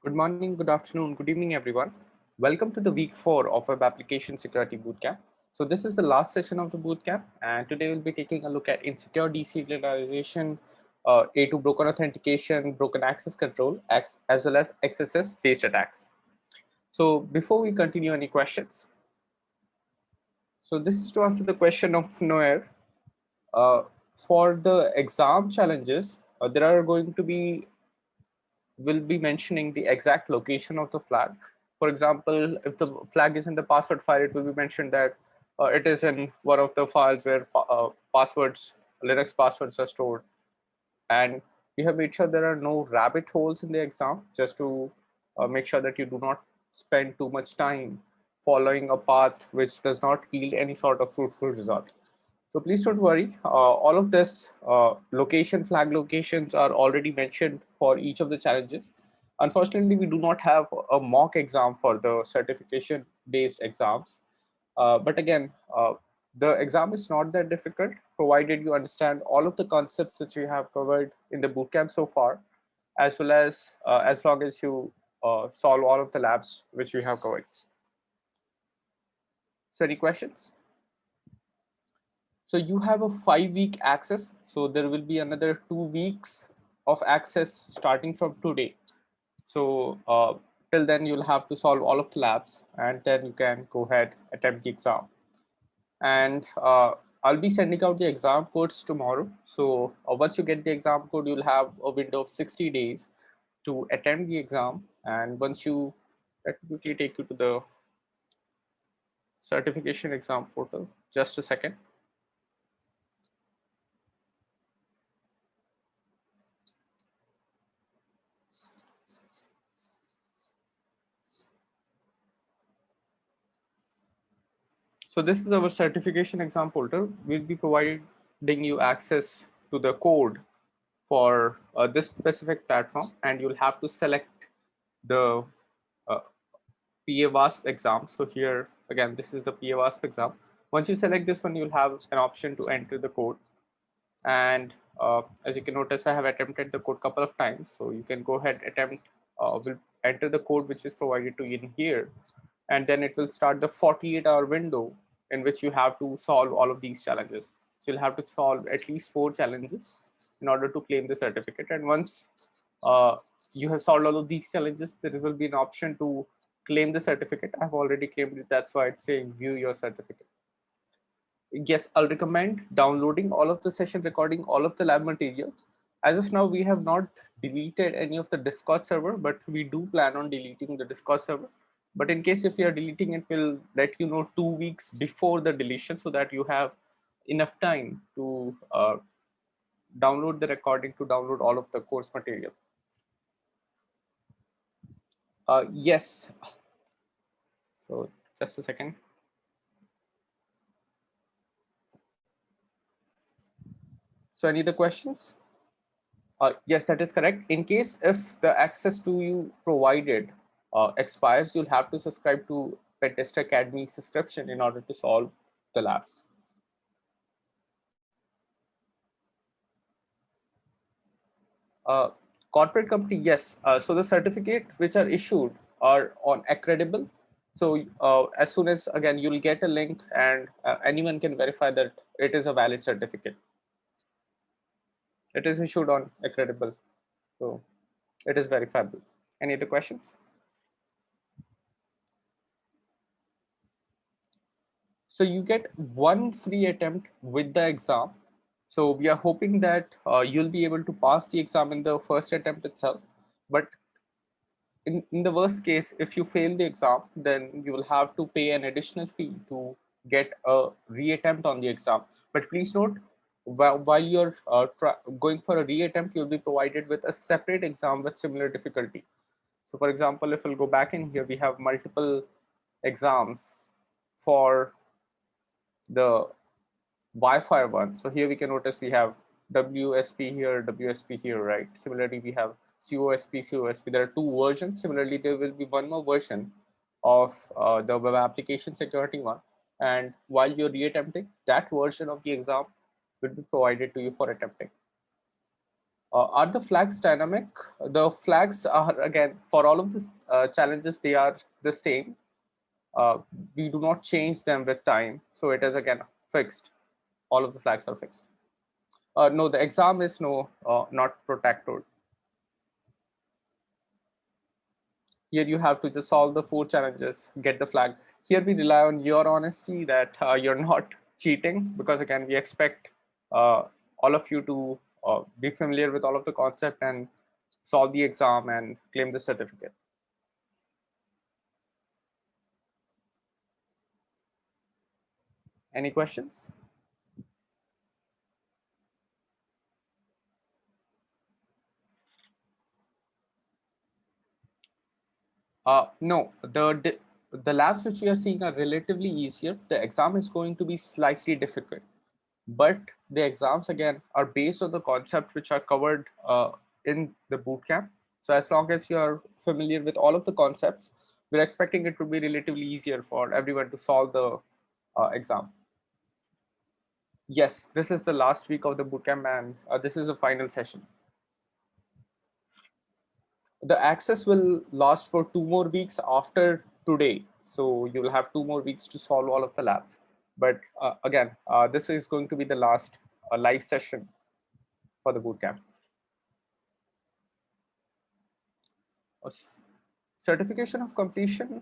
Good morning, good afternoon, good evening, everyone. Welcome to the week 4 of Web Application Security Bootcamp. So this is the last session of the bootcamp, and today we'll be taking a look at insecure deserialization, A2 broken authentication, broken access control, as well as XSS-based attacks. So before we continue, any questions? So this is to answer the question of Noer. Uh, for the exam challenges, there are going to be will be mentioning the exact location of the flag. For example, if the flag is in the password file, it will be mentioned that it is in one of the files where passwords, Linux passwords are stored. And we have made sure there are no rabbit holes in the exam, just to make sure that you do not spend too much time following a path which does not yield any sort of fruitful result. So please don't worry. All of this flag locations are already mentioned for each of the challenges. Unfortunately, we do not have a mock exam for the certification based exams. But again, the exam is not that difficult, provided you understand all of the concepts which we have covered in the bootcamp so far, as long as you solve all of the labs which we have covered. So any questions? So you have a 5-week access. So there will be another 2 weeks of access starting from today. So till then you'll have to solve all of the labs, and then you can go ahead attempt the exam. And I'll be sending out the exam codes tomorrow. So once you get the exam code, you'll have a window of 60 days to attempt the exam. And once you, let me quickly take you to the certification exam portal. Just a second. So this is our certification exam portal. We'll be providing you access to the code for this specific platform, and you'll have to select the PA WASP exam. So here again, this is the PA WASP exam. Once you select this one, you'll have an option to enter the code. And as you can notice, I have attempted the code a couple of times. So you can go ahead, will enter the code which is provided to you in here, and then it will start the 48-hour window in which you have to solve all of these challenges. So you'll have to solve at least 4 challenges in order to claim the certificate. And once uh, you have solved all of these challenges, there will be an option to claim the certificate. I've already claimed it. That's why it's saying view your certificate. Yes, I'll recommend downloading all of the session recording, all of the lab materials. As of now, we have not deleted any of the Discord server, but we do plan on deleting the Discord server. But in case if you are deleting it, we'll let you know 2 weeks before the deletion so that you have enough time to download the recording, to download all of the course material. Yes. So just a second. So any other questions? Yes, that is correct. In case if the access to you provided expires, you'll have to subscribe to Pentester Academy subscription in order to solve the labs. Corporate company, yes. So the certificates which are issued are on Accredible. So as soon as, again, you'll get a link, and anyone can verify that it is a valid certificate. It is issued on Accredible, so it is verifiable. Any other questions? So you get 1 free attempt with the exam. So we are hoping that you'll be able to pass the exam in the first attempt itself. But in the worst case, if you fail the exam, then you will have to pay an additional fee to get a reattempt on the exam. But please note, while you're going for a reattempt, you'll be provided with a separate exam with similar difficulty. So for example, if we'll go back in here, we have multiple exams for the Wi-Fi one. So here we can notice we have WSP here, WSP here, right? Similarly, we have COSP, COSP. There are 2 versions. Similarly, there will be one more version of the web application security one. And while you're reattempting, that version of the exam will be provided to you for attempting. Are the flags dynamic? The flags are, again, for all of the challenges, they are the same. Uh, we do not change them with time. So it is, again, fixed. All of the flags are fixed. No, the exam is no, not protected. Here you have to just solve the 4 challenges, get the flag. Here we rely on your honesty that you're not cheating, because again, we expect all of you to be familiar with all of the concept and solve the exam and claim the certificate. Any questions? No, the labs which we are seeing are relatively easier. The exam is going to be slightly difficult, but the exams again are based on the concept which are covered in the bootcamp. So as long as you are familiar with all of the concepts, we're expecting it to be relatively easier for everyone to solve the exam. Yes, this is the last week of the bootcamp, and this is the final session. The access will last for 2 more weeks after today. So you will have 2 more weeks to solve all of the labs. But again, this is going to be the last live session for the bootcamp. Certification of completion,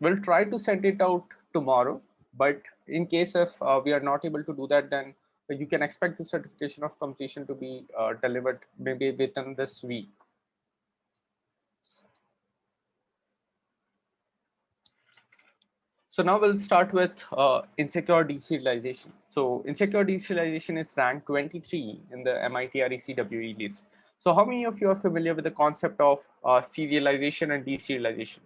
we'll try to send it out tomorrow. But in case if we are not able to do that, then you can expect the certification of completion to be delivered maybe within this week. So now we'll start with insecure deserialization. So insecure deserialization is ranked 23 in the MIT RECWE list. So how many of you are familiar with the concept of serialization and deserialization?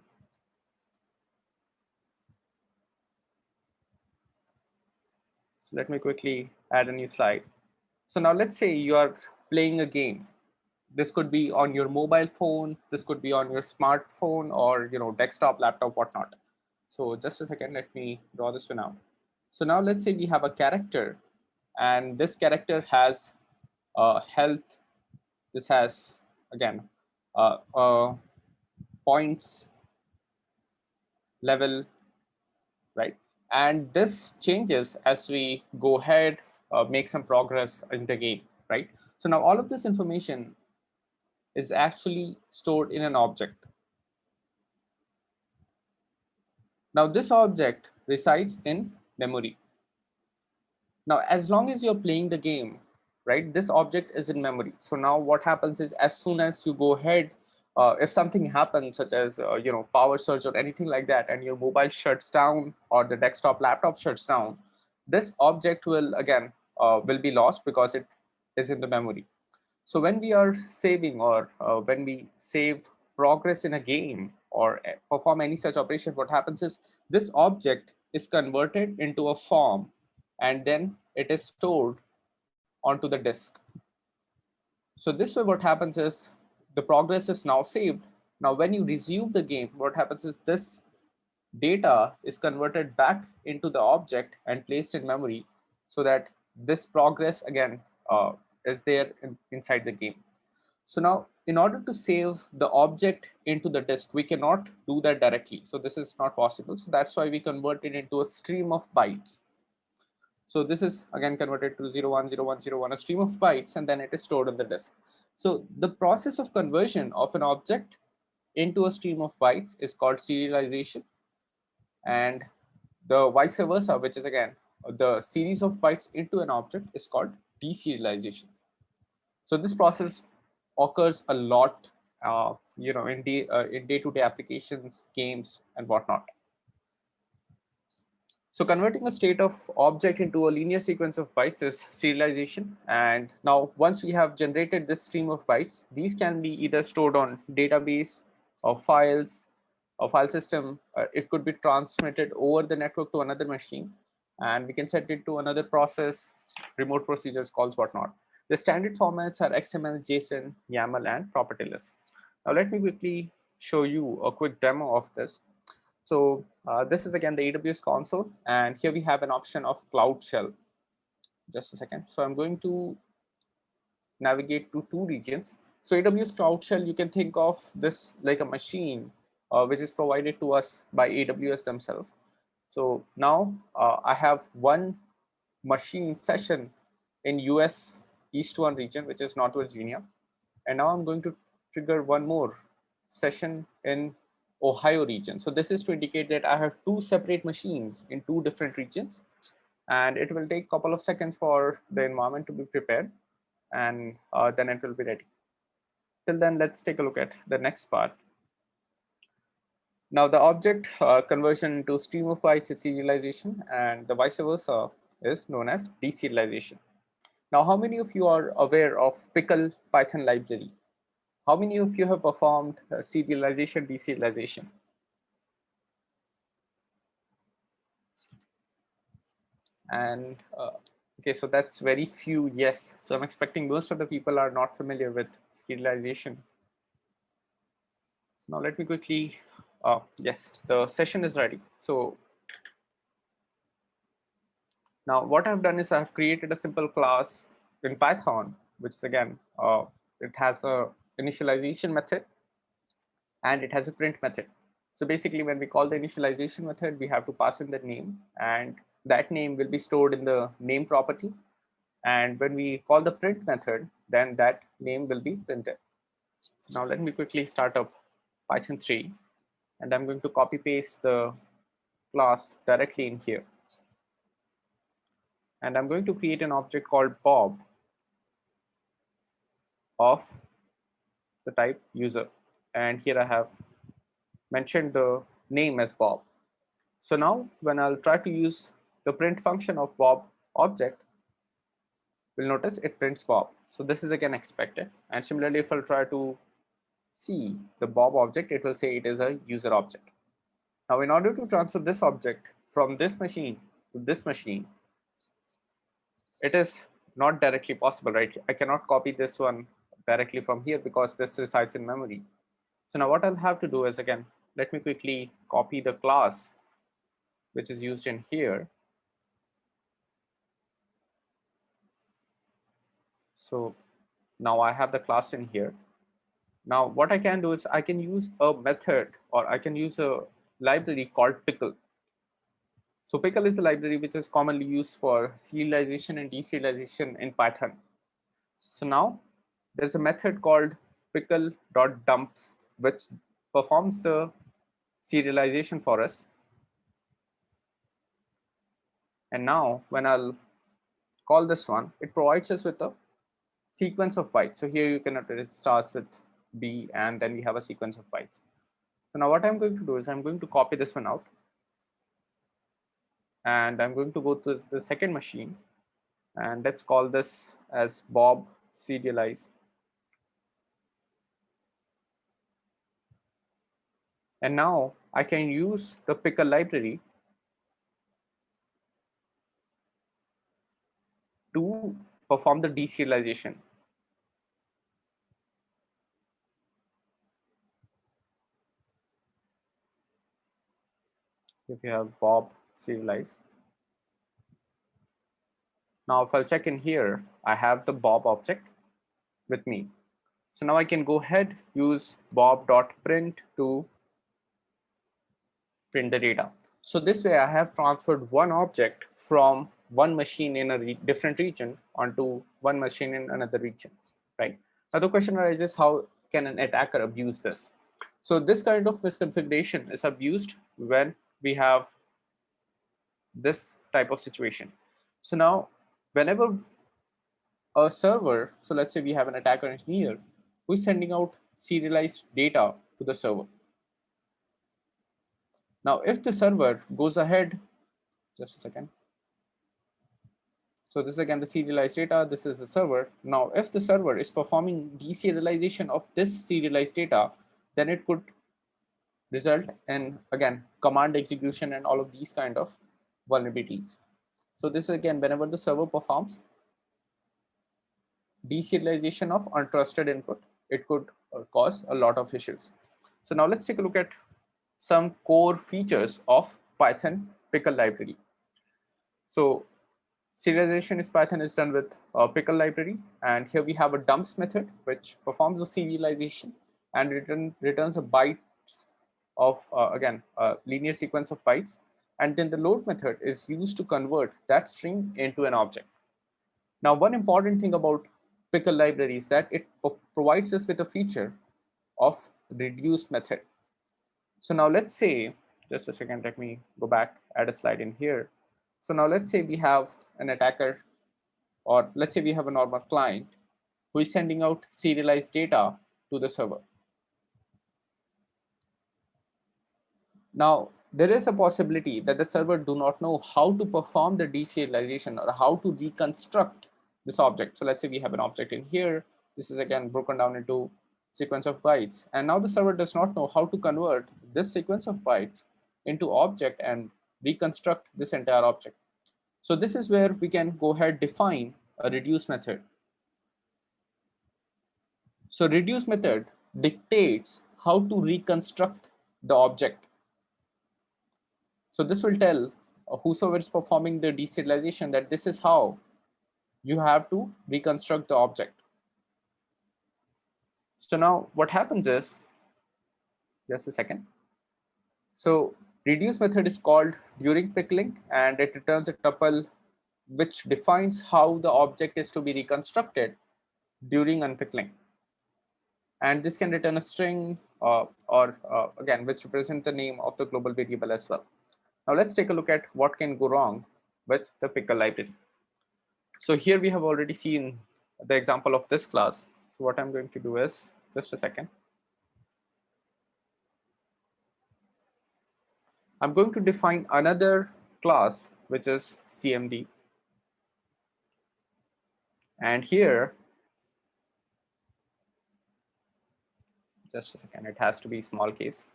So let me quickly add a new slide. So now let's say you are playing a game. This could be on your mobile phone, this could be on your smartphone, or desktop, laptop, whatnot. So just a second, let me draw this one out. So now let's say we have a character, and this character has health. This has, again, points, level, right? And this changes as we go ahead, make some progress in the game, right? So now all of this information is actually stored in an object. Now this object resides in memory. Now, as long as you're playing the game, right, this object is in memory. So now what happens is, as soon as you go ahead, if something happens, such as power surge or anything like that, and your mobile shuts down or the desktop laptop shuts down, this object will again will be lost because it is in the memory. So when we are saving, or when we save progress in a game, or perform any such operation, what happens is this object is converted into a form, and then it is stored onto the disk. So this way what happens is the progress is now saved. Now when you resume the game, what happens is this data is converted back into the object and placed in memory, so that this progress again is there inside the game. So now, in order to save the object into the disk, we cannot do that directly. So this is not possible. So that's why we convert it into a stream of bytes. So this is again converted to 010101, a stream of bytes, and then it is stored on the disk. So the process of conversion of an object into a stream of bytes is called serialization, and the vice versa, which is again the series of bytes into an object, is called deserialization. So this process occurs a lot, in day-to-day applications, games, and whatnot. So converting a state of object into a linear sequence of bytes is serialization. And now once we have generated this stream of bytes, these can be either stored on database or files or file system. It could be transmitted over the network to another machine, and we can set it to another process, remote procedures, calls, whatnot. The standard formats are XML, JSON, YAML, and property lists. Now let me quickly show you a quick demo of this. So this is again the AWS console, and here we have an option of Cloud Shell. Just a second. So I'm going to navigate to two regions. So AWS Cloud Shell, you can think of this like a machine which is provided to us by AWS themselves. So now I have one machine session in US East 1 region, which is North Virginia. And now I'm going to trigger one more session in Ohio region. So this is to indicate that I have two separate machines in two different regions, and it will take a couple of seconds for the environment to be prepared, and then it will be ready. Till then, let's take a look at the next part. Now the object conversion to stream of bytes is serialization, and the vice versa is known as deserialization. Now, how many of you are aware of Pickle Python library? How many of you have performed serialization, deserialization? And okay, so that's very few yes. So I'm expecting most of the people are not familiar with serialization. Now let me quickly, yes, the session is ready. So now what I've done is I've created a simple class in Python, which is again, it has a initialization method and it has a print method. So basically when we call the initialization method, we have to pass in the name, and that name will be stored in the name property. And when we call the print method, then that name will be printed. So now let me quickly start up Python 3, and I'm going to copy paste the class directly in here. And I'm going to create an object called Bob of the type user. And here I have mentioned the name as Bob. So now when I'll try to use the print function of Bob object, we'll notice it prints Bob. So this is again expected. And similarly, if I'll try to see the Bob object, it will say it is a user object. Now, in order to transfer this object from this machine to this machine, it is not directly possible, right? I cannot copy this one directly from here because this resides in memory. So now what I'll have to do is, again, let me quickly copy the class which is used in here. So now I have the class in here. Now what I can do is I can use a method, or I can use a library called pickle. So pickle is a library which is commonly used for serialization and deserialization in Python. So now there's a method called pickle.dumps which performs the serialization for us. And now when I'll call this one, it provides us with a sequence of bytes. So here you can note it starts with B and then we have a sequence of bytes. So now what I'm going to do is I'm going to copy this one out, and I'm going to go to the second machine, and let's call this as Bob serialized. And now I can use the pickle library to perform the deserialization. If you have Bob serialized. Now if I'll check in here, I have the Bob object with me. So now I can go ahead, use bob.print to print the data. So this way I have transferred one object from one machine in a different region onto one machine in another region, right? Now the question arises, how can an attacker abuse this? So this kind of misconfiguration is abused when we have this type of situation. So now whenever a server, so let's say we have an attacker in here who is sending out serialized data to the server. Now if the server goes ahead, just a second. So this is again the serialized data, this is the server. Now if the server is performing deserialization of this serialized data, then it could result in, again, command execution and all of these kind of vulnerabilities. So this is again whenever the server performs deserialization of untrusted input, it could cause a lot of issues. So now let's take a look at some core features of Python pickle library. So Serialization is Python is done with pickle library, and here we have a dumps method which performs the serialization and returns a bytes of again a linear sequence of bytes, and then the load method is used to convert that string into an object. Now, one important thing about pickle library is that it provides us with a feature of reduce method. So now let's say, just a second, let me go back, add a slide in here. So now let's say we have an attacker, or let's say we have a normal client who is sending out serialized data to the server. Now, there is a possibility that the server do not know how to perform the deserialization or how to reconstruct this object. So let's say we have an object in here. This is again broken down into sequence of bytes. And now the server does not know how to convert this sequence of bytes into object and reconstruct this entire object. So this is where we can go ahead define a reduce method. So reduce method dictates how to reconstruct the object. So this will tell whosoever is performing the deserialization that this is how you have to reconstruct the object. So now what happens is, just a second. So reduce method is called during pickling, and it returns a tuple which defines how the object is to be reconstructed during unpickling. And this can return a string or again, which represents the name of the global variable as well. Now let's take a look at what can go wrong with the pickle library. So here we have already seen the example of this class. So what I'm going to do is, just a second. I'm going to define another class, which is CMD. And here, just a second, it has to be small case.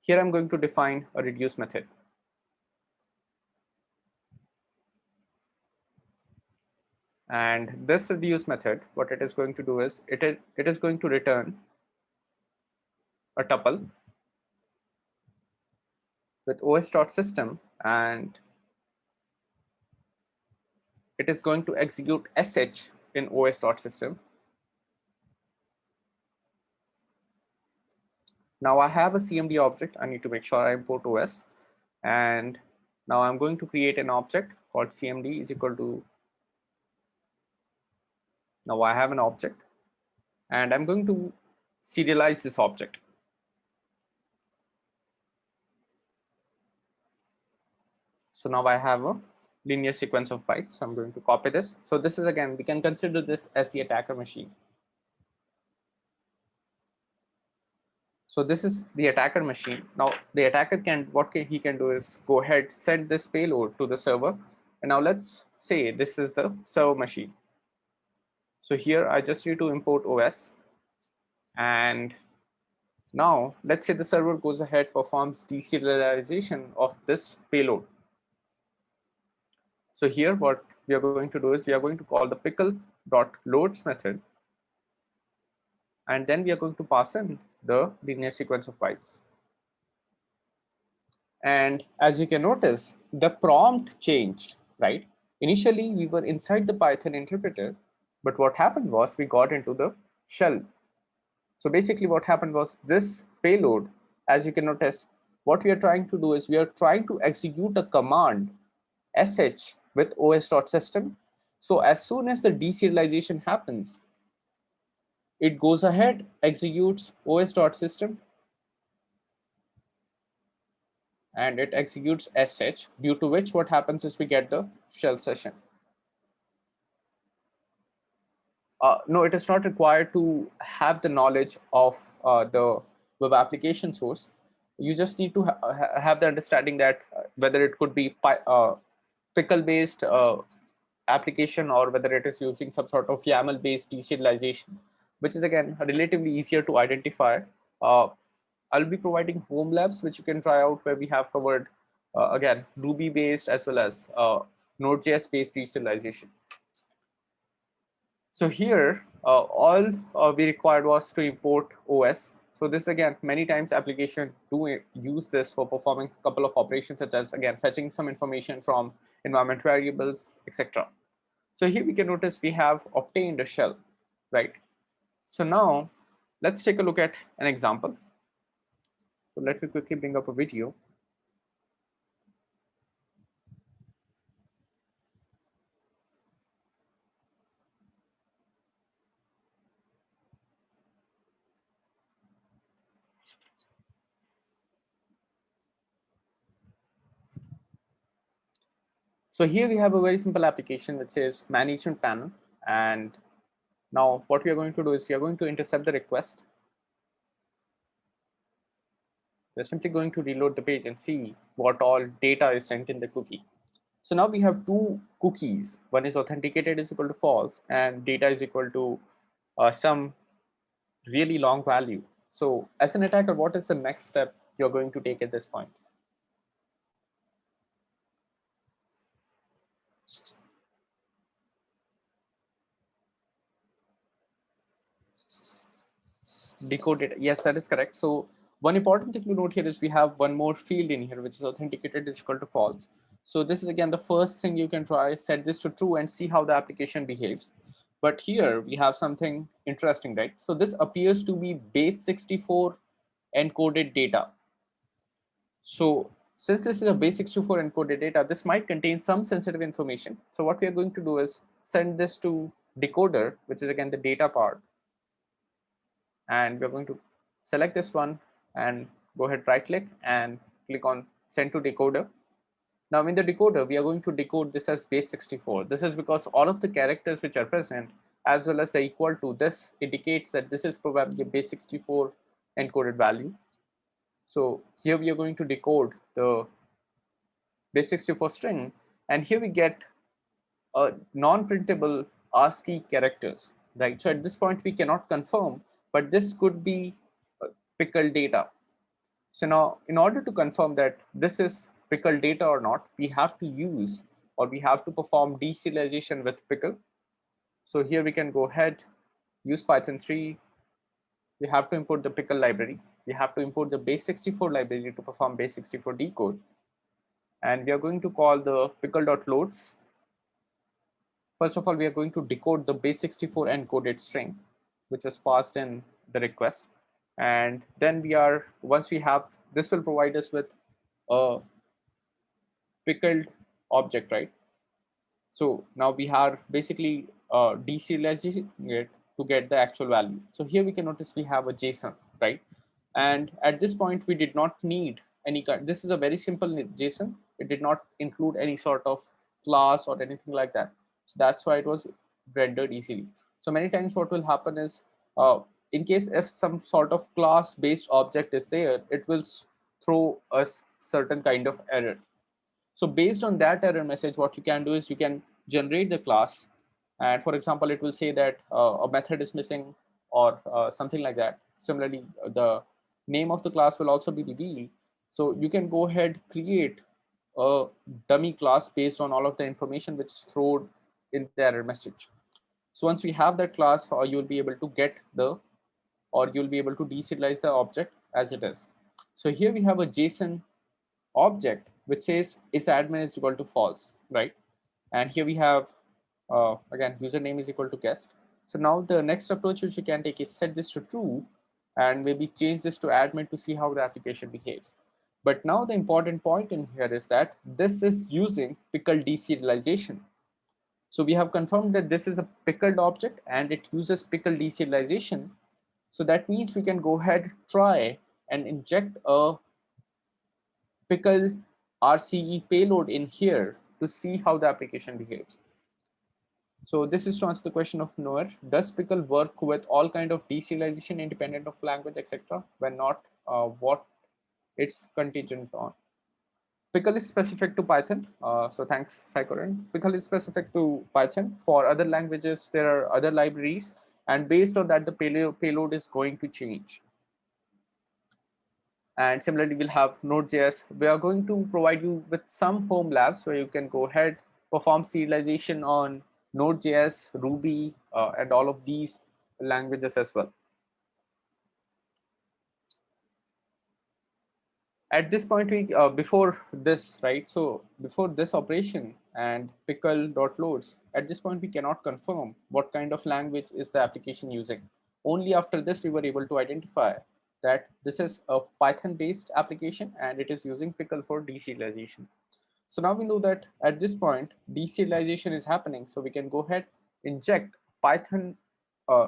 Here I'm going to define a reduce method. And this reduce method, what it is going to do is, it is going to return a tuple with os.system, and it is going to execute sh in os.system. Now I have a CMD object. I need to make sure I import OS. And now I'm going to create an object called CMD is equal to, now I have an object and I'm going to serialize this object. So now I have a linear sequence of bytes. So I'm going to copy this. So this is again, we can consider this as the attacker machine. So this is the attacker machine. Now the attacker can, he can do is go ahead, send this payload to the server. And now let's say this is the server machine. So here I just need to import OS. And now let's say the server goes ahead, performs deserialization of this payload. So here what we are going to do is we are going to call the pickle.loads method. And then we are going to pass in the linear sequence of bytes. And as you can notice, the prompt changed, right? Initially, we were inside the Python interpreter, but what happened was we got into the shell. So basically what happened was this payload, as you can notice, what we are trying to do is we are trying to execute a command sh with os.system. So as soon as the deserialization happens, it goes ahead, executes os.system, and it executes sh, due to which what happens is we get the shell session. No, it is not required to have the knowledge of the web application source. You just need to have the understanding that whether it could be pickle based application or whether it is using some sort of YAML based deserialization, which is again relatively easier to identify. I'll be providing home labs which you can try out, where we have covered again Ruby based as well as Node.js based deserialization. So here all we required was to import OS. So this again, many times application do use this for performing a couple of operations, such as again fetching some information from environment variables, etc. So here we can notice we have obtained a shell, right? So now let's take a look at an example. So let me quickly bring up a video. So here we have a very simple application which says management panel. And now what we are going to do is we are going to intercept the request. We're simply going to reload the page and see what all data is sent in the cookie. So now we have two cookies. One is authenticated is equal to false and data is equal to some really long value. So as an attacker, what is the next step you're going to take at this point? Decoded. Yes, that is correct. So one important thing to note here is we have one more field in here, which is authenticated is equal to false. So this is again the first thing you can try, set this to true and see how the application behaves. But here we have something interesting, right? So this appears to be base 64 encoded data. So since this is a base 64 encoded data, this might contain some sensitive information. So what we are going to do is send this to decoder, which is again the data part, and we're going to select this one and go ahead, right click and click on send to decoder. Now in the decoder, we are going to decode this as base 64. This is because all of the characters which are present as well as the equal to this indicates that this is probably a base 64 encoded value. So here we are going to decode the base 64 string, and here we get non-printable ASCII characters, right? So at this point we cannot confirm, but this could be pickle data. So now in order to confirm that this is pickle data or not, we have to use or we have to perform deserialization with pickle. So here we can go ahead, use Python 3. We have to import the pickle library. We have to import the base 64 library to perform base 64 decode. And we are going to call the pickle.loads. First of all, we are going to decode the base 64 encoded string, which is passed in the request. And then once we have, this will provide us with a pickled object, right? So now we are basically deserializing it to get the actual value. So here we can notice we have a JSON, right? And at this point, we did not need any kind. This is a very simple JSON. It did not include any sort of class or anything like that. So that's why it was rendered easily. So many times what will happen is, in case if some sort of class based object is there, it will throw us certain kind of error. So based on that error message, what you can do is you can generate the class. And for example, it will say that a method is missing or something like that. Similarly, the name of the class will also be revealed. So you can go ahead, create a dummy class based on all of the information which is thrown in the error message. So once we have that class, you'll be able to get or you'll be able to deserialize the object as it is. So here we have a JSON object which says is admin is equal to false, right? And here we have again username is equal to guest. So now the next approach which you can take is set this to true and maybe change this to admin to see how the application behaves. But now the important point in here is that this is using pickle deserialization. So we have confirmed that this is a pickled object and it uses pickle deserialization. So that means we can go ahead, try and inject a pickle RCE payload in here to see how the application behaves. So this is to answer the question of Noor. Does pickle work with all kind of deserialization independent of language, etc.? When not, what it's contingent on? Pickle is specific to Python. So thanks, Psychorin. Pickle is specific to Python. For other languages, there are other libraries. And based on that, the payload is going to change. And similarly, we'll have Node.js. We are going to provide you with some home labs where you can go ahead, perform serialization on Node.js, Ruby, and all of these languages as well. At this point, we before this, right? So before this operation and pickle dot loads, at this point we cannot confirm what kind of language is the application using. Only after this we were able to identify that this is a Python based application and it is using pickle for deserialization. So now we know that at this point deserialization is happening, so we can go ahead, inject Python uh,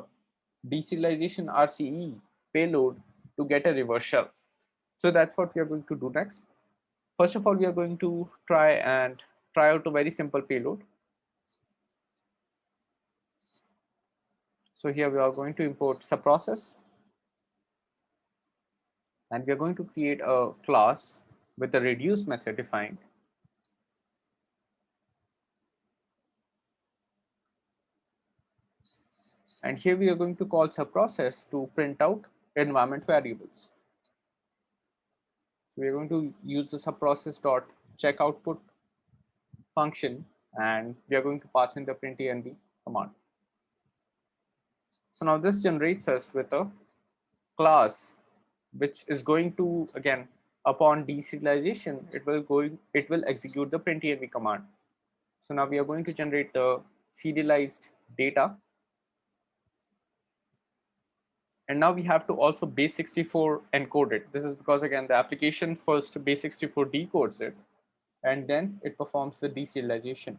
deserialization RCE payload to get a reverse shell. So that's what we are going to do next. First of all, we are going to try out a very simple payload. So here we are going to import subprocess, and we are going to create a class with a reduce method defined. And here we are going to call subprocess to print out environment variables. So we are going to use the subprocess dot check output function, and we are going to pass in the printenv command. So now this generates us with a class which is going to, again, upon deserialization, it will execute the printenv command. So now we are going to generate the serialized data, and now we have to also base64 encode it. This is because, again, the application first base64 decodes it and then it performs the deserialization.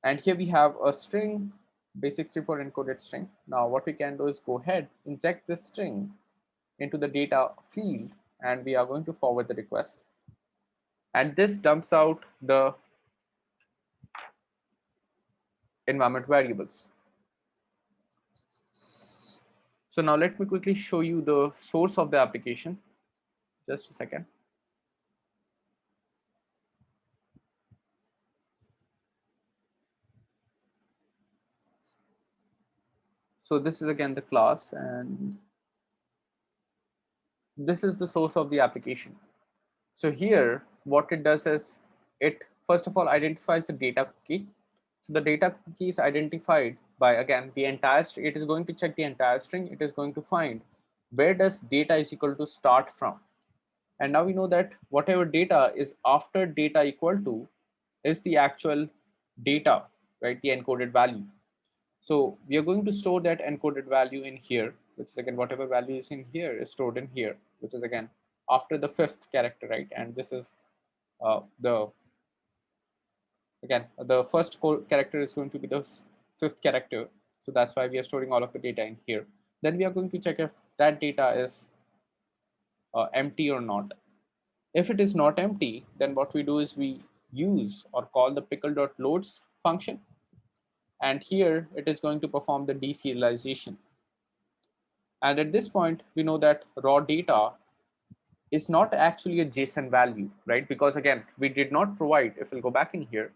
And here we have a string, base64 encoded string. Now what we can do is go ahead, inject this string into the data field, and we are going to forward the request. And this dumps out the environment variables. So now let me quickly show you the source of the application. Just a second. So this is again the class, and this is the source of the application. So here, what it does is it first of all identifies the data cookie. So the data cookie is identified by, again, the entire string. It is going to check the entire string. It is going to find where does data is equal to start from. And now we know that whatever data is after data equal to is the actual data, right? The encoded value. So we are going to store that encoded value in here, which is again whatever value is in here is stored in here, which is again after the fifth character, right? And this is the again the first character is going to be the fifth character. So that's why we are storing all of the data in here. Then we are going to check if that data is empty or not. If it is not empty, then what we do is we use or call the pickle.loads function. And here it is going to perform the deserialization. And at this point, we know that raw data is not actually a JSON value, right? Because again, we did not provide, if we'll go back in here,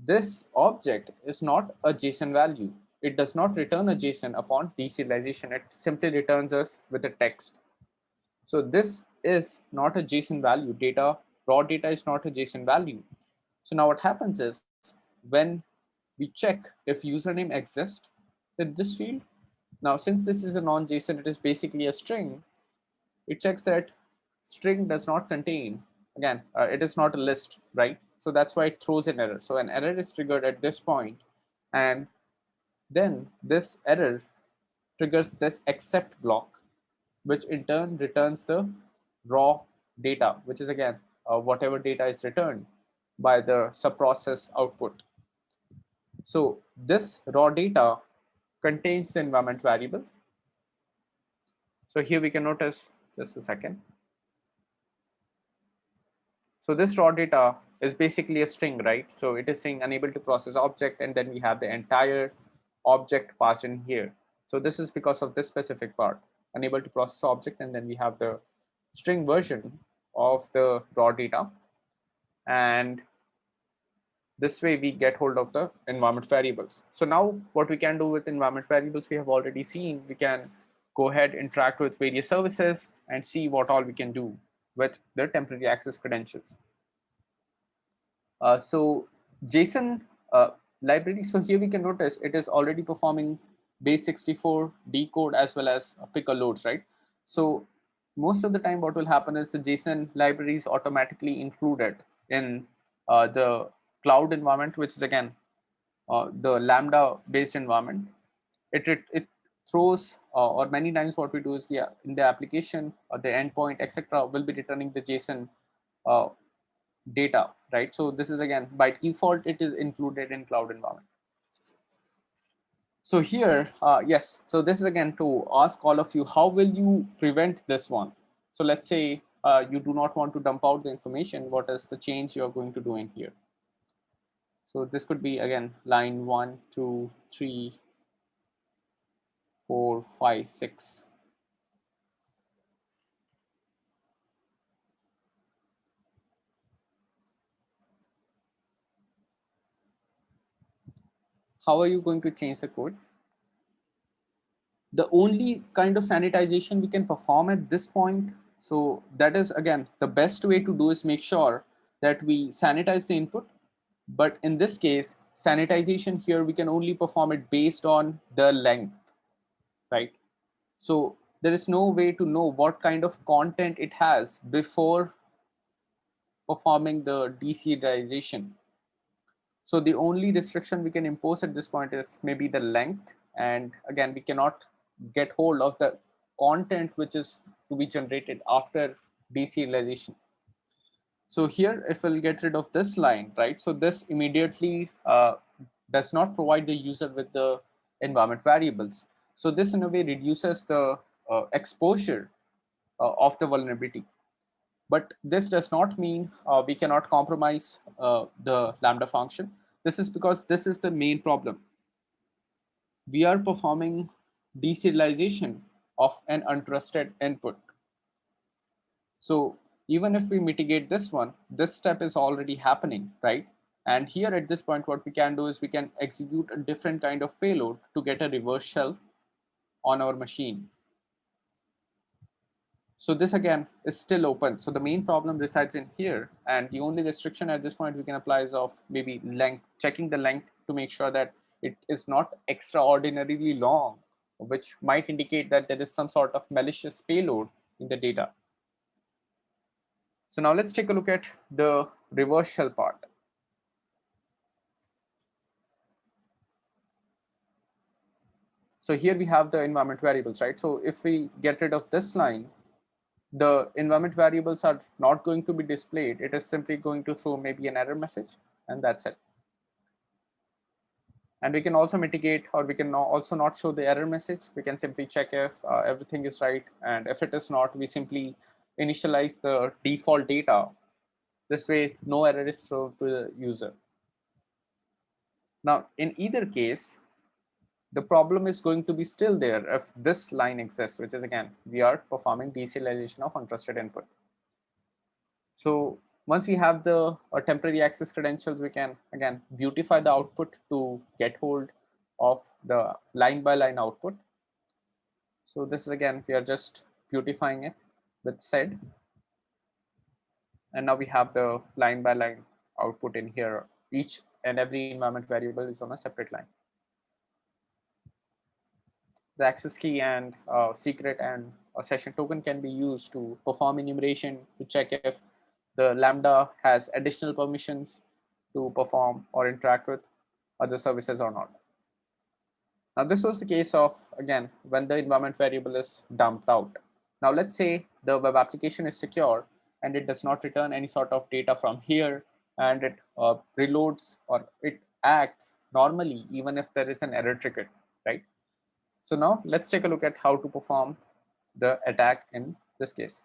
this object is not a JSON value. It does not return a JSON upon deserialization. It simply returns us with a text. So this is not a JSON value. Raw data is not a JSON value. So now what happens is when we check if username exists in this field, now since this is a non-JSON, it is basically a string. It checks that string does not contain, again, it is not a list, right? So that's why it throws an error. So an error is triggered at this point, and then this error triggers this except block, which in turn returns the raw data, which is again whatever data is returned by the subprocess output. So this raw data contains the environment variable. So here we can notice, just a second. So this raw data is basically a string, right? So it is saying unable to process object, and then we have the entire object passed in here. So this is because of this specific part, unable to process object, and then we have the string version of the raw data. And this way we get hold of the environment variables. So now what we can do with environment variables, we have already seen. We can go ahead, interact with various services and see what all we can do with the temporary access credentials. So JSON library, so here we can notice it is already performing base64 decode as well as pickle loads, right? So most of the time what will happen is the JSON library is automatically included in the cloud environment, which is again the Lambda based environment. It throws or many times what we do is we are in the application or the endpoint, etc., will be returning the JSON uh, data, right? So this is again by default it is included in cloud environment. So here, yes, so this is again to ask all of you, how will you prevent this one? So let's say you do not want to dump out the information. What is the change you're going to do in here? So this could be again line 1, 2, 3, 4, 5, 6. How are you going to change the code? The only kind of sanitization we can perform at this point, so that is again the best way to do is make sure that we sanitize the input. But in this case, sanitization here we can only perform it based on the length, right? So there is no way to know what kind of content it has before performing the deserialization. So the only restriction we can impose at this point is maybe the length. And again, we cannot get hold of the content which is to be generated after deserialization. So here, if we'll get rid of this line, right? So this immediately does not provide the user with the environment variables. So this in a way reduces the exposure of the vulnerability. But this does not mean we cannot compromise the Lambda function. This is because this is the main problem. We are performing deserialization of an untrusted input. So even if we mitigate this one, this step is already happening, right? And here at this point, what we can do is we can execute a different kind of payload to get a reverse shell on our machine. So this again is still open. So the main problem resides in here. And the only restriction at this point we can apply is of maybe length, checking the length to make sure that it is not extraordinarily long, which might indicate that there is some sort of malicious payload in the data. So now let's take a look at the reverse shell part. So here we have the environment variables, right? So if we get rid of this line, the environment variables are not going to be displayed. It is simply going to throw maybe an error message, and that's it. And we can also mitigate, or we can also not show the error message. We can simply check if everything is right. And if it is not, we simply initialize the default data. This way, no error is thrown to the user. Now, in either case, the problem is going to be still there if this line exists, which is again, we are performing deserialization of untrusted input. So once we have the temporary access credentials, we can again beautify the output to get hold of the line by line output. So this is again, we are just beautifying it with sed. And now we have the line by line output in here. Each and every environment variable is on a separate line. The access key and secret and a session token can be used to perform enumeration to check if the Lambda has additional permissions to perform or interact with other services or not. Now, this was the case of, again, when the environment variable is dumped out. Now, let's say the web application is secure and it does not return any sort of data from here, and it reloads or it acts normally, even if there is an error triggered, right? So now let's take a look at how to perform the attack in this case.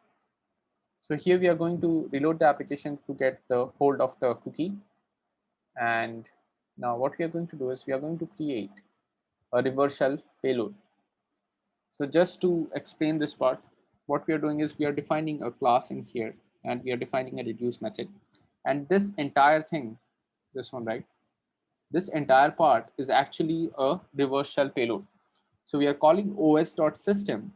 So here we are going to reload the application to get the hold of the cookie. And now what we are going to do is we are going to create a reverse shell payload. So just to explain this part, what we are doing is we are defining a class in here, and we are defining a reduce method. And this entire thing, this one, right? This entire part is actually a reverse shell payload. So we are calling os.system,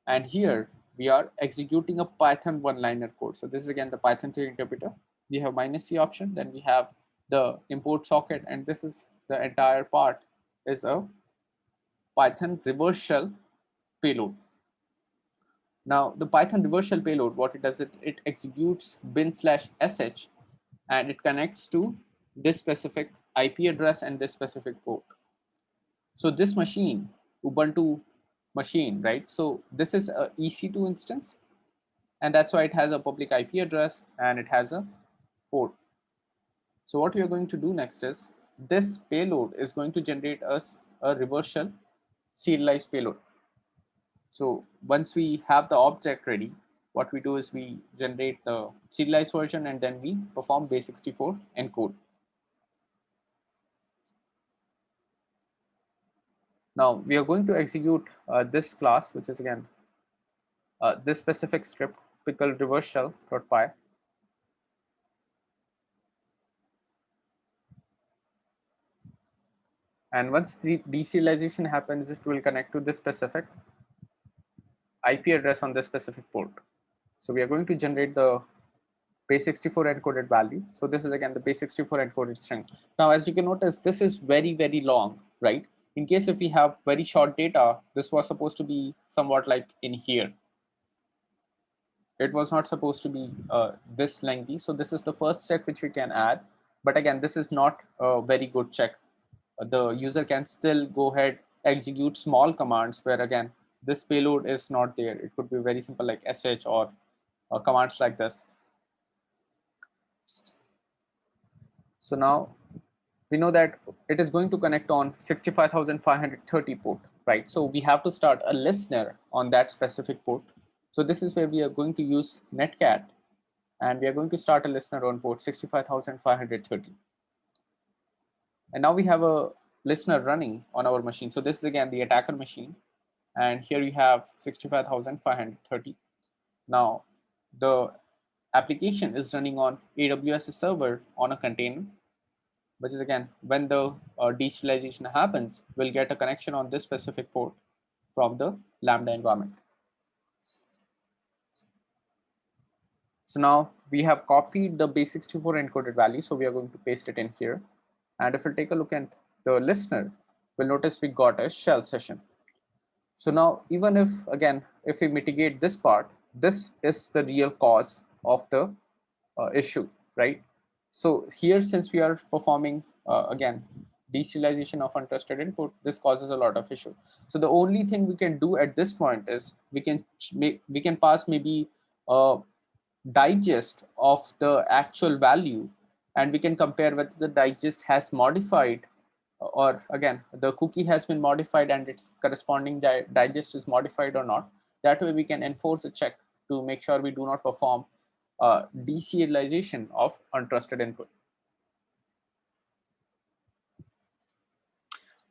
and here we are executing a Python one-liner code. So this is again the Python 3 interpreter. We have -c option, then we have the import socket, and this is the entire part is a Python reverse shell payload. Now the Python reversal payload, what it does, it executes bin/sh and it connects to this specific IP address and this specific port. So this machine, Ubuntu machine, right? So this is a EC2 instance, and that's why it has a public IP address and it has a port. So what we are going to do next is this payload is going to generate us a reversal serialized payload. So once we have the object ready, what we do is we generate the serialized version and then we perform base64 encode. Now we are going to execute this class, which is again this specific script, pickle reverse shell.py. And once the deserialization happens, it will connect to this specific IP address on this specific port. So we are going to generate the base64 encoded value. So this is again the base64 encoded string. Now, as you can notice, this is very, very long, right? In case if we have very short data, this was supposed to be somewhat like in here. It was not supposed to be this lengthy. So this is the first check which we can add. But again, this is not a very good check. The user can still go ahead, execute small commands where again, this payload is not there. It could be very simple like sh or commands like this. So now we know that it is going to connect on 65,530 port, right? So we have to start a listener on that specific port. So this is where we are going to use netcat and we are going to start a listener on port 65,530. And now we have a listener running on our machine. So this is again the attacker machine. And here you have 65,530. Now the application is running on AWS server on a container, which is again, when the deserialization happens, we'll get a connection on this specific port from the Lambda environment. So now we have copied the base64 encoded value. So we are going to paste it in here. And if we take a look at the listener, we'll notice we got a shell session. So now, even if, again, if we mitigate this part, this is the real cause of the issue, right? So here, since we are performing, again, deserialization of untrusted input, this causes a lot of issue. So the only thing we can do at this point is we can pass maybe a digest of the actual value, and we can compare whether the digest has modified or again the cookie has been modified and its corresponding digest is modified or not. That way we can enforce a check to make sure we do not perform deserialization of untrusted input.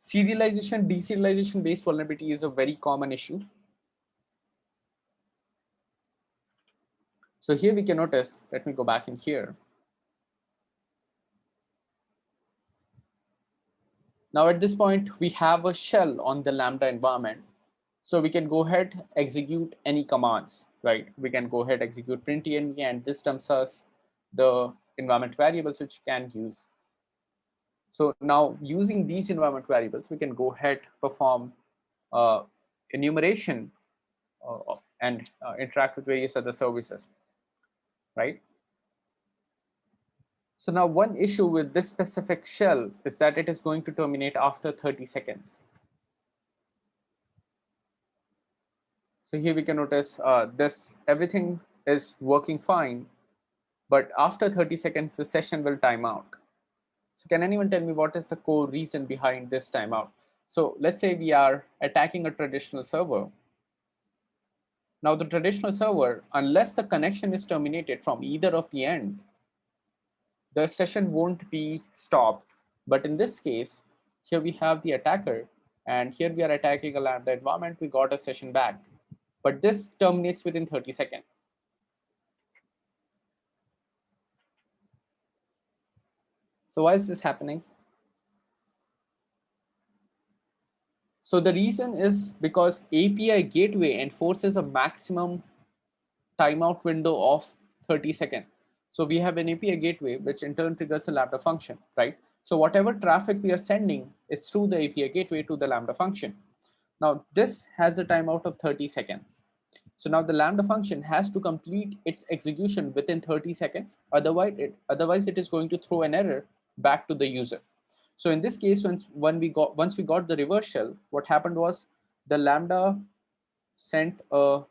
Serialization, deserialization based vulnerability is a very common issue. So here we can notice, let me go back in here. Now at this point, we have a shell on the Lambda environment. So we can go ahead, execute any commands, right? We can go ahead, execute printenv, and this dumps us the environment variables which you can use. So now using these environment variables, we can go ahead, perform enumeration and interact with various other services, right? So now one issue with this specific shell is that it is going to terminate after 30 seconds. So here we can notice everything is working fine, but after 30 seconds, the session will time out. So can anyone tell me what is the core reason behind this timeout? So let's say we are attacking a traditional server. Now the traditional server, unless the connection is terminated from either of the end, the session won't be stopped. But in this case, here we have the attacker, and here we are attacking a Lambda environment, we got a session back. But this terminates within 30 seconds. So why is this happening? So the reason is because API gateway enforces a maximum timeout window of 30 seconds. So we have an API gateway, which in turn triggers a Lambda function, right? So whatever traffic we are sending is through the API gateway to the Lambda function. Now this has a timeout of 30 seconds. So now the Lambda function has to complete its execution within 30 seconds. Otherwise it is going to throw an error back to the user. So in this case, once we got the reversal, what happened was the Lambda sent a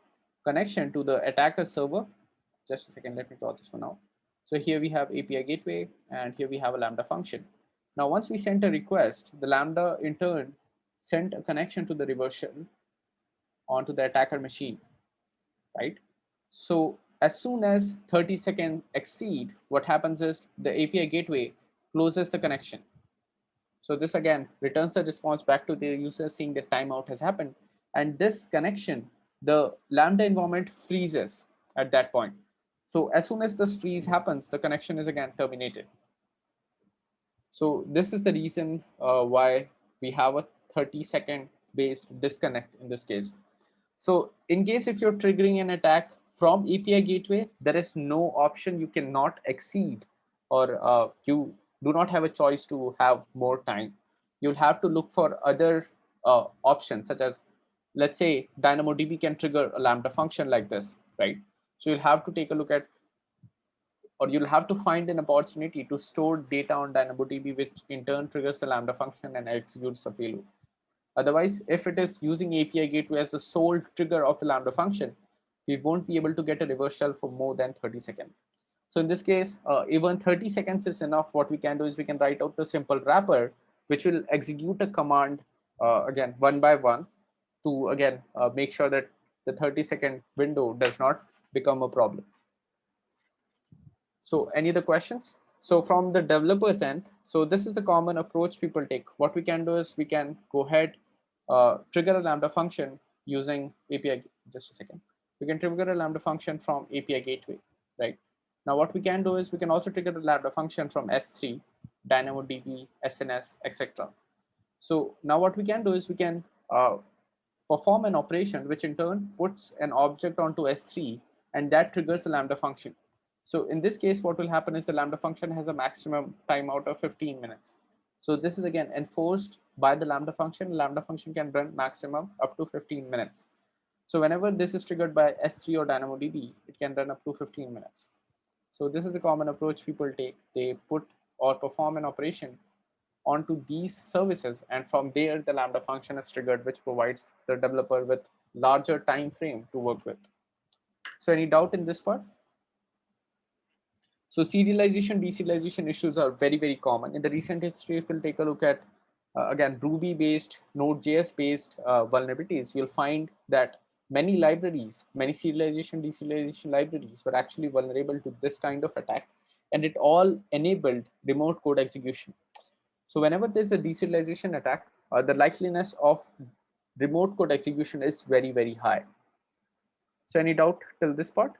connection to the attacker server. Just a second, let me draw this one out. So here we have API gateway, and here we have a Lambda function. Now, once we sent a request, the Lambda in turn sent a connection to the reversal onto the attacker machine, right? So as soon as 30 seconds exceed, what happens is the API gateway closes the connection. So this again returns the response back to the user saying that timeout has happened. And this connection, the Lambda environment freezes at that point. So as soon as this freeze happens, the connection is again terminated. So this is the reason why we have a 30-second based disconnect in this case. So in case if you're triggering an attack from API gateway, there is no option you cannot exceed, or you do not have a choice to have more time. You'll have to look for other options, such as, let's say, DynamoDB can trigger a Lambda function like this, right? So you'll have to take a look at, or you'll have to find an opportunity to store data on DynamoDB, which in turn triggers the Lambda function and executes the payload. Otherwise, if it is using API gateway as the sole trigger of the Lambda function, we won't be able to get a reversal for more than 30 seconds. So in this case, even 30 seconds is enough. What we can do is we can write out a simple wrapper, which will execute a command again, one by one, to again make sure that the 30-second window does not become a problem. So any other questions? So from the developer's end, so this is the common approach people take. What we can do is we can go ahead, trigger a Lambda function using API. Just a second. We can trigger a Lambda function from API gateway, right? Now what we can do is we can also trigger a Lambda function from S3, DynamoDB, SNS, etc. So now what we can do is we can perform an operation which in turn puts an object onto S3, and that triggers a Lambda function. So in this case, what will happen is the Lambda function has a maximum timeout of 15 minutes. So this is again enforced by the Lambda function. Lambda function can run maximum up to 15 minutes. So whenever this is triggered by S3 or DynamoDB, it can run up to 15 minutes. So this is the common approach people take. They put or perform an operation onto these services, and from there the Lambda function is triggered, which provides the developer with larger time frame to work with. So any doubt in this part? So serialization, deserialization issues are very, very common. In the recent history, if we'll take a look at, again, Ruby-based, Node.js-based vulnerabilities, you'll find that many libraries, many serialization, deserialization libraries were actually vulnerable to this kind of attack, and it all enabled remote code execution. So whenever there's a deserialization attack, the likeliness of remote code execution is very, very high. So any doubt till this part?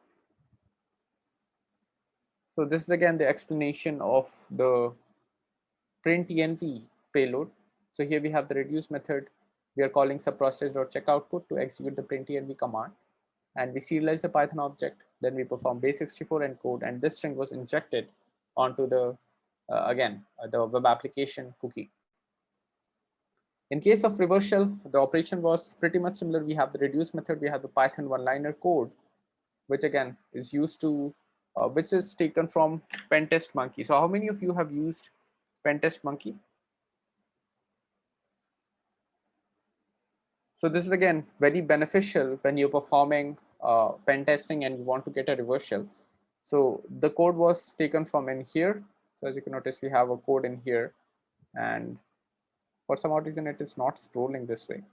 So this is again the explanation of the printenv payload. So here we have the reduce method. We are calling subprocess.checkoutput to execute the printenv command, and we serialize the Python object. Then we perform base64 encode, and this string was injected onto the the web application cookie. In case of reversal, the operation was pretty much similar. We have the reduce method. We have the Python one-liner code, which again is used to, which is taken from Pentest Monkey. So how many of you have used Pentest Monkey? So this is again very beneficial when you're performing pen testing and you want to get a reversal. So the code was taken from in here. So as you can notice, we have a code in here, and for some odd reason, it is not scrolling this way.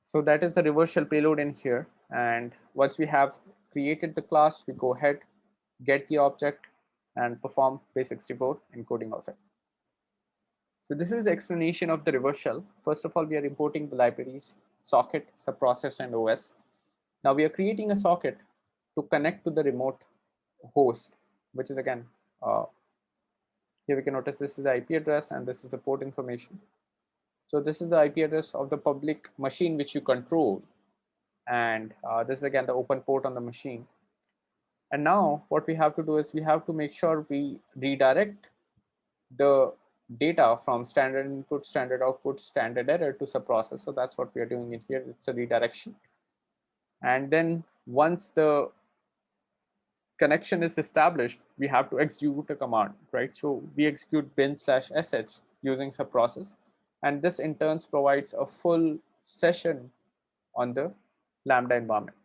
So that is the reversal payload in here. And once we have created the class, we go ahead, get the object, and perform base64 encoding of it. So this is the explanation of the reversal. First of all, we are importing the libraries, socket, subprocess, and OS. Now we are creating a socket to connect to the remote host, which is again, here we can notice this is the IP address and this is the port information. So this is the IP address of the public machine which you control. And this is again the open port on the machine. And now what we have to do is we have to make sure we redirect the data from standard input, standard output, standard error to subprocess. So that's what we are doing in here. It's a redirection. And then once the connection is established, we have to execute a command, right? So we execute bin/sh using subprocess, and this in turn provides a full session on the Lambda environment.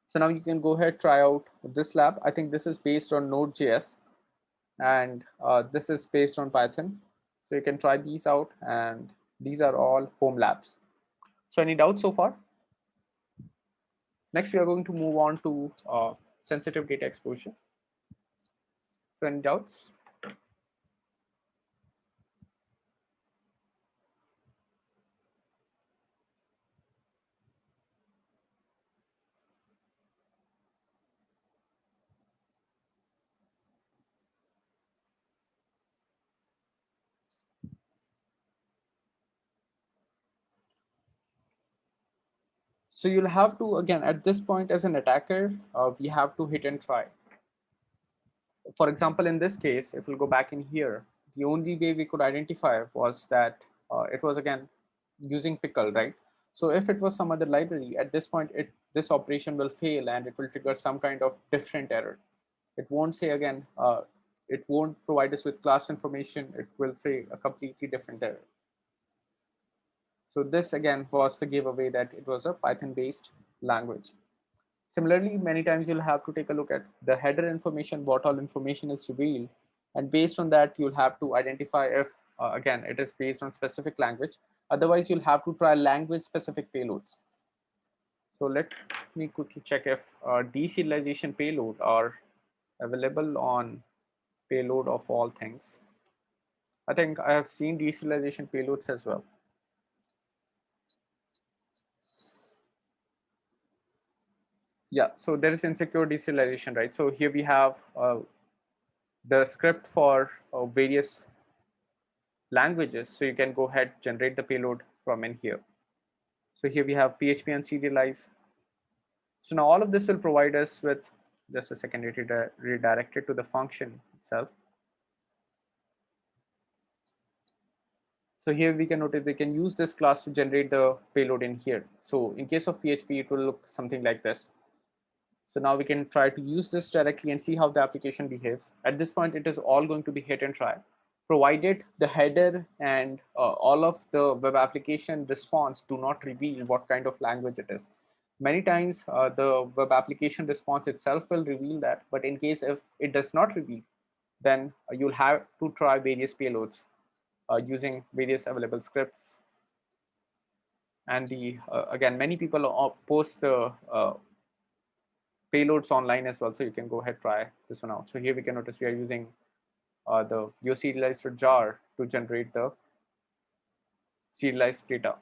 So now you can go ahead, try out this lab. I think this is based on Node.js, and this is based on Python. So you can try these out, and these are all home labs. So any doubts so far? Next, we are going to move on to sensitive data exposure. So any doubts? So you'll have to, again, at this point as an attacker, we have to hit and try. For example, in this case, if we'll go back in here, the only way we could identify was that it was, again, using pickle, right? So if it was some other library, at this point, this operation will fail and it will trigger some kind of different error. It won't say, again, it won't provide us with class information. It will say a completely different error. So this, again, was the giveaway that it was a Python-based language. Similarly, many times you'll have to take a look at the header information, what all information is revealed. And based on that, you'll have to identify if, again, it is based on specific language. Otherwise, you'll have to try language-specific payloads. So let me quickly check if deserialization payload are available on payload of all things. I think I have seen deserialization payloads as well. Yeah, so there is insecure deserialization, right? So here we have the script for various languages. So you can go ahead, generate the payload from in here. So here we have PHP unserialize. So now all of this will provide us with, just a second, it redirected to the function itself. So here we can notice we can use this class to generate the payload in here. So in case of PHP, it will look something like this. So now we can try to use this directly and see how the application behaves. At this point, it is all going to be hit and try, provided the header and all of the web application response do not reveal what kind of language it is. Many times the web application response itself will reveal that, but in case if it does not reveal, then you'll have to try various payloads using various available scripts. And the again, many people post the payloads online as well, so you can go ahead, try this one out. So here we can notice we are using the serialized jar to generate the serialized data.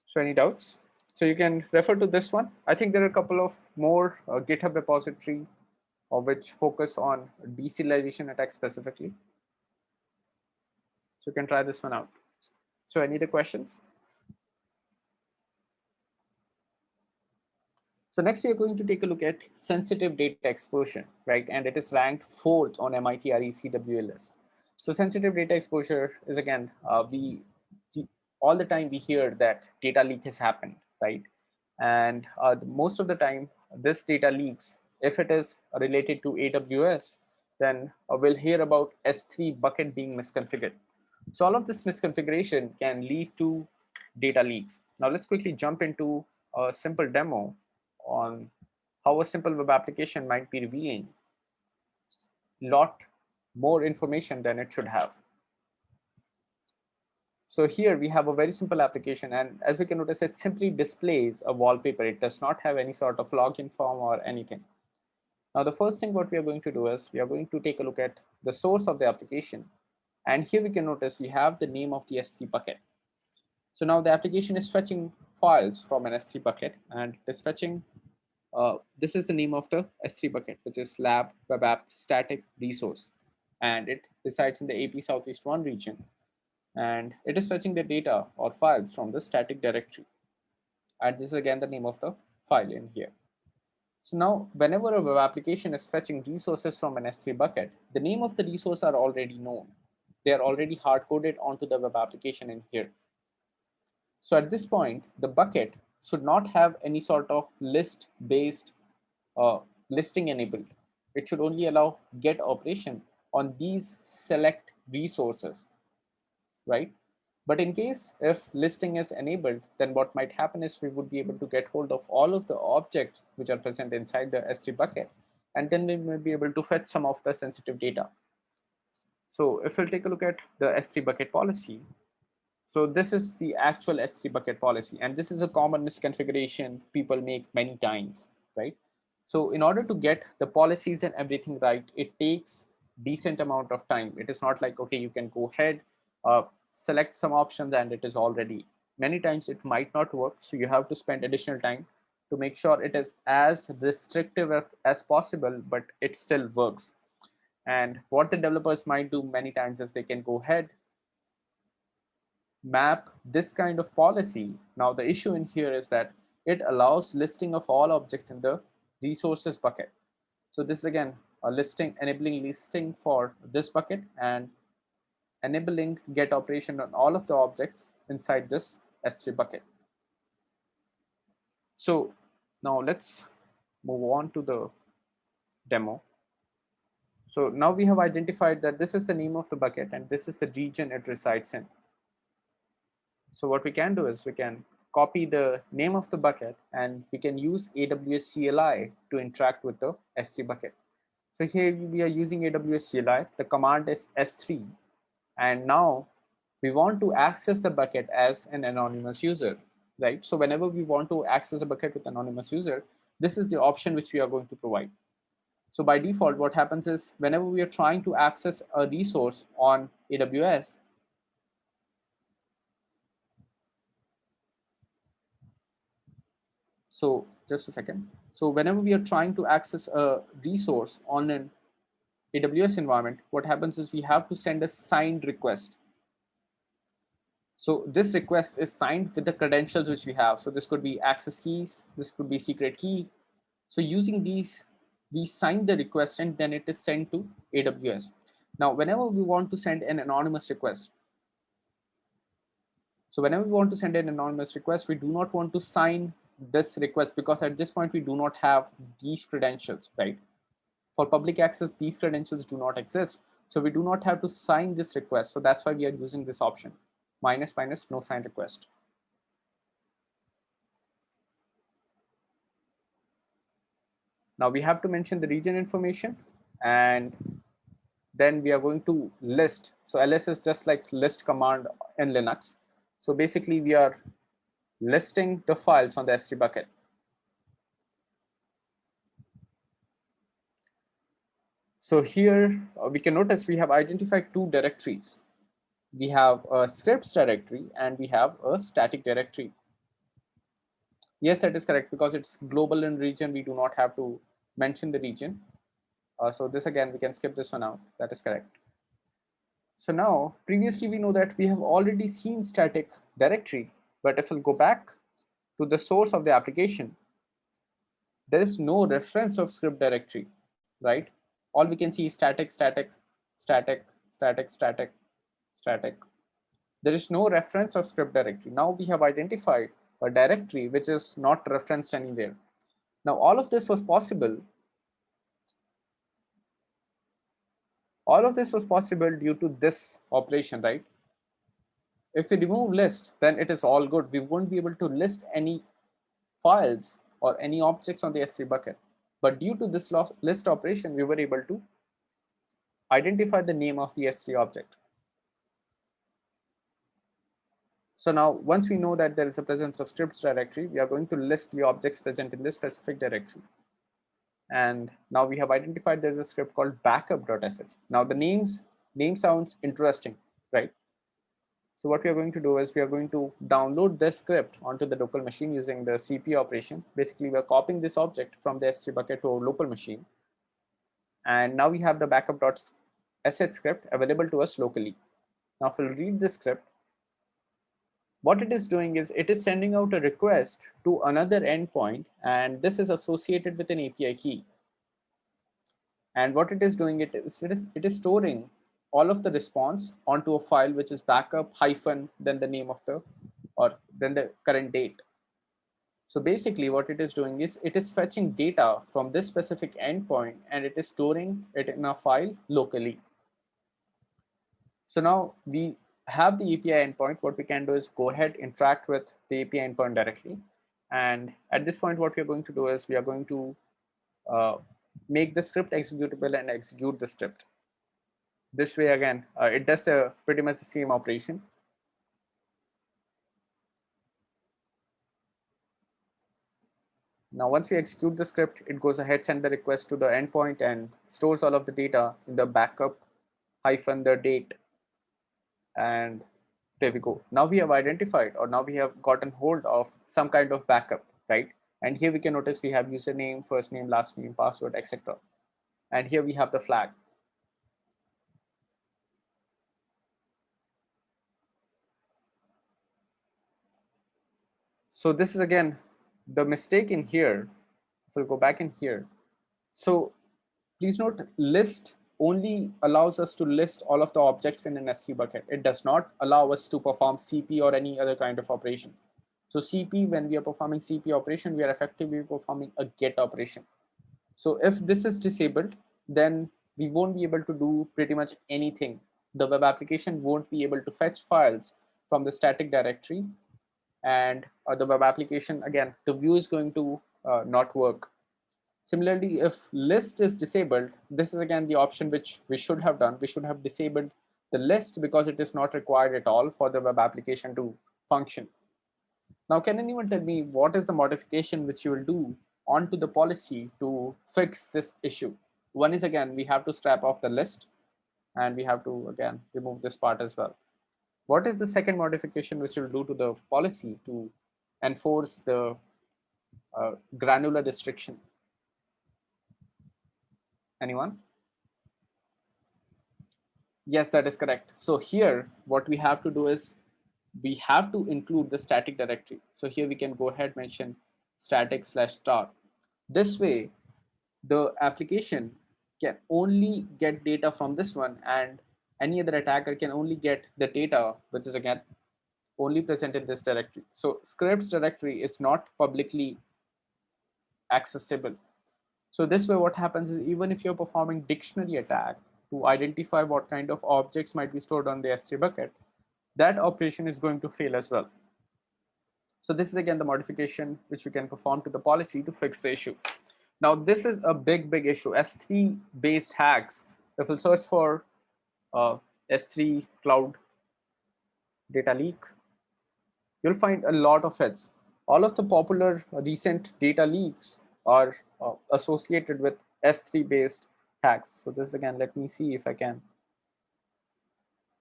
So any doubts? So you can refer to this one. I think there are a couple of more GitHub repository which focus on deserialization attacks specifically. So you can try this one out. So any other questions? So next we are going to take a look at sensitive data exposure, right? And it is ranked 4th on MIT RECWA list. So sensitive data exposure is, again, all the time we hear that data leak has happened, right? And most of the time, this data leaks, if it is related to AWS, then we'll hear about S3 bucket being misconfigured. So all of this misconfiguration can lead to data leaks. Now let's quickly jump into a simple demo on how a simple web application might be revealing a lot more information than it should have. So here we have a very simple application, and as we can notice, it simply displays a wallpaper. It does not have any sort of login form or anything. Now, the first thing what we are going to do is we are going to take a look at the source of the application. And here we can notice we have the name of the S3 bucket. So now the application is fetching files from an S3 bucket, and it is fetching, this is the name of the S3 bucket, which is lab web app static resource. And it resides in the AP Southeast 1 region. And it is fetching the data or files from the static directory. And this is again the name of the file in here. So now whenever a web application is fetching resources from an S3 bucket, the name of the resource are already known. They are already hard coded onto the web application in here. So at this point, the bucket should not have any sort of list based listing enabled. It should only allow get operation on these select resources, right? But in case if listing is enabled, then what might happen is we would be able to get hold of all of the objects which are present inside the S3 bucket, and then we may be able to fetch some of the sensitive data. So if we'll take a look at the S3 bucket policy, so this is the actual S3 bucket policy, and this is a common misconfiguration people make many times, right? So in order to get the policies and everything right, it takes decent amount of time. It is not like, okay, you can go ahead, select some options and it is all ready. Many times it might not work. So you have to spend additional time to make sure it is as restrictive as possible, but it still works. And what the developers might do many times is they can go ahead, map this kind of policy. Now the issue in here is that it allows listing of all objects in the resources bucket. So this is again a listing, enabling listing for this bucket and enabling get operation on all of the objects inside this S3 bucket. So now let's move on to the demo. So now we have identified that this is the name of the bucket and this is the region it resides in. So what we can do is we can copy the name of the bucket and we can use AWS CLI to interact with the S3 bucket. So here we are using AWS CLI. The command is S3. And now we want to access the bucket as an anonymous user, right? So whenever we want to access a bucket with anonymous user, this is the option which we are going to provide. So by default, what happens is whenever we are trying to access a resource on AWS, so just a second. So whenever we are trying to access a resource on an AWS environment, what happens is we have to send a signed request. So this request is signed with the credentials which we have. So this could be access keys, this could be secret key. So using these, we sign the request and then it is sent to AWS. Now, whenever we want to send an anonymous request, we do not want to sign this request because at this point we do not have these credentials, right? For public access, these credentials do not exist. So we do not have to sign this request. So that's why we are using this option, minus minus no sign request. Now we have to mention the region information and then we are going to list. So ls is just like list command in Linux. So basically we are listing the files on the S3 bucket. So here we can notice we have identified two directories. We have a scripts directory and we have a static directory. Yes, that is correct because it's global in region. We do not have to mention the region. So this again, we can skip this one out. That is correct. So now previously we know that we have already seen static directory, but if we'll go back to the source of the application, there is no reference of script directory, right? All we can see is static, static, static, static, static, static. There is no reference of script directory. Now we have identified a directory which is not referenced anywhere. Now all of this was possible. All of this was possible due to this operation, right? If we remove list, then it is all good. We won't be able to list any files or any objects on the S3 bucket. But due to this list operation, we were able to identify the name of the S3 object. So now once we know that there is a presence of scripts directory, we are going to list the objects present in this specific directory. And now we have identified there's a script called backup.sh. Now the name sounds interesting, right? So what we are going to do is we are going to download this script onto the local machine using the CP operation. Basically, we're copying this object from the S3 bucket to our local machine. And now we have the backup.sh script available to us locally. Now if we'll read this script, What it is doing is it is sending out a request to another endpoint, and this is associated with an API key. And what it is doing, it is storing all of the response onto a file which is backup hyphen then the name of the, or then the current date. So basically what it is doing is it is fetching data from this specific endpoint and it is storing it in a file locally. So now we have the API endpoint. What we can do is go ahead, interact with the API endpoint directly. And at this point, what we're going to do is we are going to uh, make the script executable and execute the script. This way, again, it does pretty much the same operation. Now, once we execute the script, it goes ahead, send the request to the endpoint and stores all of the data in the backup hyphen the date. And there we go. Now we have identified, or now we have gotten hold of some kind of backup, right? And here we can notice we have username, first name, last name, password, etc. And here we have the flag. So this is again the mistake in here. If we'll go back in here. So please note, list only allows us to list all of the objects in an S3 bucket. It does not allow us to perform CP or any other kind of operation. So CP, when we are performing CP operation, we are effectively performing a get operation. So if this is disabled, then we won't be able to do pretty much anything. The web application won't be able to fetch files from the static directory, and the web application, again, the view is going to not work. Similarly, if list is disabled, this is again the option which we should have done. We should have disabled the list because it is not required at all for the web application to function. Now, can anyone tell me what is the modification which you will do onto the policy to fix this issue? One is, again, we have to scrap off the list and we have to again remove this part as well. What is the second modification which will do to the policy to enforce the granular restriction? Anyone? Yes, that is correct. So here, what we have to do is we have to include the static directory. So here we can go ahead, mention static slash star. This way, the application can only get data from this one, and any other attacker can only get the data, which is again only present in this directory. So scripts directory is not publicly accessible. So this way what happens is even if you're performing dictionary attack to identify what kind of objects might be stored on the S3 bucket, that operation is going to fail as well. So this is again the modification which we can perform to the policy to fix the issue. Now this is a big issue. S3 based hacks. If you search for S3 cloud data leak, you'll find a lot of hits. All of the popular recent data leaks are associated with S3 based hacks. So this again, let me see if I can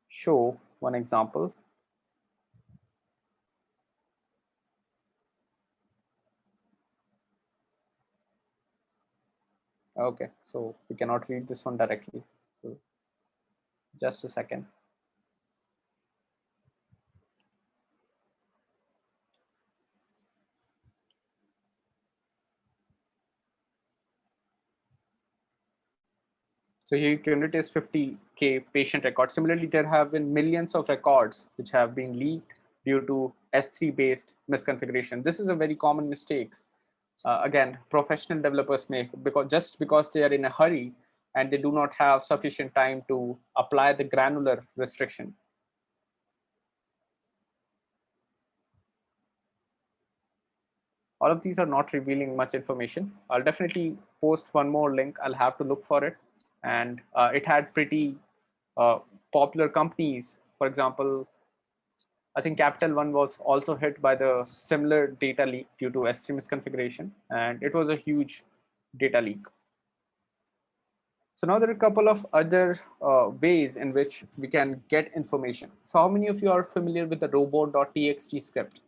show one example. Okay, so we cannot read this one directly. So just a second. So here you can notice 50K patient records. Similarly, there have been millions of records which have been leaked due to S3 based misconfiguration. This is a very common mistake. Again, professional developers make because they are in a hurry and they do not have sufficient time to apply the granular restriction. All of these are not revealing much information. I'll definitely post one more link. I'll have to look for it. And it had pretty popular companies. For example, I think Capital One was also hit by the similar data leak due to S3 misconfiguration, and it was a huge data leak. So now there are a couple of other ways in which we can get information. So how many of you are familiar with the robot.txt script?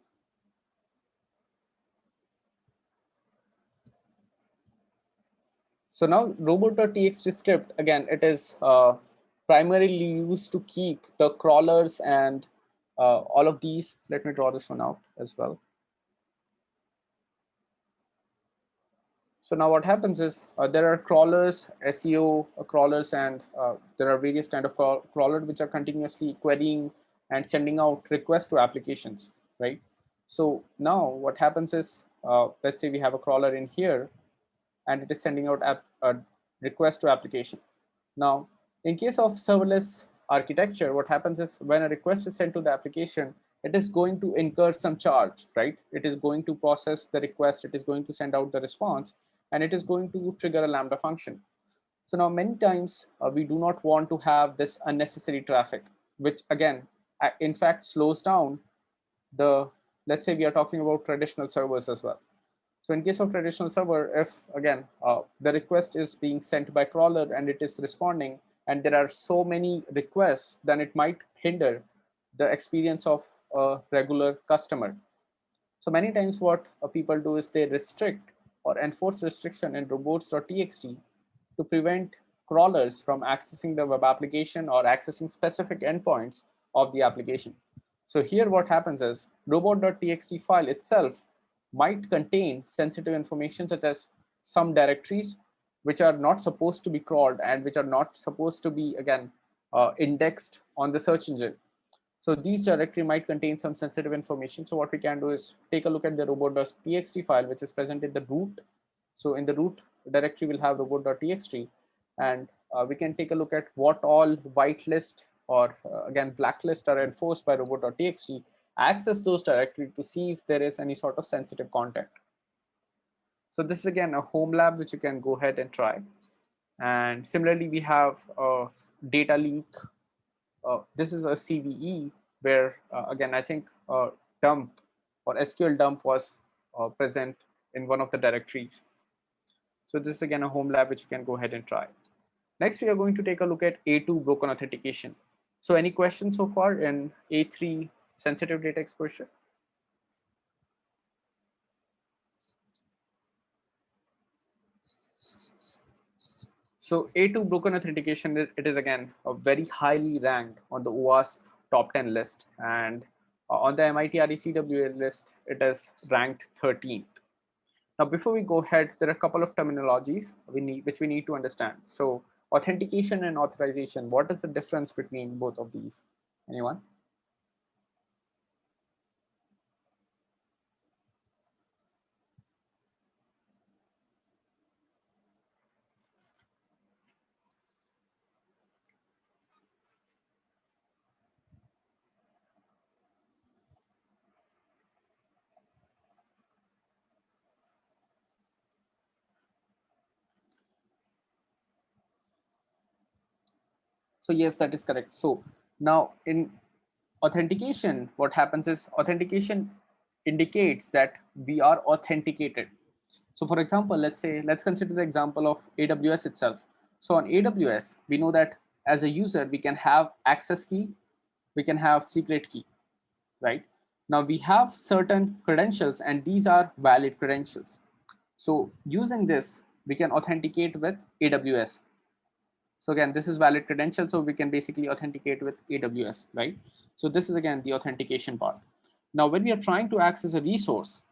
So now robot.txt script, again, it is primarily used to keep the crawlers and all of these, let me draw this one out as well. So now what happens is there are crawlers, SEO crawlers, and there are various kind of crawlers which are continuously querying and sending out requests to applications, right? So now what happens is, let's say we have a crawler in here, and it is sending out a request to application. Now, in case of serverless architecture, what happens is when a request is sent to the application, it is going to incur some charge, right? It is going to process the request, it is going to send out the response, and it is going to trigger a Lambda function. So now many times we do not want to have this unnecessary traffic, which again, in fact, slows down the, let's say we are talking about traditional servers as well. So in case of traditional server, if again, the request is being sent by crawler and it is responding, and there are so many requests, then it might hinder the experience of a regular customer. So many times what people do is they restrict or enforce restriction in robots.txt to prevent crawlers from accessing the web application or accessing specific endpoints of the application. So here what happens is robot.txt file itself might contain sensitive information such as some directories which are not supposed to be crawled and which are not supposed to be again indexed on the search engine. So these directory might contain some sensitive information. So what we can do is take a look at the robot.txt file, which is present in the root. So in the root directory, we'll have robot.txt, and we can take a look at what all whitelist or again blacklist are enforced by robot.txt. Access those directory to see if there is any sort of sensitive content. So this is again a home lab which you can go ahead and try. And similarly, we have a data leak. This is a CVE where again I think dump or SQL dump was present in one of the directories. So this is again a home lab which you can go ahead and try. Next, we are going to take a look at A2 broken authentication. So any questions so far in A3 sensitive data exposure? So A2 broken authentication, it is again a very highly ranked on the OWASP top 10 list, and on the MIT RECWA list, it is ranked 13th. Now, before we go ahead, there are a couple of terminologies which we need to understand. So authentication and authorization, what is the difference between both of these? Anyone? So yes, that is correct. So now in authentication, what happens is authentication indicates that we are authenticated. So for example, let's consider the example of AWS itself. So on AWS, we know that as a user, we can have access key, we can have secret key, right? Now we have certain credentials and these are valid credentials. So using this, we can authenticate with AWS. So again, this is valid credential, so we can basically authenticate with AWS, right? So this is again the authentication part. Now, when we are trying to access a resource,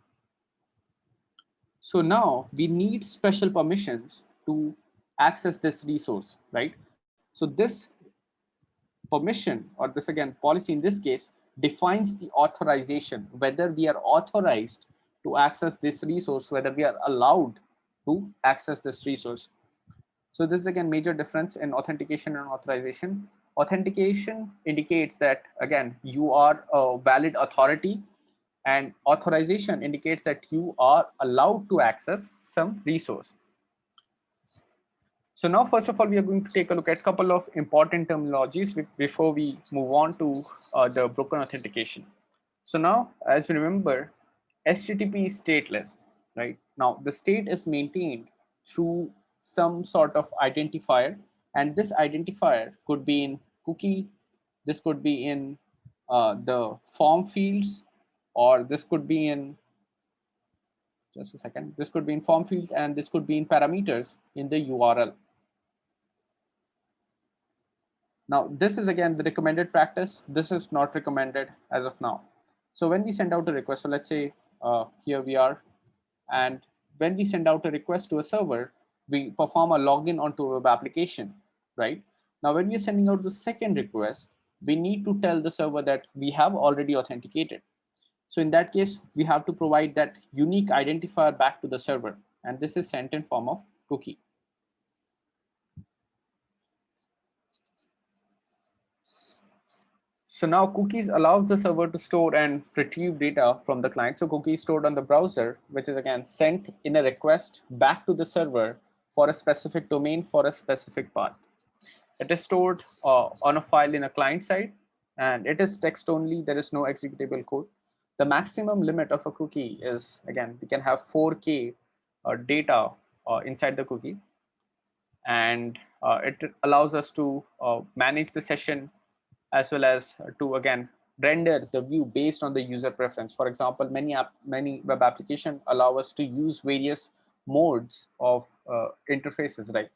so now we need special permissions to access this resource, right? So this permission, or this again policy in this case, defines the authorization, whether we are authorized to access this resource, whether we are allowed to access this resource. So this is again major difference in authentication and authorization. Authentication indicates that again you are a valid authority, and authorization indicates that you are allowed to access some resource. So now first of all we are going to take a look at a couple of important terminologies before we move on to the broken authentication. So now as we remember, HTTP is stateless, right? Now the state is maintained through some sort of identifier, and this identifier could be in cookie, this could be in the form fields, or this could be in, just a second, this could be in form field, and this could be in parameters in the URL. Now, this is again the recommended practice. This is not recommended as of now. So when we send out a request, so let's say here we are, and when we send out a request to a server, we perform a login onto a web application, right? Now, when we're sending out the second request, we need to tell the server that we have already authenticated. So in that case, we have to provide that unique identifier back to the server, and this is sent in form of cookie. So now cookies allows the server to store and retrieve data from the client. So cookies stored on the browser, which is again sent in a request back to the server for a specific domain for a specific path. It is stored on a file in a client side, and it is text only. There is no executable code. The maximum limit of a cookie is, again, we can have 4K data inside the cookie, and it allows us to manage the session as well as to again render the view based on the user preference. For example, many web applications allow us to use various modes of interfaces, right?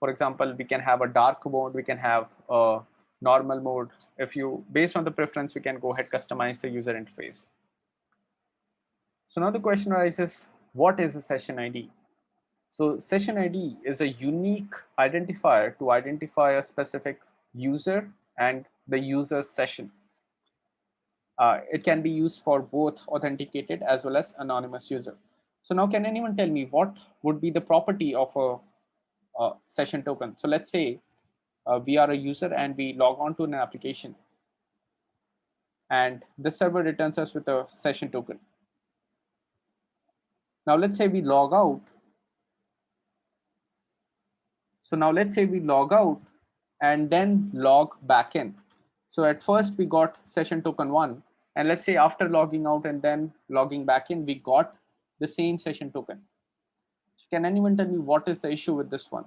For example, we can have a dark mode, we can have a normal mode. If you, based on the preference, we can go ahead customize the user interface. So now the question arises, what is a session ID? So session ID is a unique identifier to identify a specific user and the user's session. It can be used for both authenticated as well as anonymous user. So now can anyone tell me what would be the property of a session token? So let's say we are a user and we log on to an application, and the server returns us with a session token. Now let's say we log out. So now let's say we log out and then log back in. So at first we got session token 1, and let's say after logging out and then logging back in, we got the same session token. So can anyone tell me what is the issue with this one?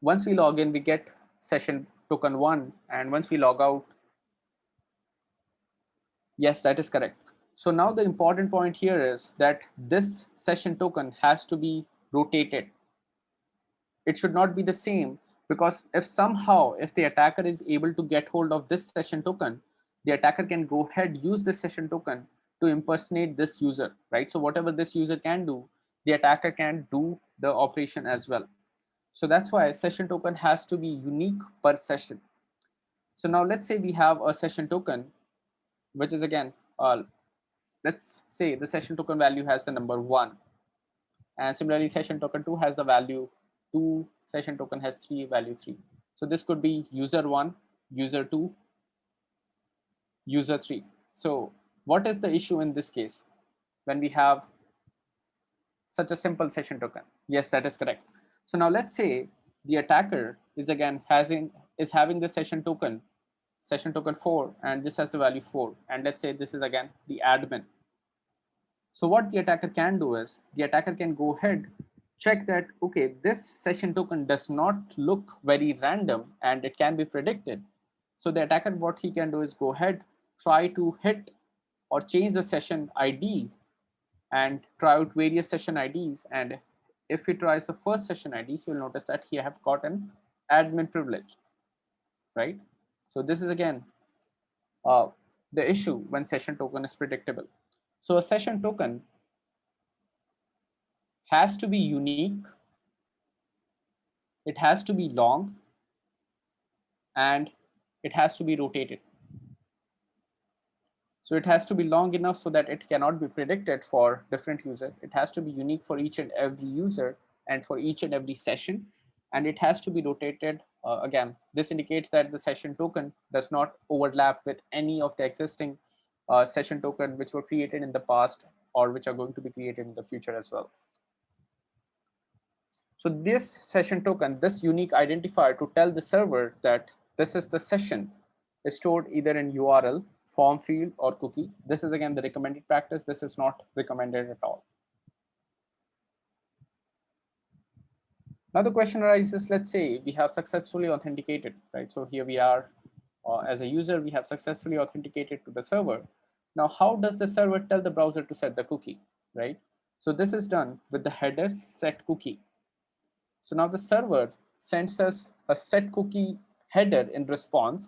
Once we log in, we get session token 1, and once we log out, yes, that is correct. So now the important point here is that this session token has to be rotated. It should not be the same, because if somehow if the attacker is able to get hold of this session token, the attacker can go ahead use this session token to impersonate this user, right? So whatever this user can do, the attacker can do the operation as well. So that's why session token has to be unique per session. So now let's say we have a session token, which is again, let's say the session token value has the number 1, and similarly session token 2 has the value 2, session token has 3, value 3. So this could be user 1, user 2, user 3. So what is the issue in this case when we have such a simple session token? Yes, that is correct. So now let's say the attacker is again having the session token 4, and this has the value 4, and let's say this is again the admin. So what the attacker can do is the attacker can go ahead, check that, okay, this session token does not look very random and it can be predicted. So the attacker, what he can do is go ahead, try to hit or change the session ID and try out various session IDs. And if he tries the first session ID, he'll notice that he have got an admin privilege, right? So this is again uh, the issue when session token is predictable. So a session token has to be unique, it has to be long, and it has to be rotated. So it has to be long enough so that it cannot be predicted for different users. It has to be unique for each and every user and for each and every session. And it has to be rotated. Again, this indicates that the session token does not overlap with any of the existing session token which were created in the past or which are going to be created in the future as well. So this session token, this unique identifier to tell the server that this is the session, is stored either in URL, form field, or cookie. This is again the recommended practice. This is not recommended at all. Now the question arises, let's say we have successfully authenticated, right? So here we are as a user, we have successfully authenticated to the server. Now, how does the server tell the browser to set the cookie, right? So this is done with the header set cookie. So now the server sends us a set cookie header in response.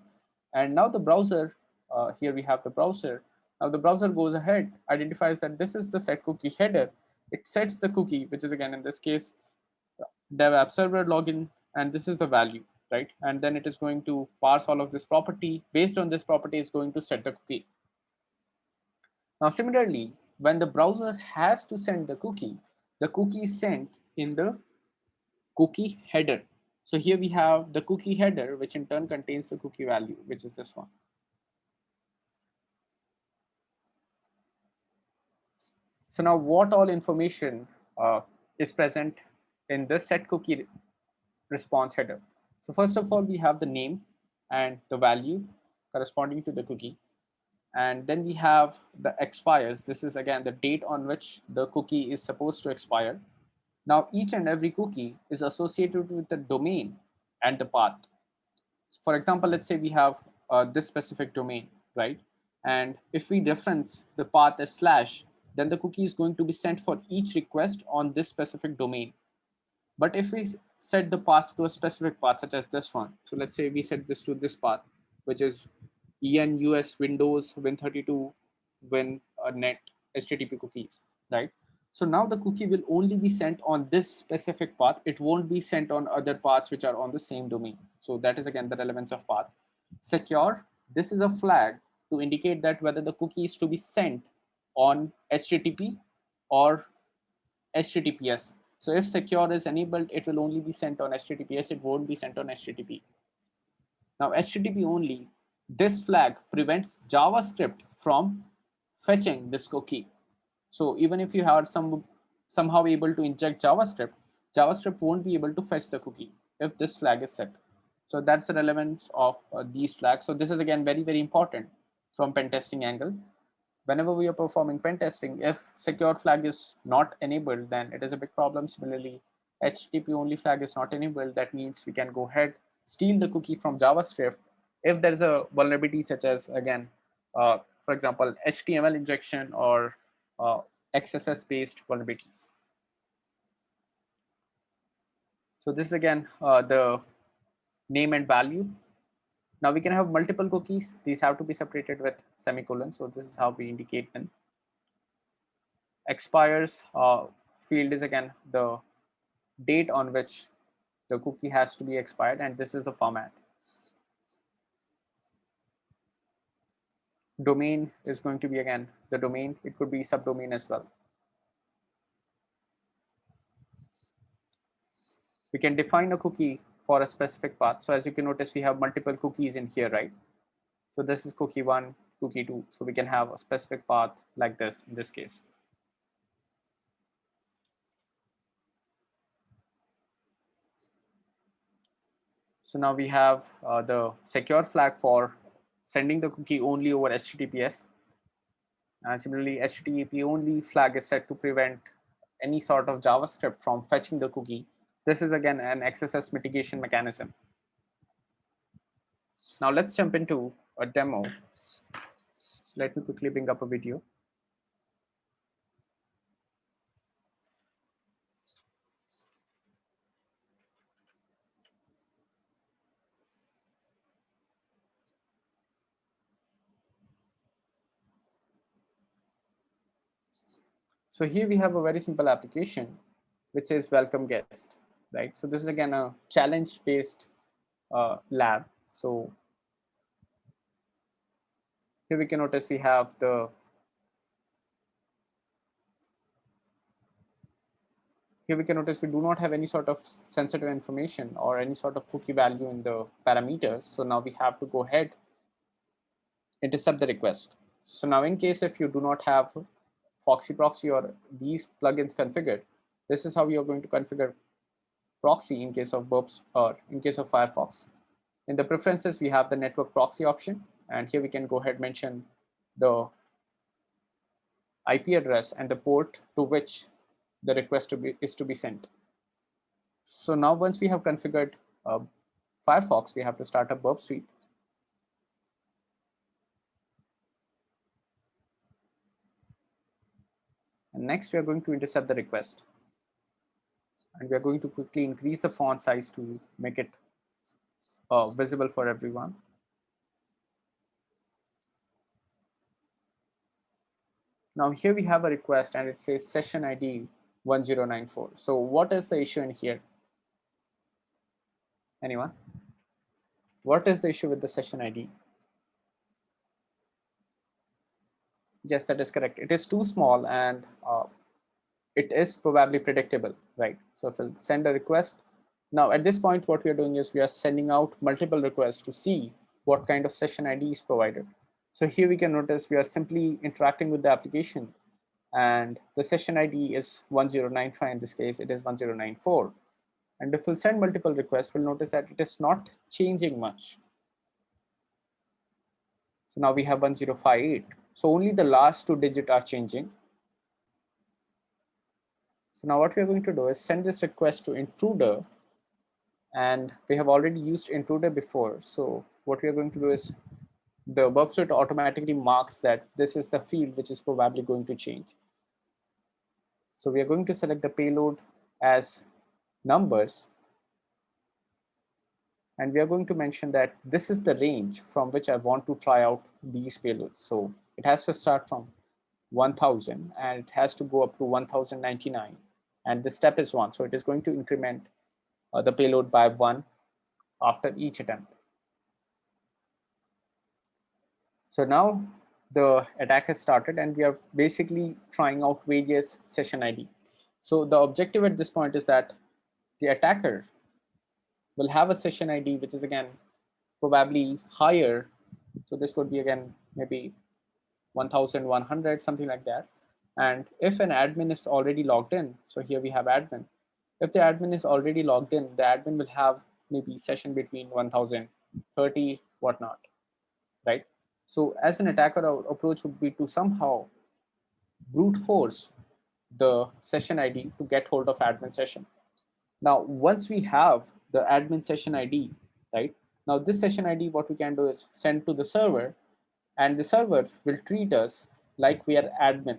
And now the browser, here we have the browser. Now the browser goes ahead, identifies that this is the set cookie header. It sets the cookie, which is again in this case, dev app server login, and this is the value, right? And then it is going to parse all of this property. Based on this property, it's going to set the cookie. Now, similarly, when the browser has to send the cookie is sent in the cookie header. So here we have the cookie header, which in turn contains the cookie value, which is this one. So now what all information is present in the set cookie response header? So first of all, we have the name and the value corresponding to the cookie. And then we have the expires. This is again the date on which the cookie is supposed to expire. Now, each and every cookie is associated with the domain and the path. For example, let's say we have this specific domain, right? And if we reference the path as slash, then the cookie is going to be sent for each request on this specific domain. But if we set the path to a specific path, such as this one, so let's say we set this to this path, which is EN US Windows Win32 Net HTTP cookies, right? So now the cookie will only be sent on this specific path. It won't be sent on other paths which are on the same domain. So that is again the relevance of path. Secure, this is a flag to indicate that whether the cookie is to be sent on HTTP or HTTPS. So if secure is enabled, it will only be sent on HTTPS. It won't be sent on HTTP. Now HTTP only, this flag prevents JavaScript from fetching this cookie. So even if you are somehow able to inject JavaScript, JavaScript won't be able to fetch the cookie if this flag is set. So that's the relevance of these flags. So this is again very, very important from pen testing angle. Whenever we are performing pen testing, if secure flag is not enabled, then it is a big problem. Similarly, HTTP only flag is not enabled. That means we can go ahead, steal the cookie from JavaScript. If there is a vulnerability such as, again, for example, HTML injection or uh, XSS-based vulnerabilities. So this is again the name and value. Now we can have multiple cookies. These have to be separated with semicolon. So this is how we indicate them. Expires field is again the date on which the cookie has to be expired, and this is the format. Domain is going to be again the domain. It could be subdomain as well. We can define a cookie for a specific path. So as you can notice, we have multiple cookies in here, right? So this is cookie 1, cookie 2. So we can have a specific path like this in this case. So now we have the secure flag for sending the cookie only over HTTPS. Similarly, HTTP only flag is set to prevent any sort of JavaScript from fetching the cookie. This is again an XSS mitigation mechanism. Now let's jump into a demo. Let me quickly bring up a video. So here we have a very simple application, which is welcome guest, right? So this is again a challenge-based lab. So here we can notice we have the here we can notice we do not have any sort of sensitive information or any sort of cookie value in the parameters. So now we have to go ahead, intercept the request. So now in case if you do not have Foxy proxy or these plugins configured, this is how you're going to configure proxy in case of burps or in case of Firefox. In the preferences, we have the network proxy option, and here we can go ahead and mention the IP address and the port to which the request is to be sent. So now once we have configured Firefox, we have to start a burp suite. And next, we are going to intercept the request. And we are going to quickly increase the font size to make it visible for everyone. Now here we have a request and it says session ID 1094. So what is the issue in here? Anyone? What is the issue with the session ID? Yes, that is correct. It is too small and it is probably predictable, right? So if we'll send a request, now at this point, what we are doing is we are sending out multiple requests to see what kind of session ID is provided. So here we can notice we are simply interacting with the application and the session ID is 1095. In this case, it is 1094. And if we'll send multiple requests, we'll notice that it is not changing much. So now we have 1058. So only the last two digits are changing. So now what we are going to do is send this request to intruder, and we have already used intruder before. So what we are going to do is the verb suite automatically marks that this is the field which is probably going to change. So we are going to select the payload as numbers, and we are going to mention that this is the range from which I want to try out these payloads. So it has to start from 1000 and it has to go up to 1099, and the step is 1. So it is going to increment the payload by 1 after each attempt. So now the attack has started and we are basically trying out various session ID. So the objective at this point is that the attacker will have a session ID which is again probably higher. So this could be again maybe 1100, something like that. And if an admin is already logged in, so here we have admin. If the admin is already logged in, the admin will have maybe session between 1030, whatnot, right? So as an attacker, our approach would be to somehow brute force the session ID to get hold of admin session. Now, once we have the admin session ID, right? Now this session ID, what we can do is send to the server, and the server will treat us like we are admin.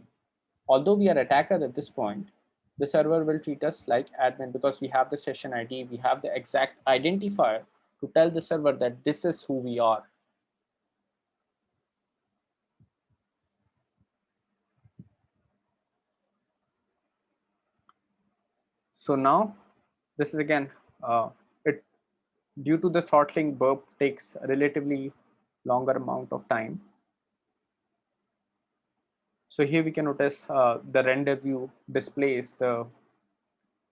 Although we are attacker at this point, the server will treat us like admin because we have the session ID, we have the exact identifier to tell the server that this is who we are. So now this is again, it due to the throttling, burp takes a relatively longer amount of time. So here we can notice the render view displays the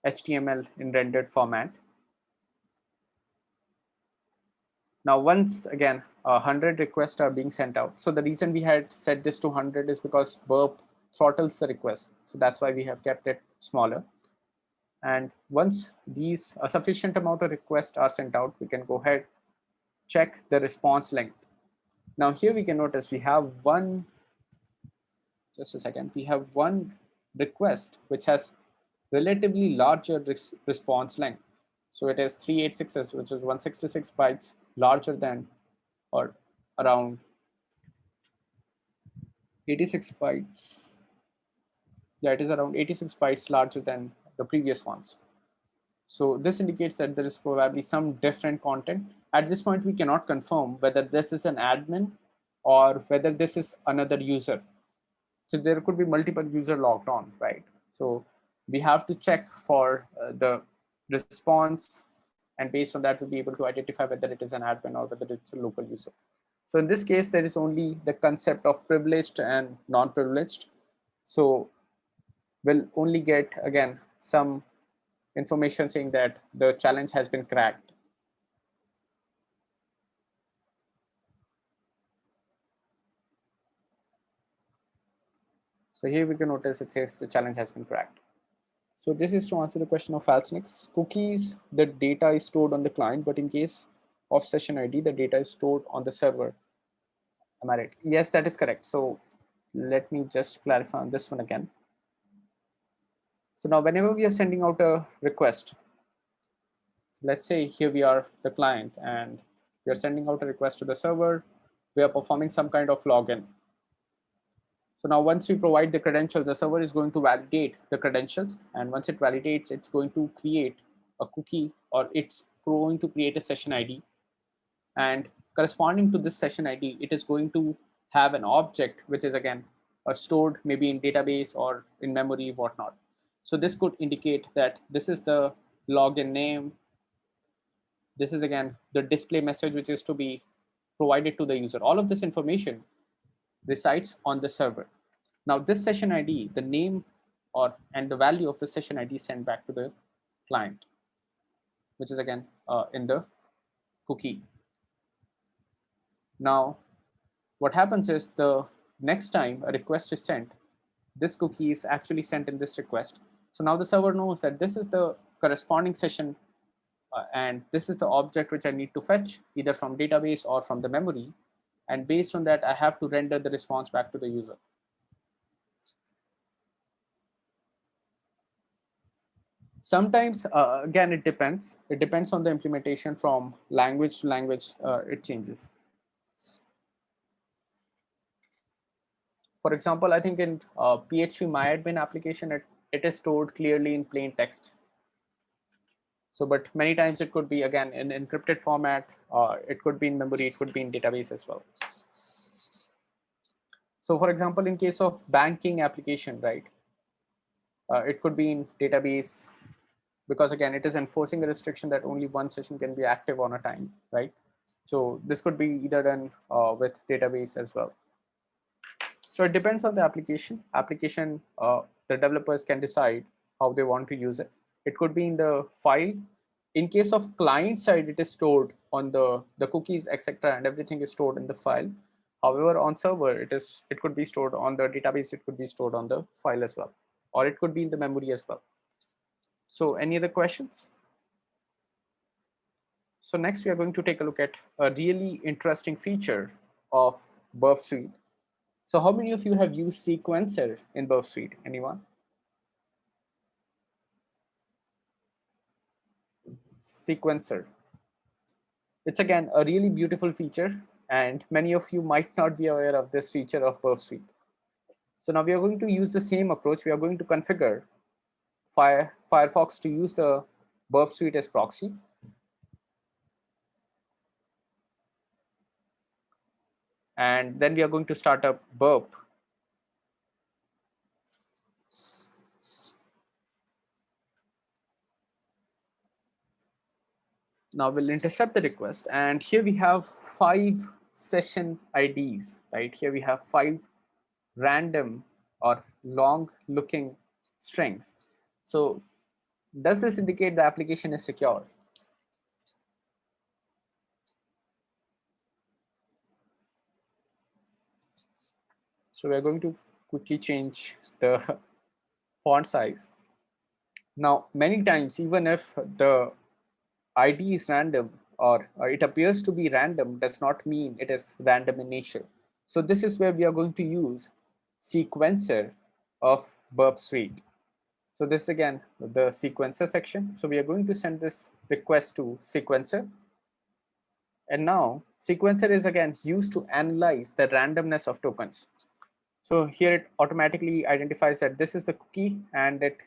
HTML in rendered format. Now, once again, 100 requests are being sent out. So the reason we had set this to 100 is because burp throttles the request. So that's why we have kept it smaller. And once these a sufficient amount of requests are sent out, we can go ahead, check the response length. Now here we can notice we have one, just a second, we have one request which has relatively larger response length. So it is 386s, which is 166 bytes larger than, or around 86 bytes. Yeah, it is around 86 bytes larger than the previous ones. So this indicates that there is probably some different content. At this point, we cannot confirm whether this is an admin or whether this is another user. So there could be multiple user logged on, right? So we have to check for the response, and based on that, we'll be able to identify whether it is an admin or whether it's a local user. So in this case, there is only the concept of privileged and non-privileged. So we'll only get, again, some information saying that the challenge has been cracked. So here we can notice it says the challenge has been cracked. So this is to answer the question of falseness. Cookies, the data is stored on the client, but in case of session ID, the data is stored on the server. Am I right? Yes, that is correct. So let me just clarify on this one again. So now whenever we are sending out a request, let's say here we are the client and we are sending out a request to the server, we are performing some kind of login. So now once we provide the credentials, the server is going to validate the credentials. And once it validates, it's going to create a cookie, or it's going to create a session ID. And corresponding to this session ID, it is going to have an object, which is again stored maybe in database or in memory, whatnot. So this could indicate that this is the login name. This is again the display message, which is to be provided to the user. All of this information resides on the server. Now this session ID, the name and the value of the session ID sent back to the client, which is again in the cookie. Now what happens is the next time a request is sent, this cookie is actually sent in this request. So now the server knows that this is the corresponding session and this is the object which I need to fetch either from database or from the memory. And based on that, I have to render the response back to the user. Sometimes, again, it depends. It depends on the implementation from language to language, it changes. For example, I think in PHP MyAdmin application, it is stored clearly in plain text. So, but many times it could be again in encrypted format, it could be in memory, it could be in database as well. So for example, in case of banking application, right, it could be in database, because again, it is enforcing a restriction that only one session can be active on a time, right? So this could be either done with database as well. So it depends on the application. The developers can decide how they want to use it. It could be in the file. In case of client side, it is stored on the cookies, etc., and everything is stored in the file. However, on server, it could be stored on the database. It could be stored on the file as well, or it could be in the memory as well. So any other questions? So next we are going to take a look at a really interesting feature of Burp Suite. So how many of you have used sequencer in Burp Suite? Anyone? Sequencer. It's again a really beautiful feature, and many of you might not be aware of this feature of Burp Suite. So now we are going to use the same approach. We are going to configure Firefox to use the Burp Suite as proxy. And then we are going to start up Burp. Now we'll intercept the request, and here we have 5 session IDs, right? Here we have 5 random or long looking strings. So does this indicate the application is secure? So we're going to quickly change the font size. Now, many times, even if the ID is random or it appears to be random, does not mean it is random in nature. So this is where we are going to use sequencer of Burp Suite. So this again, the sequencer section. So we are going to send this request to sequencer. And now sequencer is again used to analyze the randomness of tokens. So here it automatically identifies that this is the cookie, and it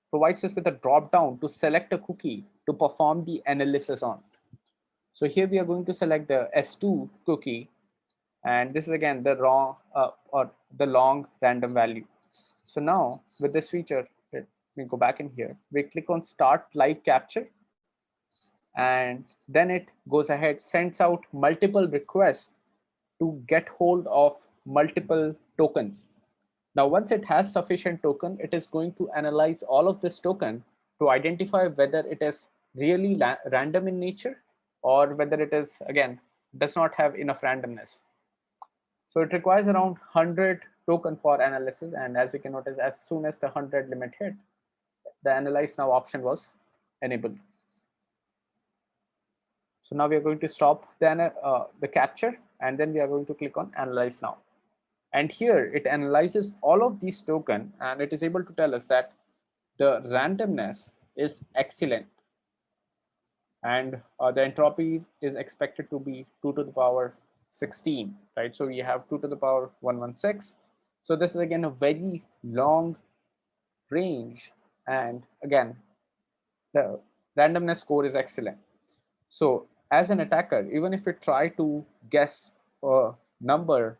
provides us with a drop down to select a cookie to perform the analysis on. So here we are going to select the S2 cookie, and this is again the raw or the long random value. So now with this feature, let me go back in here. We click on Start Live Capture, and then it goes ahead, sends out multiple requests to get hold of multiple tokens. Now, once it has sufficient token, it is going to analyze all of this token to identify whether it is really random in nature, or whether it is, again, does not have enough randomness. So it requires around 100 token for analysis. And as we can notice, as soon as the 100 limit hit, the analyze now option was enabled. So now we are going to stop the capture, and then we are going to click on analyze now. And here it analyzes all of these tokens, and it is able to tell us that the randomness is excellent, and the entropy is expected to be 2 to the power 16, right? So we have 2 to the power 116. So this is again a very long range, and again the randomness score is excellent. So as an attacker, even if we try to guess a number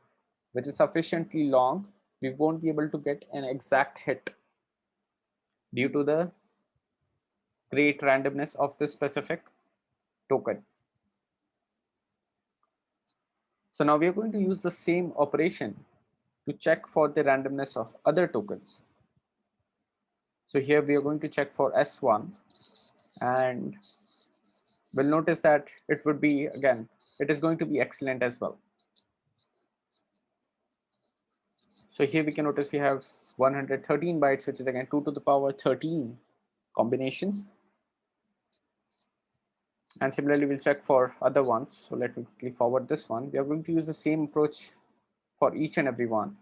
which is sufficiently long, we won't be able to get an exact hit due to the great randomness of this specific token. So now we are going to use the same operation to check for the randomness of other tokens. So here we are going to check for S1, and we'll notice that it would be, again, it is going to be excellent as well. So here we can notice we have 113 bytes, which is again 2 to the power 13 combinations. And similarly, we'll check for other ones. So let me quickly forward this one. We are going to use the same approach for each and every one.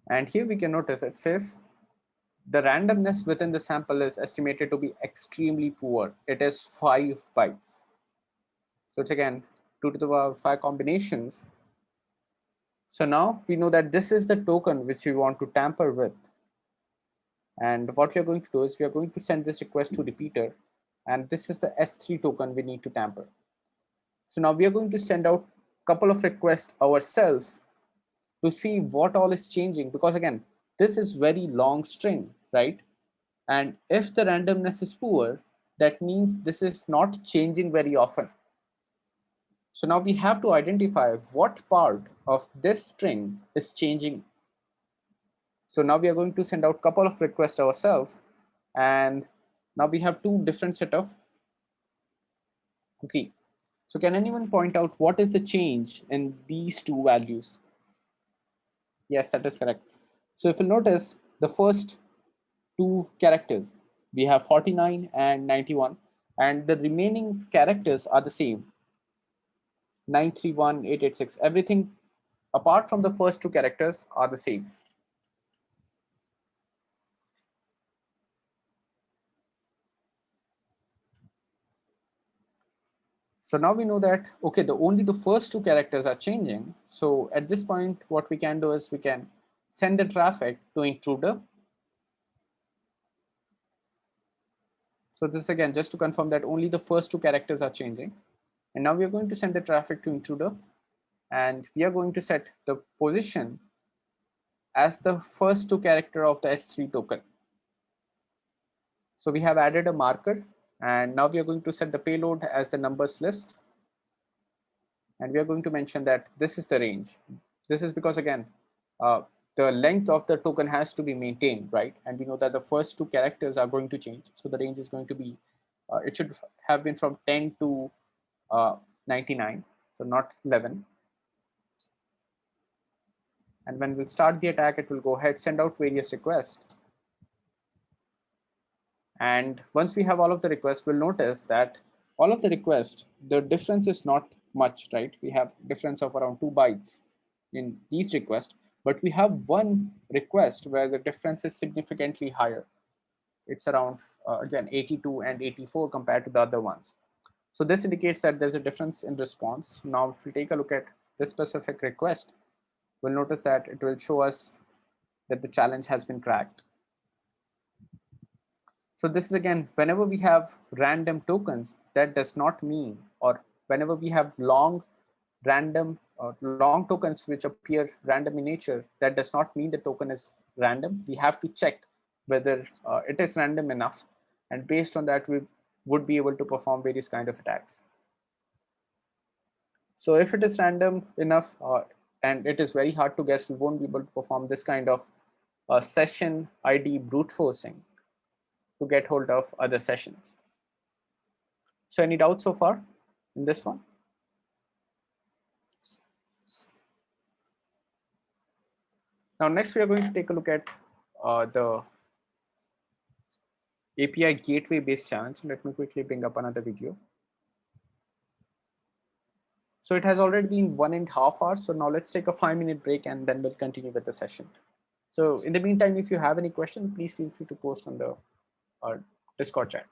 And here we can notice it says the randomness within the sample is estimated to be extremely poor. It is 5 bytes. So it's again 2 to the power 5 combinations. So now we know that this is the token which we want to tamper with. And what we are going to do is we are going to send this request to repeater, and this is the S3 token we need to tamper. So now we are going to send out a couple of requests ourselves to see what all is changing, because again, this is very long string, right? And if the randomness is poor, that means this is not changing very often. So now we have to identify what part of this string is changing. So now we are going to send out a couple of requests ourselves, and now we have two different set of cookie. So can anyone point out what is the change in these two values? Yes, that is correct. So if you notice the first two characters, we have 49 and 91, and the remaining characters are the same, 931, 886. Everything apart from the first two characters are the same. So now we know that, okay, only the first two characters are changing. So at this point, what we can do is we can send the traffic to intruder. So this again, just to confirm that only the first two characters are changing. And now we are going to send the traffic to intruder, and we are going to set the position as the first two character of the S3 token. So we have added a marker, and now we are going to set the payload as the numbers list. And we are going to mention that this is the range. This is because again, the length of the token has to be maintained, right? And we know that the first two characters are going to change. So the range is going to be, it should have been from 10 to 99, so not 11. And when we'll start the attack, it will go ahead, send out various requests. And once we have all of the requests, we'll notice that all of the requests, the difference is not much, right? We have difference of around 2 bytes in these requests, but we have one request where the difference is significantly higher. It's around, again, 82 and 84 compared to the other ones. So this indicates that there's a difference in response. Now, if we take a look at this specific request, we'll notice that it will show us that the challenge has been cracked. So this is again, whenever we have random tokens, that does not mean, or whenever we have long random long tokens which appear random in nature, that does not mean the token is random. We have to check whether it is random enough, and based on that, we would be able to perform various kind of attacks. So if it is random enough and it is very hard to guess, we won't be able to perform this kind of session ID brute forcing to get hold of other sessions. So any doubts so far in this one? Now next we are going to take a look at the API gateway based challenge. Let me quickly bring up another video. So it has already been 1.5 hours. So now let's take a 5-minute break, and then we'll continue with the session. So in the meantime, if you have any questions, please feel free to post on the Discord chat.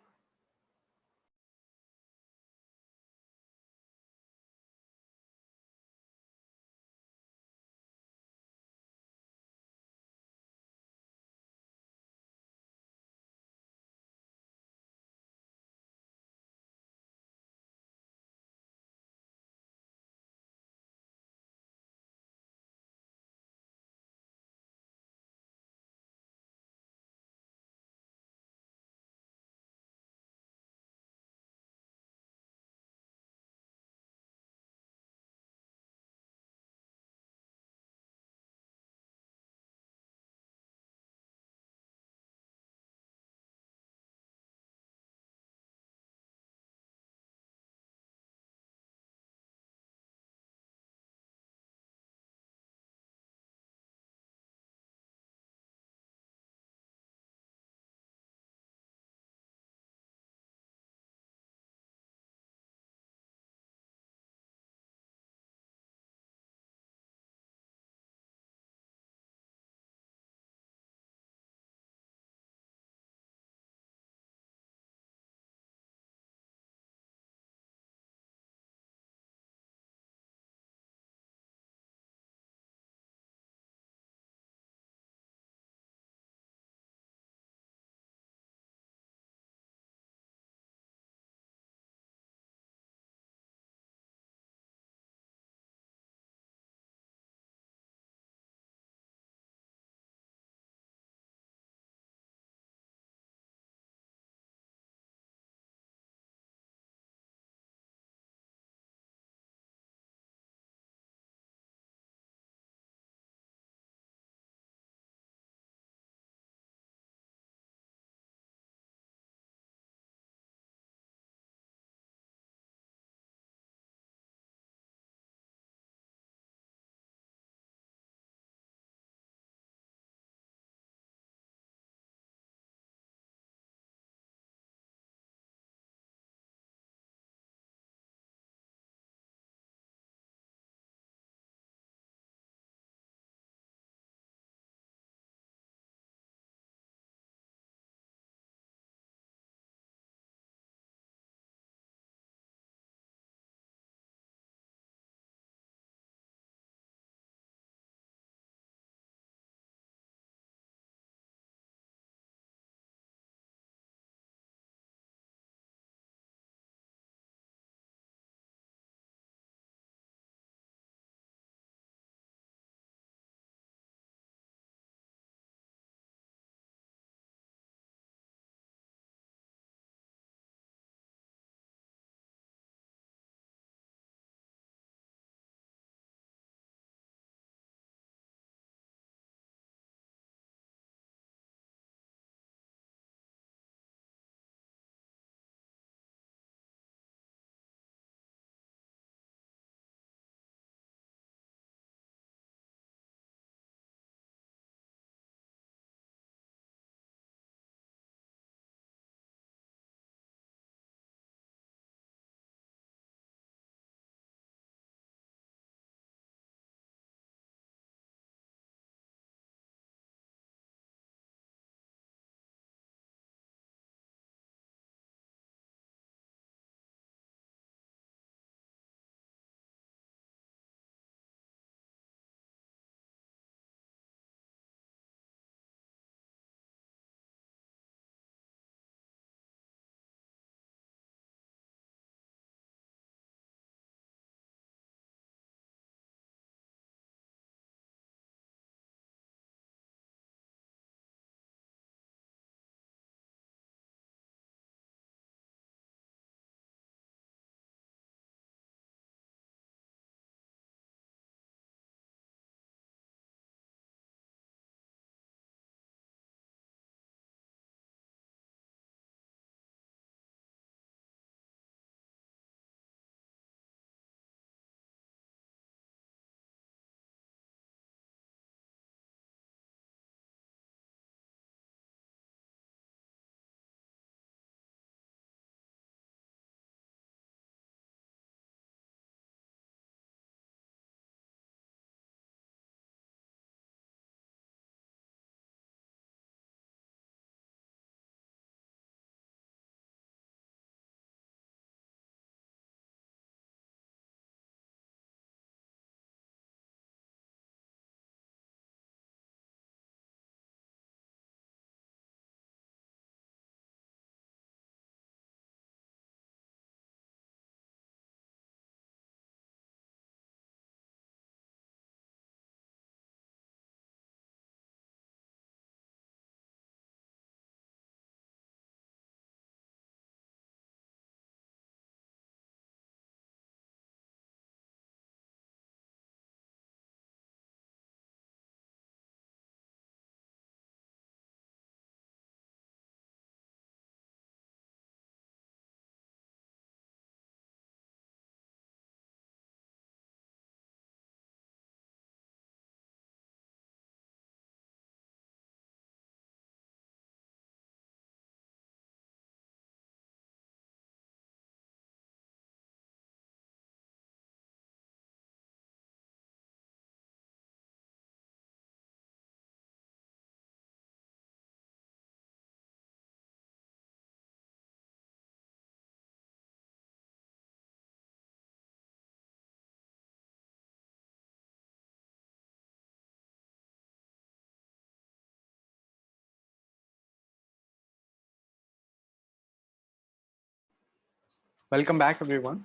Welcome back, everyone.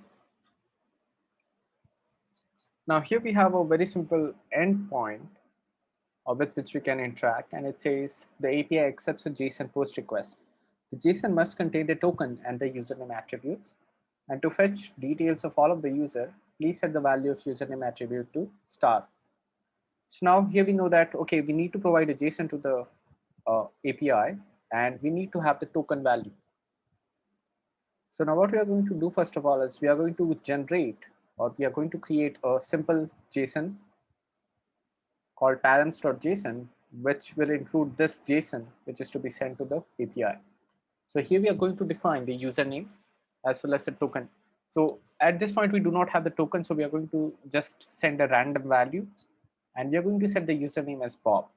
Now here we have a very simple endpoint with which we can interact, and it says the API accepts a JSON post request. The JSON must contain the token and the username attributes. And to fetch details of all of the user, please set the value of username attribute to star. So now here we know that, okay, we need to provide a JSON to the API, and we need to have the token value. So now what we are going to do first of all is we are going to generate, or we are going to create a simple JSON called params.json, which will include this JSON, which is to be sent to the API. So here we are going to define the username as well as the token. So at this point, we do not have the token, so we are going to just send a random value, and we are going to set the username as Bob.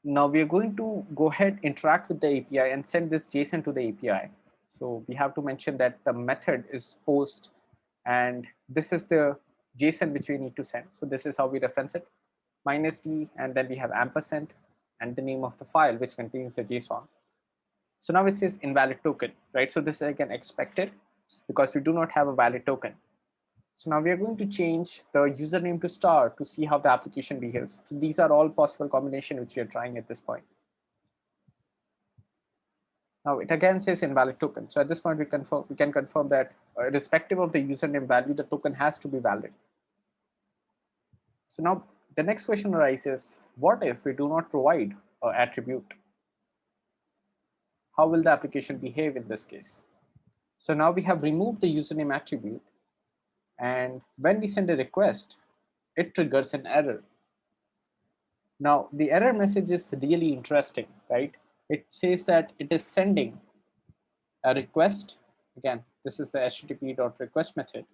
Now we are going to go ahead, interact with the API and send this JSON to the API. So we have to mention that the method is post, and this is the JSON which we need to send. So this is how we reference it, -d, and then we have ampersand and the name of the file which contains the JSON. So now it says invalid token, right? So this is again expected because we do not have a valid token. So now we are going to change the username to star to see how the application behaves. So these are all possible combinations which we are trying at this point. Now it again says invalid token. So at this point we can confirm that irrespective of the username value, the token has to be valid. So now the next question arises, what if we do not provide an attribute? How will the application behave in this case? So now we have removed the username attribute, and when we send a request, it triggers an error. Now the error message is really interesting, right? It says that it is sending a request. Again, this is the http.request method,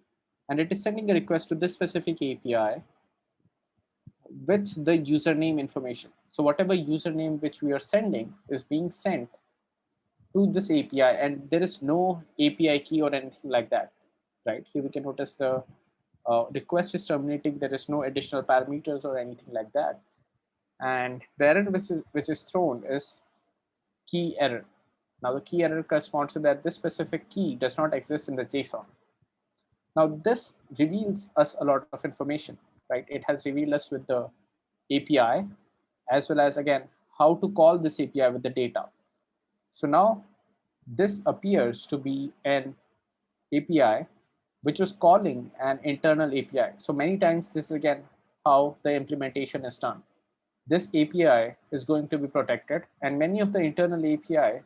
and it is sending a request to this specific API with the username information. So whatever username which we are sending is being sent to this API, and there is no API key or anything like that, right? Here we can notice the request is terminating. There is no additional parameters or anything like that. And the error which is thrown is key error. Now the key error corresponds to that this specific key does not exist in the JSON. Now this reveals us a lot of information, right? It has revealed us with the API, as well as again, how to call this API with the data. So now this appears to be an API which was calling an internal API. So many times this is again how the implementation is done. This API is going to be protected, and many of the internal API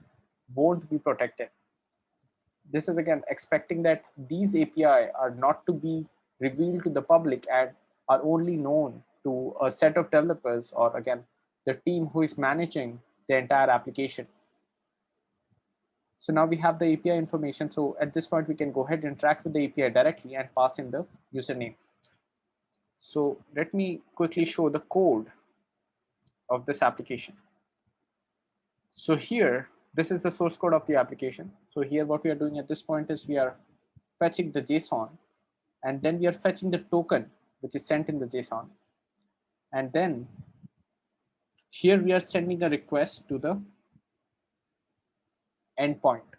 won't be protected. This is again expecting that these API are not to be revealed to the public and are only known to a set of developers, or again, the team who is managing the entire application. So now we have the API information. So at this point, we can go ahead and interact with the API directly and pass in the username. So let me quickly show the code of this application. So here, this is the source code of the application. So here what we are doing at this point is we are fetching the JSON, and then we are fetching the token which is sent in the JSON. And then here we are sending a request to the endpoint.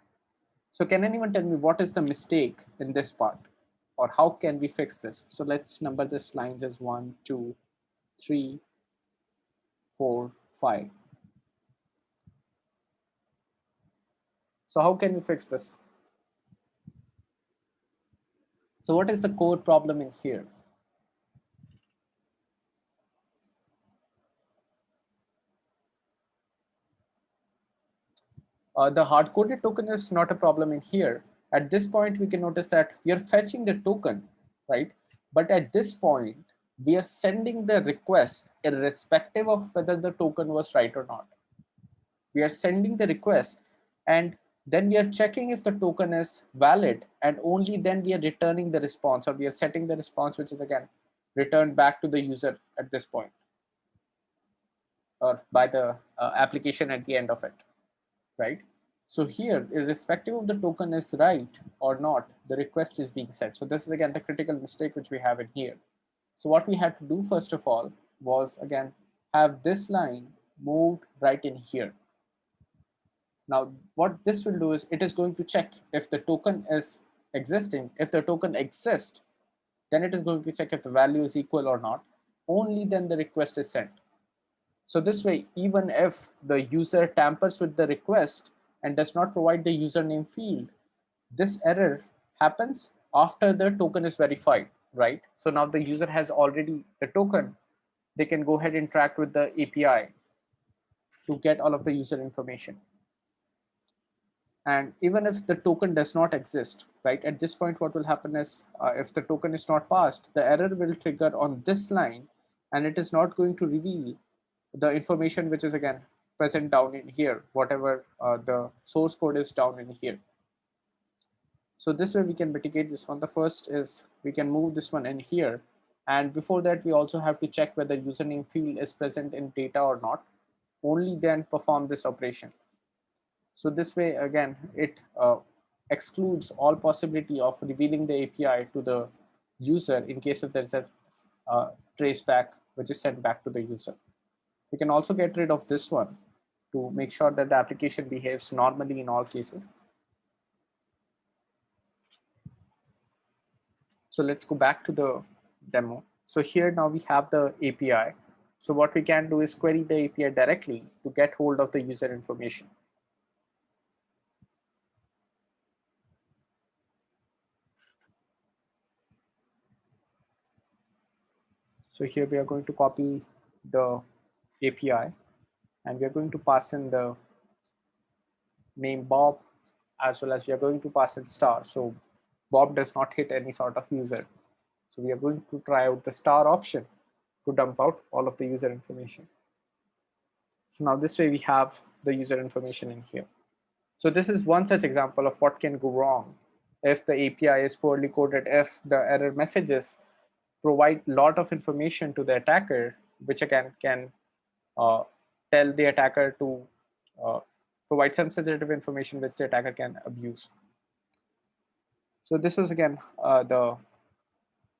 So can anyone tell me what is the mistake in this part, or how can we fix this? So let's number this lines as 1, 2, 3, 4, 5. So how can we fix this? So what is the core problem in here? The hard-coded token is not a problem in here. At this point, we can notice that we are fetching the token, right? But at this point, we are sending the request irrespective of whether the token was right or not. We are sending the request, and then we are checking if the token is valid, and only then we are returning the response, or we are setting the response, which is again returned back to the user at this point, or by the application at the end of it, right? So here, irrespective of the token is right or not, the request is being set. So this is again the critical mistake which we have in here. So what we had to do first of all was again have this line moved right in here. Now, what this will do is it is going to check if the token is existing. If the token exists, then it is going to check if the value is equal or not. Only then the request is sent. So this way, even if the user tampers with the request and does not provide the username field, this error happens after the token is verified, right? So now the user has already the token. They can go ahead and interact with the API to get all of the user information. And even if the token does not exist, right, at this point, what will happen is if the token is not passed, the error will trigger on this line, and it is not going to reveal the information which is again present down in here, whatever the source code is down in here. So this way we can mitigate this one. The first is we can move this one in here. And before that, we also have to check whether username field is present in data or not. Only then perform this operation. So this way, again, it excludes all possibility of revealing the API to the user in case if there's a trace back which is sent back to the user. We can also get rid of this one to make sure that the application behaves normally in all cases. So let's go back to the demo. So here now we have the API. So what we can do is query the API directly to get hold of the user information. So here we are going to copy the API and we are going to pass in the name Bob, as well as we are going to pass in star. So Bob does not hit any sort of user. So we are going to try out the star option to dump out all of the user information. So now this way we have the user information in here. So this is one such example of what can go wrong if the API is poorly coded, if the error messages provide a lot of information to the attacker, which again can tell the attacker to provide some sensitive information which the attacker can abuse. So this was again the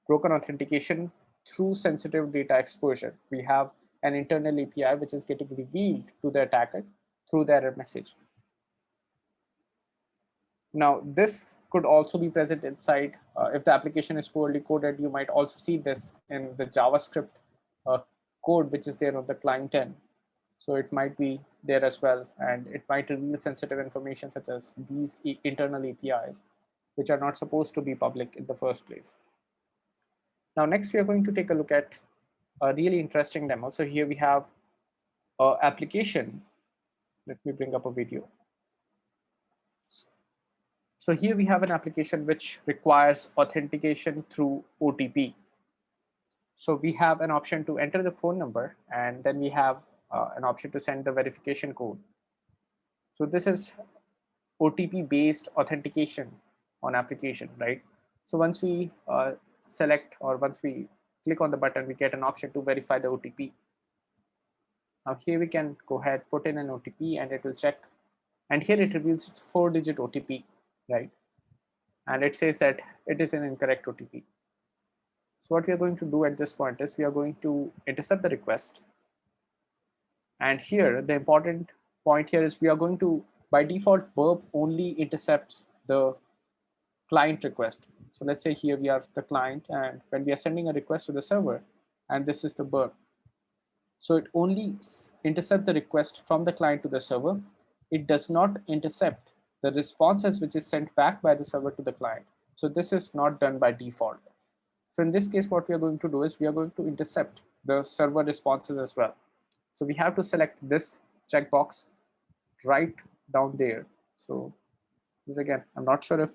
broken authentication through sensitive data exposure. We have an internal API which is getting revealed to the attacker through the error message. Now, this could also be present inside, if the application is poorly coded, you might also see this in the JavaScript uh, code, which is there on the client end. So it might be there as well, and it might reveal sensitive information such as these internal APIs, which are not supposed to be public in the first place. Now, next we are going to take a look at a really interesting demo. So here we have an application. Let me bring up a video. So here we have an application which requires authentication through OTP. So we have an option to enter the phone number, and then we have an option to send the verification code. So this is OTP based authentication on application, right? So once we select, or once we click on the button, we get an option to verify the OTP. Now here we can go ahead, put in an OTP, and it will check. And here it reveals it's 4-digit OTP, right? And it says that it is an incorrect OTP. So what we are going to do at this point is we are going to intercept the request. And here, the important point here is we are going to, by default, burp only intercepts the client request. So let's say here we are the client, and when we are sending a request to the server, and this is the burp. So it only intercepts the request from the client to the server. It does not intercept the responses which is sent back by the server to the client. So this is not done by default. So in this case, what we are going to do is we are going to intercept the server responses as well. So we have to select this checkbox right down there. So this again, I'm not sure if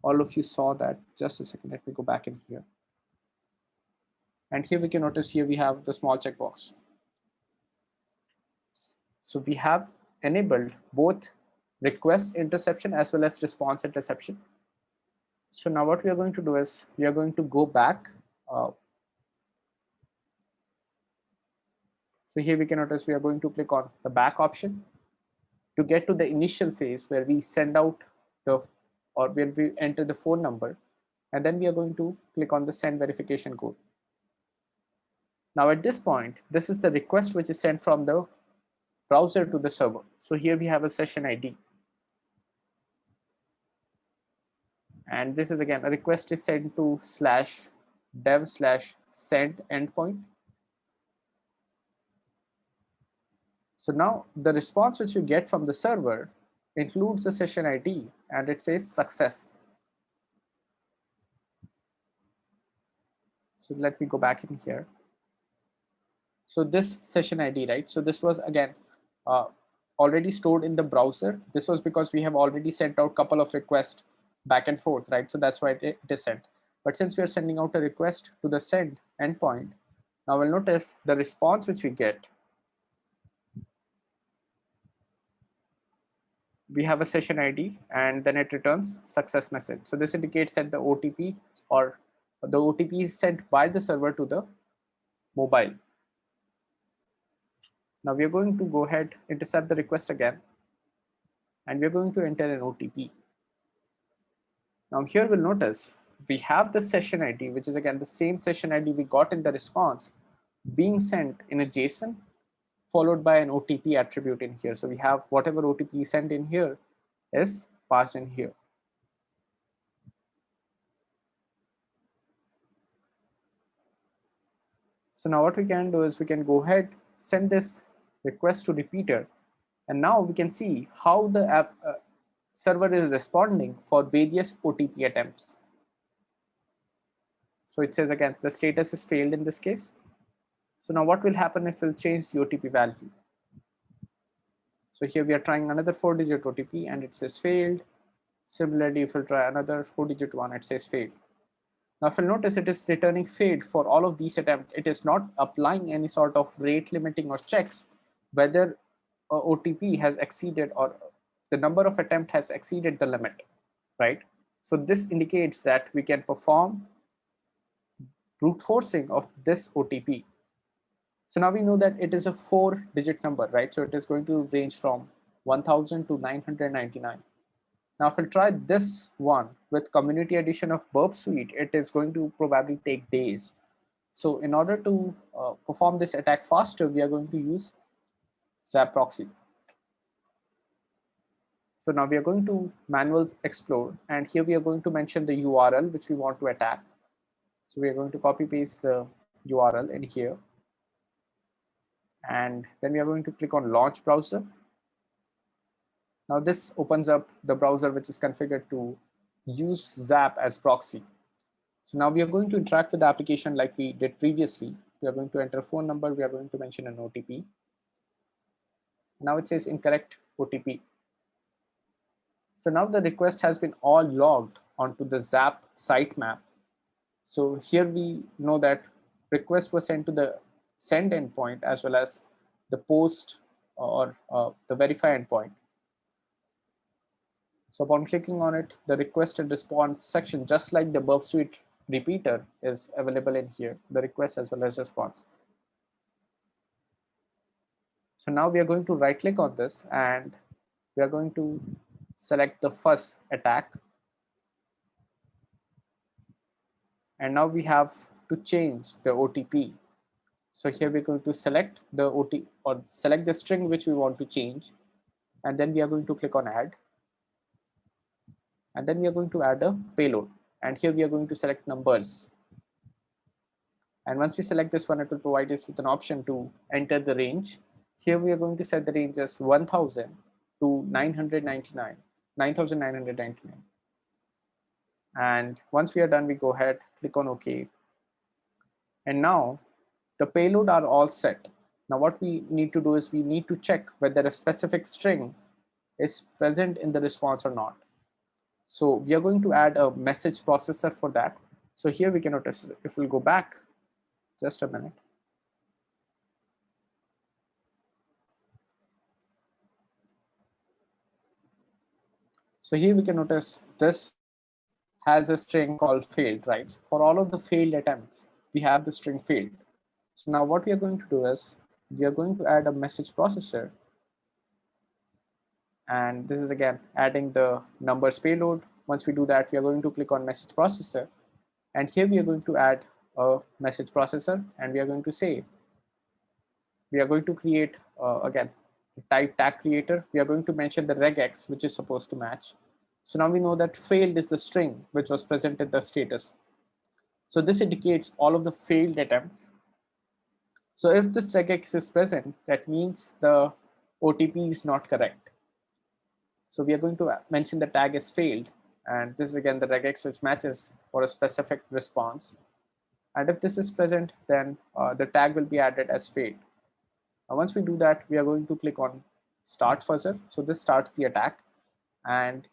all of you saw that. Just a second, let me go back in here. And here we can notice here we have the small checkbox. So we have enabled both request interception as well as response interception. So now what we are going to do is we are going to go back. So here we can notice we are going to click on the back option to get to the initial phase where we send out the, or where we enter the phone number, and then we are going to click on the send verification code. Now at this point, this is the request which is sent from the browser to the server. So here we have a session ID. And this is again a request is sent to /dev/send endpoint. So now the response which you get from the server includes the session ID and it says success. So let me go back in here. So this session ID, right? So this was again already stored in the browser. This was because we have already sent out a couple of requests back and forth, right? So that's why it is sent. But since we are sending out a request to the send endpoint, now we'll notice the response which we get. We have a session ID and then it returns success message. So this indicates that the OTP or the OTP is sent by the server to the mobile. Now we are going to go ahead, intercept the request again, and we're going to enter an OTP. Now here we'll notice we have the session ID, which is again the same session ID we got in the response being sent in a JSON followed by an OTP attribute in here. So we have whatever OTP sent in here is passed in here. So now what we can do is we can go ahead, send this request to repeater, and now we can see how the app server is responding for various OTP attempts. So it says again, the status is failed in this case. So now what will happen if we'll change the OTP value? So here we are trying another 4-digit OTP and it says failed. Similarly, if we'll try another 4-digit one, it says failed. Now if you'll notice, it is returning failed for all of these attempts. It is not applying any sort of rate limiting or checks whether a OTP has exceeded or the number of attempt has exceeded the limit, right? So this indicates that we can perform brute forcing of this OTP. So now we know that it is a 4-digit number, right? So it is going to range from 1000 to 999. Now, if we'll try this one with community edition of Burp Suite, it is going to probably take days. So in order to perform this attack faster, we are going to use Zap proxy. So now we are going to manual explore, and here we are going to mention the URL which we want to attack. So we are going to copy paste the URL in here. And then we are going to click on launch browser. Now this opens up the browser which is configured to use Zap as proxy. So now we are going to interact with the application like we did previously. We are going to enter a phone number. We are going to mention an OTP. Now it says incorrect OTP. So now the request has been all logged onto the Zap sitemap. So here we know that request was sent to the send endpoint as well as the post or the verify endpoint. So upon clicking on it, the request and response section, just like the Burp Suite repeater, is available in here, the request as well as response. So now we are going to right click on this and we are going to select the first attack. And now we have to change the OTP. So here we're going to select the OTP or select the string which we want to change. And then we are going to click on add. And then we are going to add a payload. And here we are going to select numbers. And once we select this one, it will provide us with an option to enter the range. Here we are going to set the range as 1000 to 9,999. And once we are done, we go ahead, click on OK. And now the payload are all set. Now what we need to do is we need to check whether a specific string is present in the response or not. So we are going to add a message processor for that. So here we can notice, if we'll go back, just a minute. So here we can notice this has a string called failed, right? So for all of the failed attempts, we have the string failed. So now what we are going to do is we are going to add a message processor. And this is again adding the numbers payload. Once we do that, we are going to click on message processor. And here we are going to add a message processor and we are going to say, we are going to create again the type tag creator, we are going to mention the regex, which is supposed to match. So now we know that failed is the string which was present in the status. So this indicates all of the failed attempts. So if this regex is present, that means the OTP is not correct. So we are going to mention the tag is failed, and this is again the regex which matches for a specific response. And if this is present, then the tag will be added as failed. Now, once we do that, we are going to click on start fuzzer. So this starts the attack. And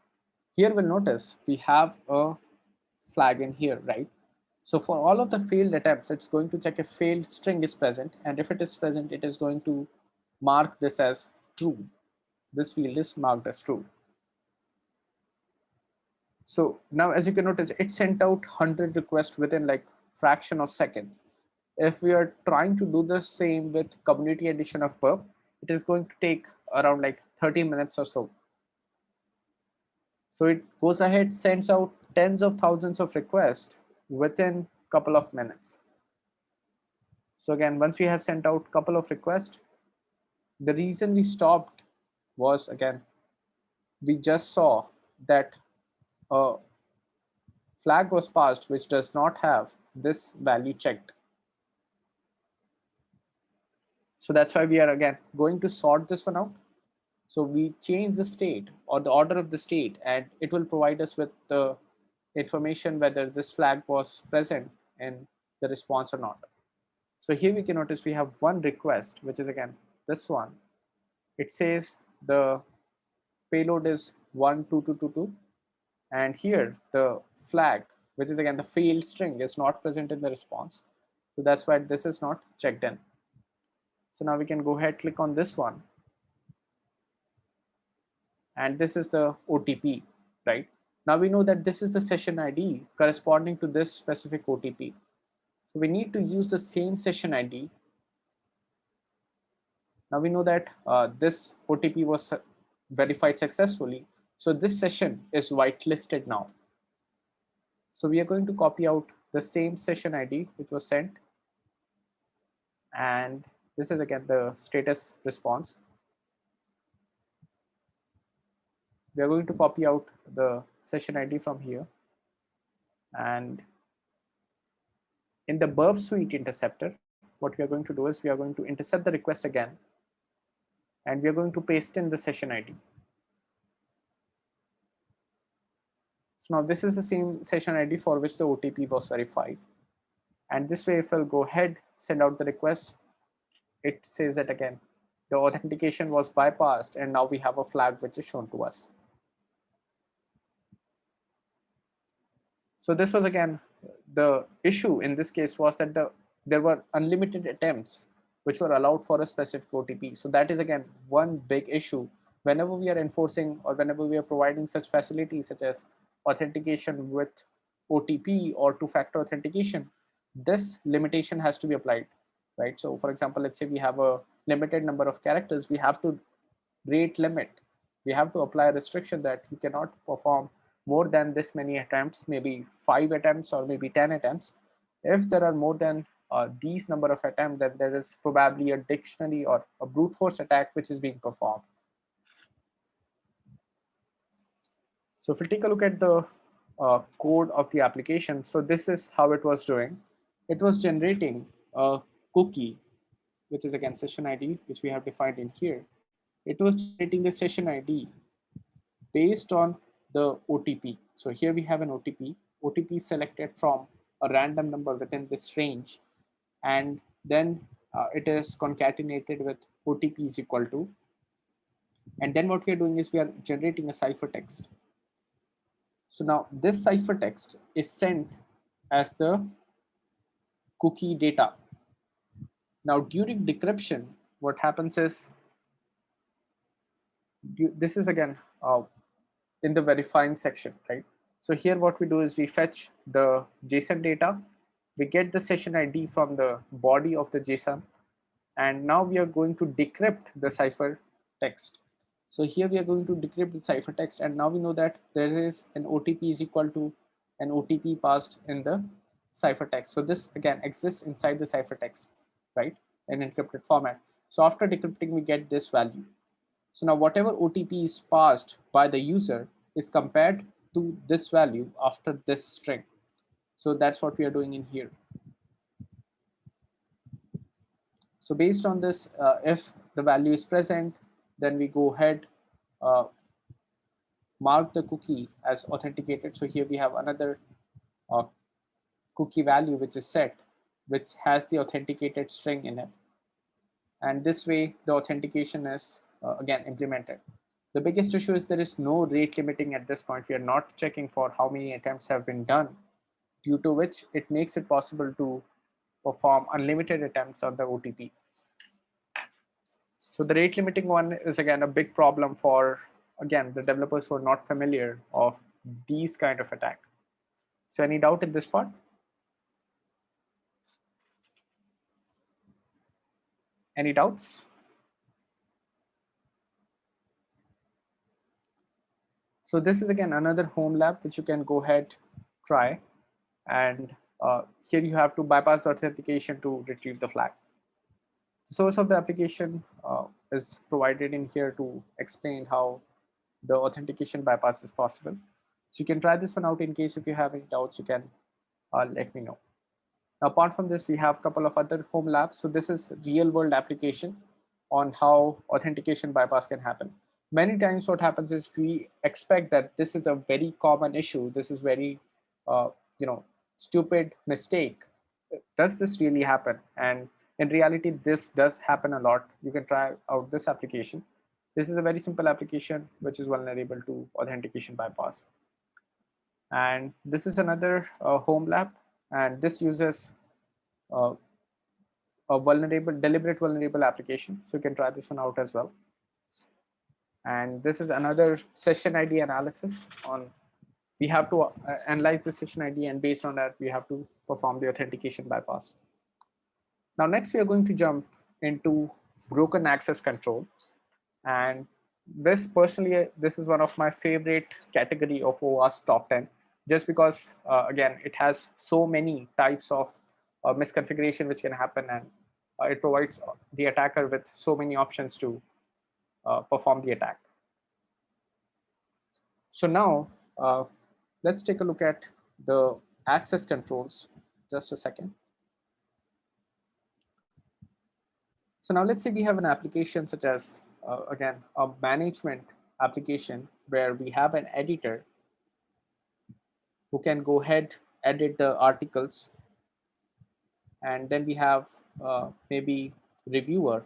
here we'll notice we have a flag in here, right? So for all of the failed attempts, it's going to check if failed string is present. And if it is present, it is going to mark this as true. This field is marked as true. So now, as you can notice, it sent out 100 requests within like fraction of seconds. If we are trying to do the same with community edition of Perp, it is going to take around like 30 minutes or so. So it goes ahead, sends out tens of thousands of requests within a couple of minutes. So again, once we have sent out a couple of requests, the reason we stopped was, again, we just saw that a flag was passed which does not have this value checked. So that's why we are again going to sort this one out. So we change the state or the order of the state, and it will provide us with the information whether this flag was present in the response or not. So here we can notice we have one request, which is again this one. It says the payload is 12222, and here the flag, which is again the failed string, is not present in the response. So that's why this is not checked in. So now we can go ahead, click on this one, and this is the OTP, right? Now we know that this is the session ID corresponding to this specific OTP. So we need to use the same session ID. Now we know that this OTP was verified successfully. So this session is whitelisted now. So we are going to copy out the same session ID which was sent. And this is again the status response. We are going to copy out the session ID from here. And in the burp suite interceptor, what we are going to do is we are going to intercept the request again, and we are going to paste in the session ID. So now this is the same session ID for which the OTP was verified. And this way, if I'll go ahead, send out the request, it says that again, the authentication was bypassed, and now we have a flag which is shown to us. So this was again, the issue in this case was that there were unlimited attempts which were allowed for a specific OTP. So that is again one big issue whenever we are enforcing or whenever we are providing such facilities such as authentication with OTP or two-factor authentication. This limitation has to be applied, right? So for example, let's say we have a limited number of characters, we have to rate limit. We have to apply a restriction that you cannot perform more than this many attempts, maybe 5 attempts or maybe 10 attempts. If there are more than these number of attempts, then there is probably a dictionary or a brute force attack which is being performed. So if we take a look at the code of the application, so this is how it was doing. It was generating a cookie, which is again session ID, which we have defined in here. It was generating the session ID based on the OTP. So here we have an OTP. OTP selected from a random number within this range, and then it is concatenated with OTP is equal to. And then what we are doing is we are generating a ciphertext. So now this ciphertext is sent as the cookie data. Now during decryption, what happens is, this is again in the verifying section, right? So here what we do is we fetch the JSON data, we get the session ID from the body of the JSON, and now we are going to decrypt the cipher text. So here we are going to decrypt the ciphertext, and now we know that there is an OTP is equal to an OTP passed in the ciphertext. So this again exists inside the ciphertext, right, in encrypted format. So after decrypting, we get this value. So now whatever OTP is passed by the user is compared to this value after this string. So that's what we are doing in here. So based on this, if the value is present, then we go ahead, uh, mark the cookie as authenticated. So here we have another uh, cookie value which is set, which has the authenticated string in it. And this way the authentication is again implemented. The biggest issue is there is no rate limiting at this point. We are not checking for how many attempts have been done, due to which it makes it possible to perform unlimited attempts on the OTP. So the rate limiting one is again a big problem for, again, the developers who are not familiar of these kind of attack. So any doubt in this part? Any doubts? So this is again another home lab which you can go ahead, try, and here you have to bypass the authentication to retrieve the flag. The source of the application is provided in here to explain how the authentication bypass is possible. So you can try this one out. In case if you have any doubts, you can let me know. Now, apart from this, we have a couple of other home labs. So this is real world application on how authentication bypass can happen. Many times what happens is we expect that this is a very common issue. This is very, uh, stupid mistake. Does this really happen? And in reality, this does happen a lot. You can try out this application. This is a very simple application which is vulnerable to authentication bypass. And this is another home lab, and this uses uh, a deliberate vulnerable application. So you can try this one out as well. And this is another session ID analysis on, we have to analyze the session ID, and based on that, we have to perform the authentication bypass. Now, next we are going to jump into broken access control. And this personally, this is one of my favorite category of OWASP top 10, just because again, it has so many types of misconfiguration which can happen, and it provides the attacker with so many options to perform the attack. So now let's take a look at the access controls. Just a second. So now let's say we have an application such as, again, a management application where we have an editor who can go ahead, edit the articles. And then we have maybe reviewer.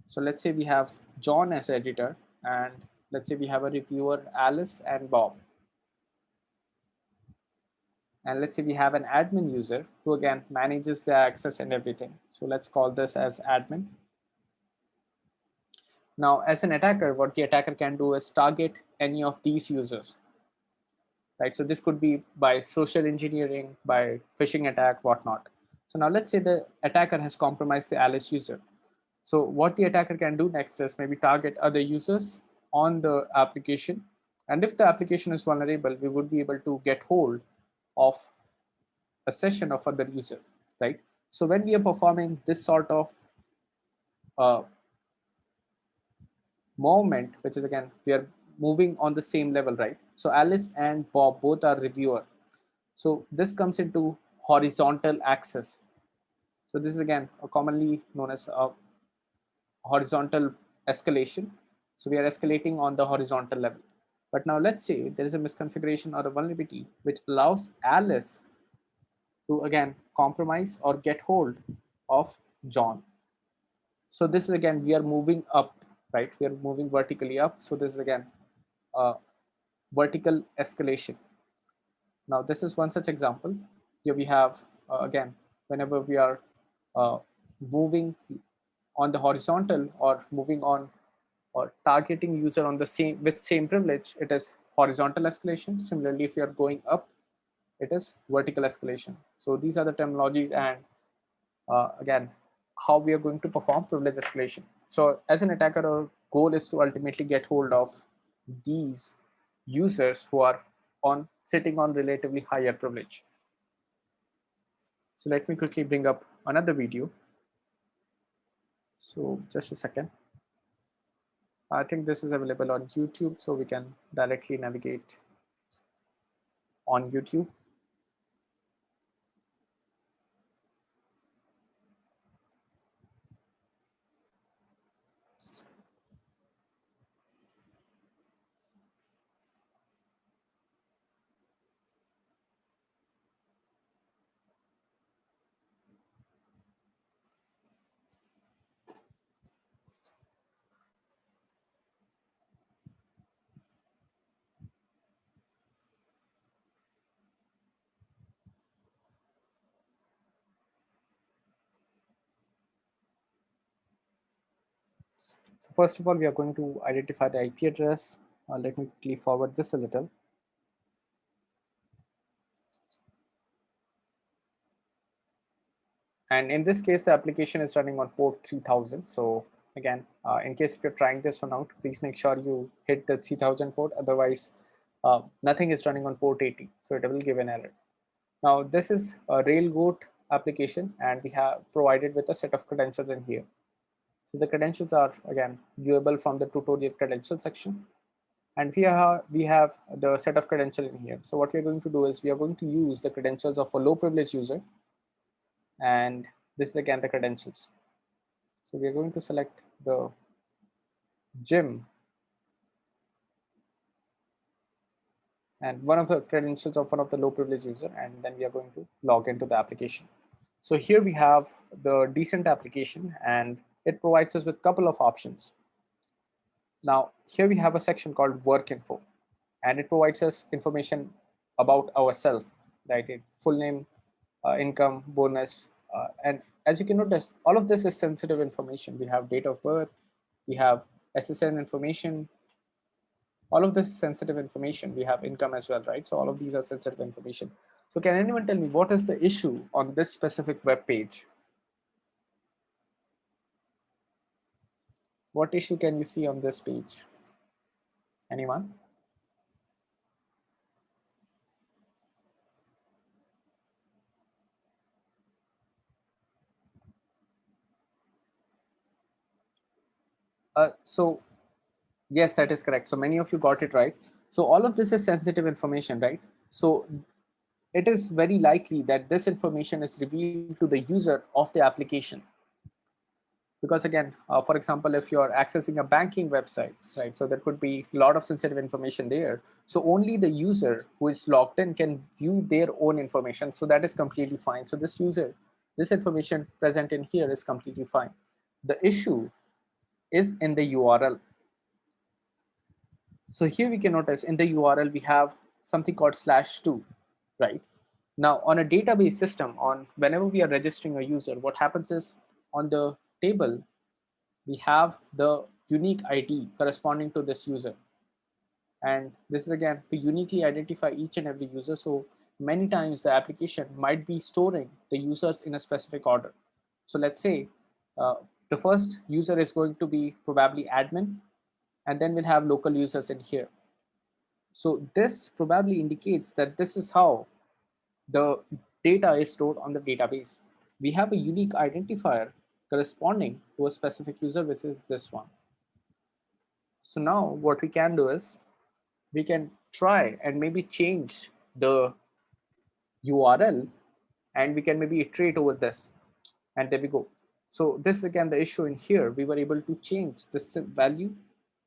So let's say we have John as editor, and let's say we have a reviewer, Alice and Bob. And let's say we have an admin user who again manages the access and everything. So let's call this as admin. Now, as an attacker, what the attacker can do is target any of these users, right? So this could be by social engineering, by phishing attack, whatnot. So now let's say the attacker has compromised the Alice user. So what the attacker can do next is maybe target other users on the application. And if the application is vulnerable, we would be able to get hold of a session of other user, right? So when we are performing this sort of uh, movement, which is again, we are moving on the same level, right? So Alice and Bob both are reviewer. So this comes into horizontal access. So this is again commonly known as a horizontal escalation. So we are escalating on the horizontal level. But now let's say there is a misconfiguration or a vulnerability which allows Alice to again compromise or get hold of John. So this is again, we are moving up, right? We are moving vertically up. So this is again vertical escalation. Now this is one such example. Here we have again, whenever we are moving on the horizontal or moving on or targeting user on the same with same privilege, it is horizontal escalation. Similarly, if you are going up, it is vertical escalation. So these are the terminologies, and again, how we are going to perform privilege escalation. So as an attacker, our goal is to ultimately get hold of these users who are sitting on relatively higher privilege. So let me quickly bring up another video. So just a second. I think this is available on YouTube, so we can directly navigate on YouTube. So first of all, we are going to identify the IP address. Let me quickly forward this a little. And in this case, the application is running on port 3000. So again, in case if you're trying this one out, please make sure you hit the 3000 port. Otherwise, nothing is running on port 80. So it will give an error. Now, this is a Railgoat application, and we have provided with a set of credentials in here. So the credentials are, again, viewable from the tutorial credential section. And we have the set of credential in here. So what we're going to do is we are going to use the credentials of a low privilege user. And this is again the credentials. So we're going to select the gym and one of the credentials of one of the low privilege user, and then we are going to log into the application. So here we have the decent application, and it provides us with a couple of options. Now here we have a section called work info, and it provides us information about ourselves, right? Full name, income, bonus, and as you can notice, all of this is sensitive information. We have date of birth, we have SSN information. All of this is sensitive information. We have income as well, right? So all of these are sensitive information. So can anyone tell me what is the issue on this specific web page? What issue can you see on this page? Anyone? So yes, that is correct. So many of you got it right. So all of this is sensitive information, right? So it is very likely that this information is revealed to the user of the application. Because again, for example, if you're accessing a banking website, right, so there could be a lot of sensitive information there. So only the user who is logged in can view their own information. So that is completely fine. So this information present in here is completely fine. The issue is in the URL. So here we can notice in the URL, we have something called /2, right? Now on a database system, on whenever we are registering a user, what happens is on the table, we have the unique ID corresponding to this user. And this is again to uniquely identify each and every user. So many times the application might be storing the users in a specific order. So let's say the first user is going to be probably admin, and then we'll have local users in here. So this probably indicates that this is how the data is stored on the database. We have a unique identifier corresponding to a specific user, which is this one. So now what we can do is we can try and maybe change the URL, and we can maybe iterate over this, and there we go. So this is again the issue in here. We were able to change this value,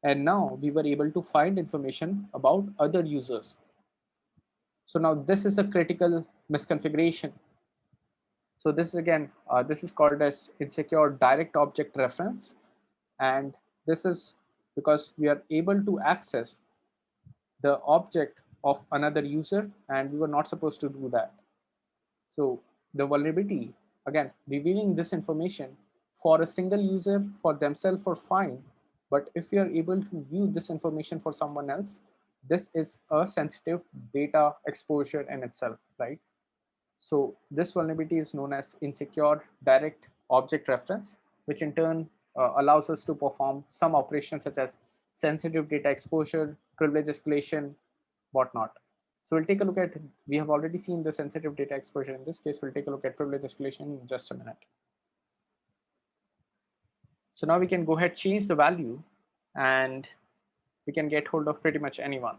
and now we were able to find information about other users. So now this is a critical misconfiguration. So this is again, this is called as insecure direct object reference. And this is because we are able to access the object of another user, and we were not supposed to do that. So the vulnerability, again, revealing this information for a single user for themselves for fine, but if you are able to view this information for someone else, this is a sensitive data exposure in itself, right? So this vulnerability is known as insecure direct object reference, which in turn allows us to perform some operations such as sensitive data exposure, privilege escalation, whatnot. So we'll take a look at, we have already seen the sensitive data exposure. In this case, we'll take a look at privilege escalation in just a minute. So now we can go ahead, change the value, and we can get hold of pretty much anyone.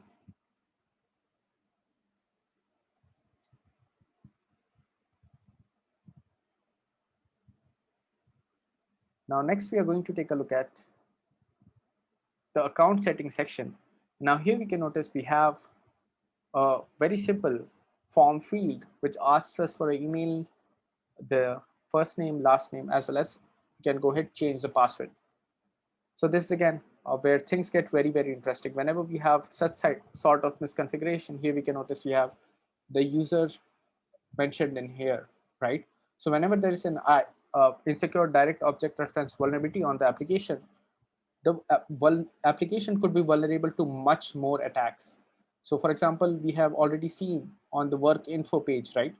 Now next we are going to take a look at the account setting section. Now here we can notice we have a very simple form field which asks us for an email, the first name, last name, as well as you can go ahead change the password. So this is again where things get very interesting. Whenever we have such sort of misconfiguration, here we can notice we have the user mentioned in here, right? So whenever there is an insecure direct object reference vulnerability on the application, the application could be vulnerable to much more attacks. So for example, we have already seen on the work info page, right?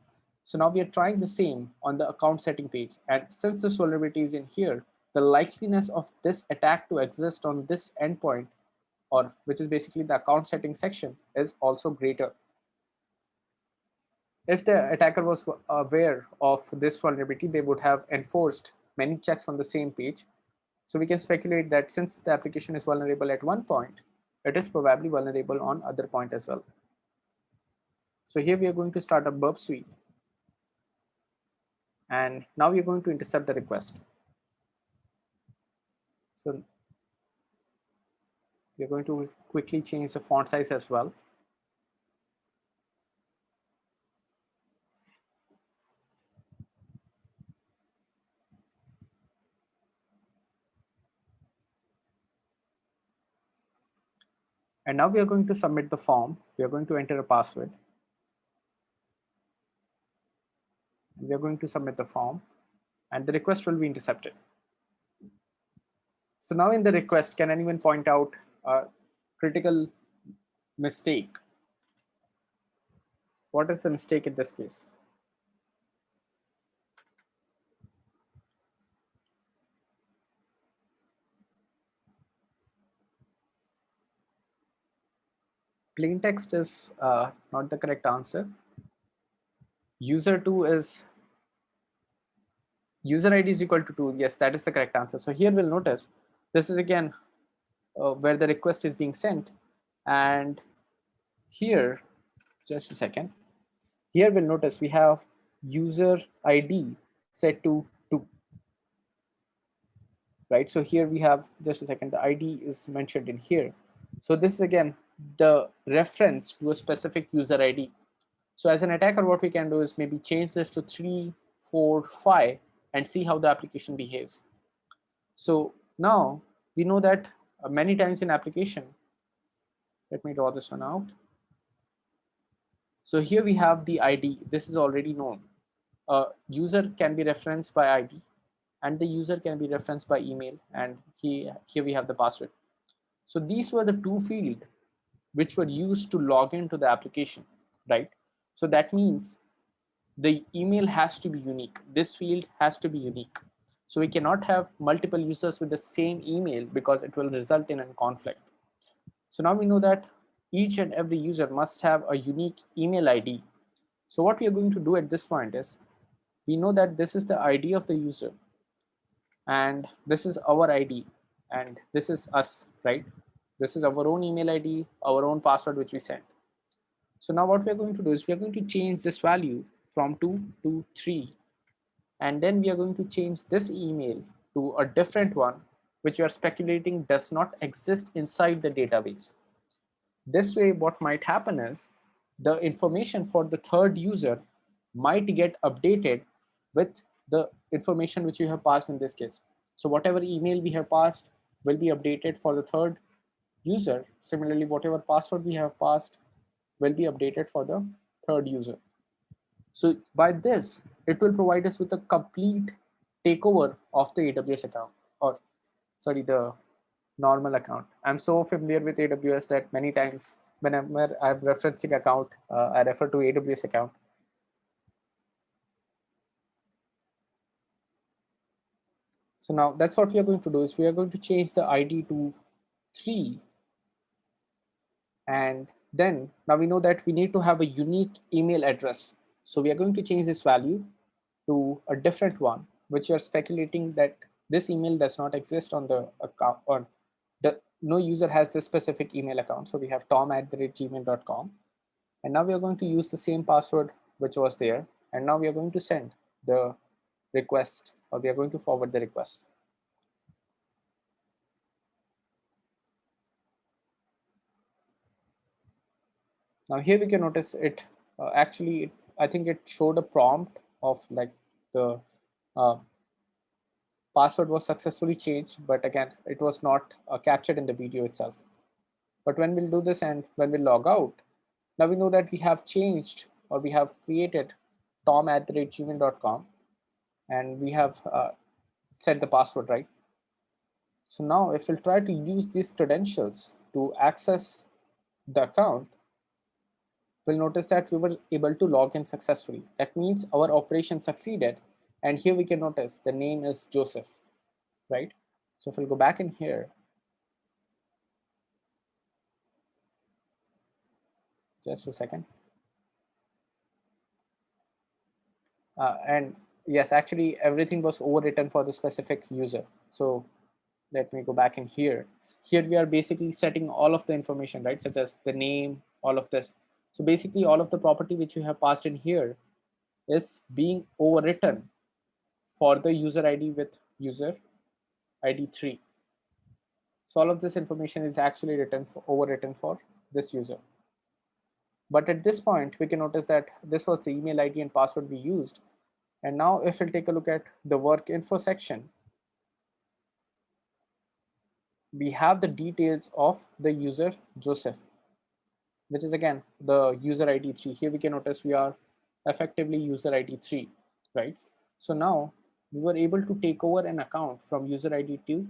So now we are trying the same on the account setting page. And since this vulnerability is in here, the likeliness of this attack to exist on this endpoint, or which is basically the account setting section, is also greater. If the attacker was aware of this vulnerability, they would have enforced many checks on the same page. So we can speculate that since the application is vulnerable at one point, it is probably vulnerable on other point as well. So here we are going to start a burp suite. And now we are going to intercept the request. So we are going to quickly change the font size as well. And now we are going to submit the form. We are going to enter a password. We are going to submit the form, and the request will be intercepted. So now in the request, can anyone point out a critical mistake? What is the mistake in this case? Plain text is not the correct answer. User2 is user ID is equal to 2. Yes, that is the correct answer. So here we'll notice this is again where the request is being sent. And here, just a second, here we'll notice we have user ID set to 2. Right, so here we have, just a second, the ID is mentioned in here. So this is again the reference to a specific user ID. So as an attacker, what we can do is maybe change this to 3, 4, 5 and see how the application behaves. So now we know that many times in application, let me draw this one out. So here we have the ID. This is already known. A user can be referenced by ID and the user can be referenced by email, and here we have the password. So these were the two fields which were used to log into the application, right? So that means the email has to be unique. This field has to be unique. So we cannot have multiple users with the same email because it will result in a conflict. So now we know that each and every user must have a unique email ID. So what we are going to do at this point is, we know that this is the ID of the user and this is our ID and this is us, right? This is our own email ID, our own password which we sent. So now what we are going to do is we are going to change this value from 2 to 3, and then we are going to change this email to a different one which we are speculating does not exist inside the database. This way what might happen is the information for the third user might get updated with the information which you have passed in this case. So whatever email we have passed will be updated for the third user. Similarly, whatever password we have passed will be updated for the third user. So by this, it will provide us with a complete takeover of the AWS account, or sorry, the normal account. I'm so familiar with AWS that many times whenever I'm referencing account, I refer to AWS account. So now that's what we are going to do is we are going to change the ID to 3. And then now we know that we need to have a unique email address. So we are going to change this value to a different one, which you're speculating that this email does not exist on the account, or no user has this specific email account. So we have tom@gmail.com. And now we are going to use the same password which was there. And now we are going to send the request, or we are going to forward the request. Now here we can notice it actually, I think it showed a prompt of like the uh, password was successfully changed, but again, it was not captured in the video itself. But when we'll do this and when we log out, now we know that we have changed, or we have created tom@gmail.com, and we have set the password, right? So now if we'll try to use these credentials to access the account, we'll notice that we were able to log in successfully. That means our operation succeeded. And here we can notice the name is Joseph, right? So if we'll go back in here, just a second. And yes, actually everything was overwritten for the specific user. So let me go back in here. Here we are basically setting all of the information, right? Such as the name, all of this. So basically all of the property which you have passed in here is being overwritten for the user ID with user ID 3. So all of this information is actually overwritten for this user. But at this point, we can notice that this was the email ID and password we used. And now if we'll take a look at the work info section, we have the details of the user Joseph, which is again the user ID 3. Here we can notice we are effectively user ID 3, right? So now we were able to take over an account from user ID 2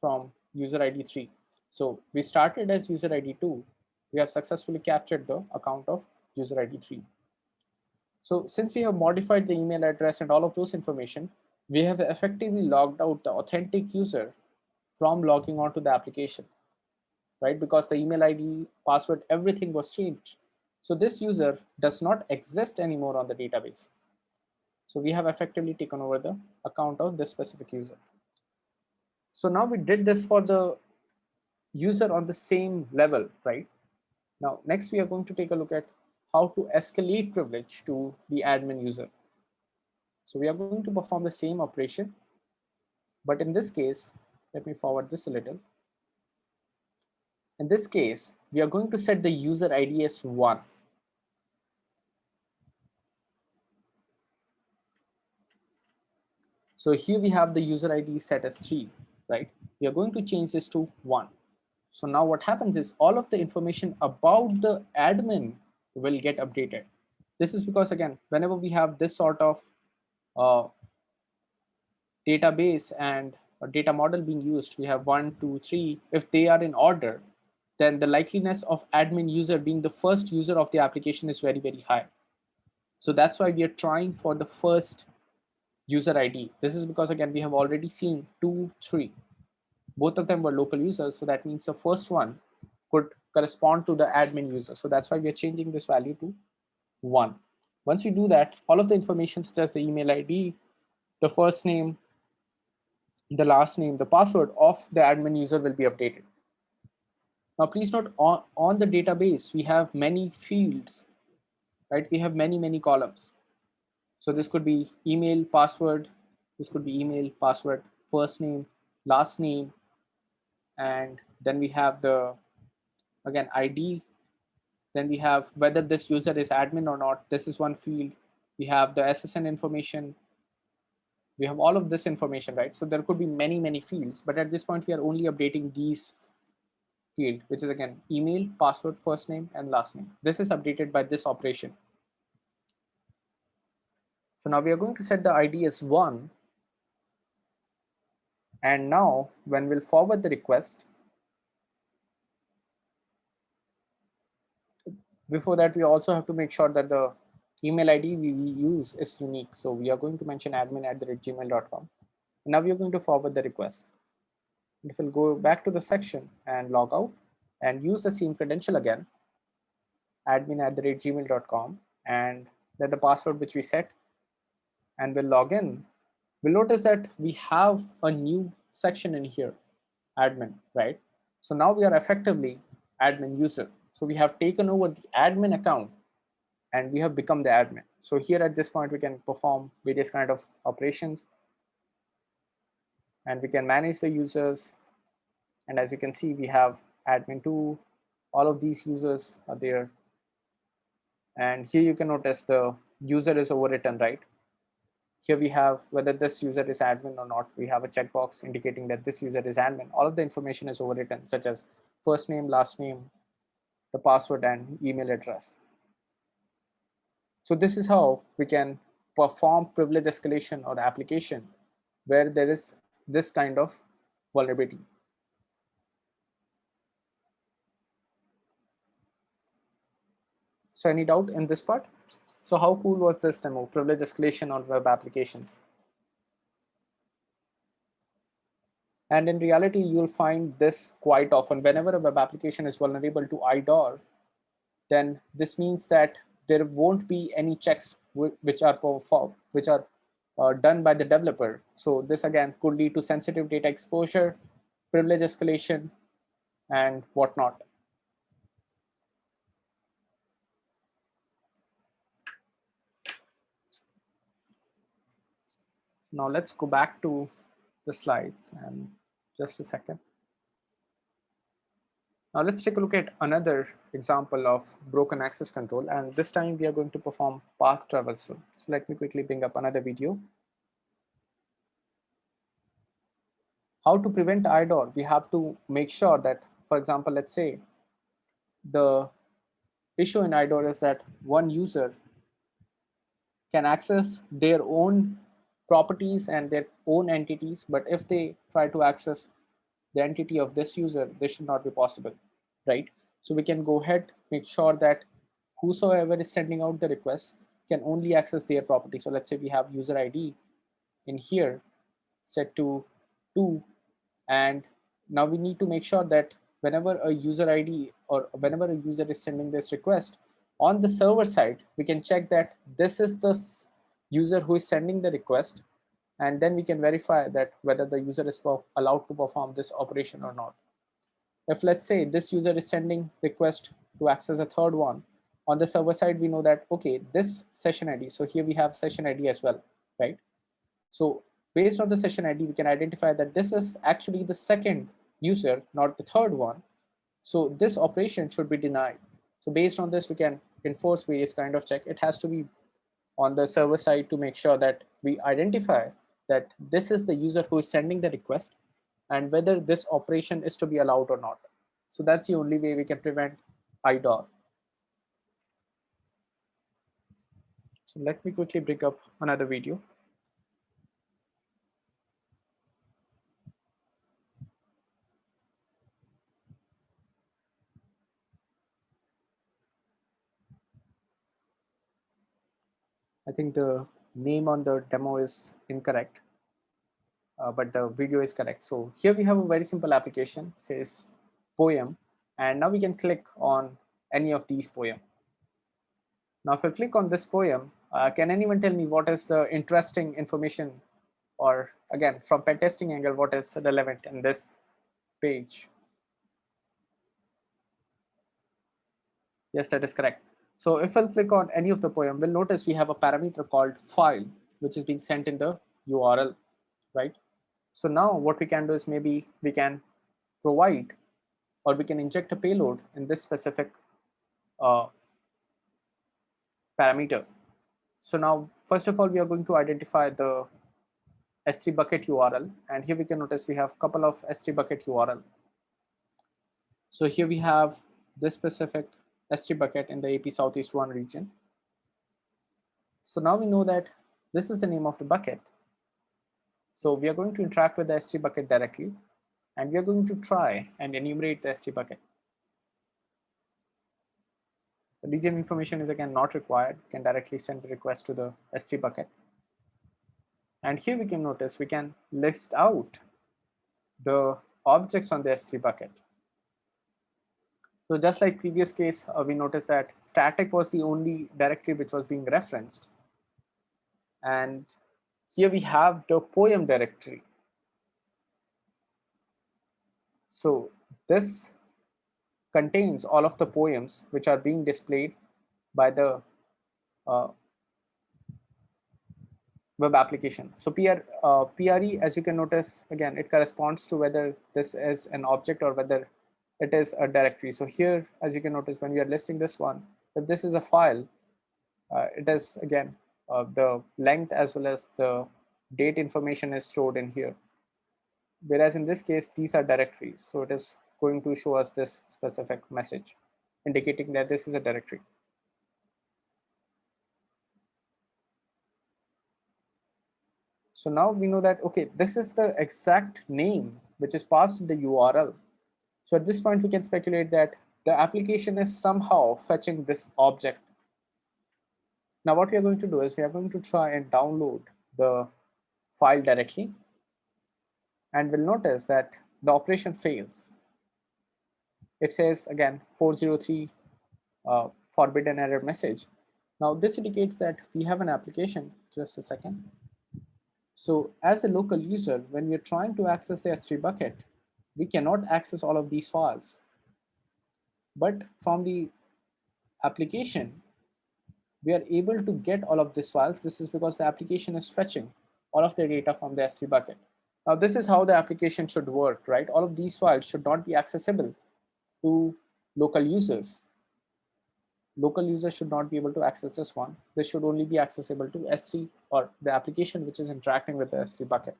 from user ID 3. So we started as user ID 2. We have successfully captured the account of user ID 3. So since we have modified the email address and all of those information, we have effectively logged out the authentic user from logging onto the application, right? Because the email ID, password, everything was changed. So this user does not exist anymore on the database. So we have effectively taken over the account of this specific user. So now we did this for the user on the same level, right? Now, next we are going to take a look at how to escalate privilege to the admin user. So we are going to perform the same operation, but in this case, let me forward this a little. In this case, we are going to set the user ID as 1. So here we have the user ID set as 3, right? We are going to change this to 1. So now what happens is all of the information about the admin will get updated. This is because again, whenever we have this sort of uh, database and a data model being used, we have 1, 2, 3. If they are in order, then the likeliness of admin user being the first user of the application is very, very high. So that's why we are trying for the first user ID. This is because again, we have already seen 2, 3. Both of them were local users. So that means the first one could correspond to the admin user. So that's why we are changing this value to 1. Once we do that, all of the information such as the email ID, the first name, the last name, the password of the admin user will be updated. Now, please note on the database, we have many fields, right? We have many columns. So this could be email, password. This could be email, password, first name, last name. And then we have the, again, ID. Then we have whether this user is admin or not. This is one field. We have the SSN information. We have all of this information, right? So there could be many fields, but at this point we are only updating these field, which is again email, password, first name, and last name. This is updated by this operation. So now we are going to set the ID as 1. And now when we'll forward the request, before that we also have to make sure that the email ID we use is unique. So we are going to mention admin@gmail.com. Now we are going to forward the request. If we'll go back to the section and log out and use the same credential again, admin@gmail.com, and then the password which we set, and we'll log in, we'll notice that we have a new section in here, admin, right? So now we are effectively admin user. So we have taken over the admin account and we have become the admin. So here at this point, we can perform various kind of operations and we can manage the users. And as you can see, we have admin 2, all of these users are there. And here you can notice the user is overwritten, right? Here we have whether this user is admin or not. We have a checkbox indicating that this user is admin. All of the information is overwritten, such as first name, last name, the password, and email address. So this is how we can perform privilege escalation or application where there is this kind of vulnerability. So any doubt in this part? So how cool was this demo, privilege escalation on web applications? And in reality, you'll find this quite often. Whenever a web application is vulnerable to IDOR, then this means that there won't be any checks which are done by the developer. So this again could lead to sensitive data exposure, privilege escalation, and whatnot. Now let's go back to the slides and just a second. Now let's take a look at another example of broken access control, and this time we are going to perform path traversal. So let me quickly bring up another video. How to prevent IDOR? We have to make sure that, for example, let's say the issue in IDOR is that one user can access their own properties and their own entities, but if they try to access the entity of this user, this should not be possible, right? So we can go ahead, make sure that whosoever is sending out the request can only access their property. So let's say we have user ID in here set to 2, and now we need to make sure that whenever a user ID or whenever a user is sending this request on the server side, we can check that this is the user who is sending the request, and then we can verify that whether the user is allowed to perform this operation or not. If let's say this user is sending request to access a third one, on the server side we know that okay, this session ID, so here we have session ID as well, right? So based on the session ID, we can identify that this is actually the second user, not the third one. So this operation should be denied. So based on this, we can enforce various kind of check. It has to be on the server side to make sure that we identify that this is the user who is sending the request and whether this operation is to be allowed or not. So that's the only way we can prevent IDOR. So let me quickly bring up another video. I think the name on the demo is incorrect, but the video is correct. So here we have a very simple application, says poem, and now we can click on any of these poem. Now if I click on this poem, can anyone tell me what is the interesting information, or again from pen testing angle, what is relevant in this page? Yes, that is correct. So if I'll click on any of the poem, we'll notice we have a parameter called file, which is being sent in the URL, right? So now what we can do is maybe we can provide or we can inject a payload in this specific parameter. So now, first of all, we are going to identify the S3 bucket URL. And here we can notice we have a couple of S3 bucket URL. So here we have this specific S3 bucket in the AP Southeast 1 region. So now we know that this is the name of the bucket. So we are going to interact with the S3 bucket directly, and we are going to try and enumerate the S3 bucket. The region information is again not required. We can directly send the request to the S3 bucket. And here we can notice we can list out the objects on the S3 bucket. So just like previous case, we noticed that static was the only directory which was being referenced. And here we have the poem directory. So this contains all of the poems which are being displayed by the uh, web application. So PRE, as you can notice, again, it corresponds to whether this is an object or whether it is a directory. So here, as you can notice, when we are listing this one, if this is a file, it is again the length as well as the date information is stored in here. Whereas in this case, these are directories. So it is going to show us this specific message indicating that this is a directory. So now we know that, okay, this is the exact name which is passed in the URL. So at this point, we can speculate that the application is somehow fetching this object. Now what we are going to do is we are going to try and download the file directly, and we'll notice that the operation fails. It says again 403 forbidden error message. Now this indicates that we have an application. Just a second. So as a local user, when we're trying to access the S3 bucket, we cannot access all of these files. But from the application, we are able to get all of these files. This is because the application is fetching all of the data from the S3 bucket. Now this is how the application should work, right? All of these files should not be accessible to local users. Local users should not be able to access this one. This should only be accessible to S3 or the application which is interacting with the S3 bucket.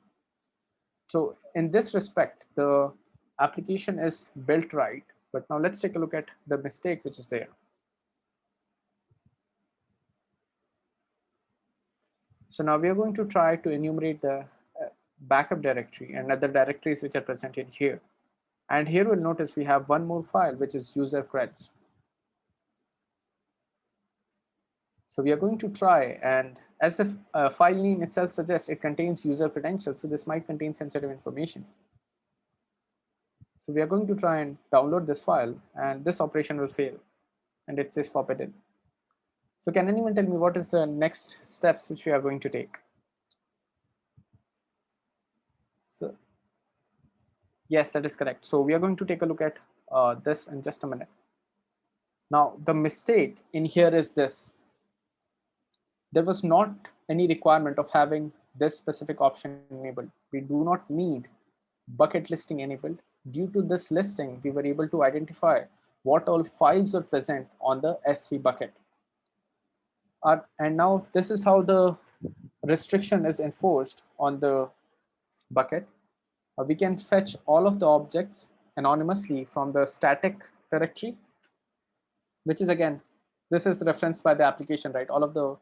So in this respect, the application is built right. But now let's take a look at the mistake which is there. So now we are going to try to enumerate the backup directory and other directories which are presented here. And here we'll notice we have one more file, which is user creds. So we are going to try, and as the file name itself suggests, it contains user credentials. So this might contain sensitive information. So we are going to try and download this file, and this operation will fail, and it says forbidden. So can anyone tell me what is the next steps which we are going to take? So yes, that is correct. So we are going to take a look at this in just a minute. Now the mistake in here is this. There was not any requirement of having this specific option enabled. We do not need bucket listing enabled. Due to this listing, we were able to identify what all files were present on the S3 bucket. And now this is how the restriction is enforced on the bucket. We can fetch all of the objects anonymously from the static directory, which is again, this is referenced by the application, right? All of the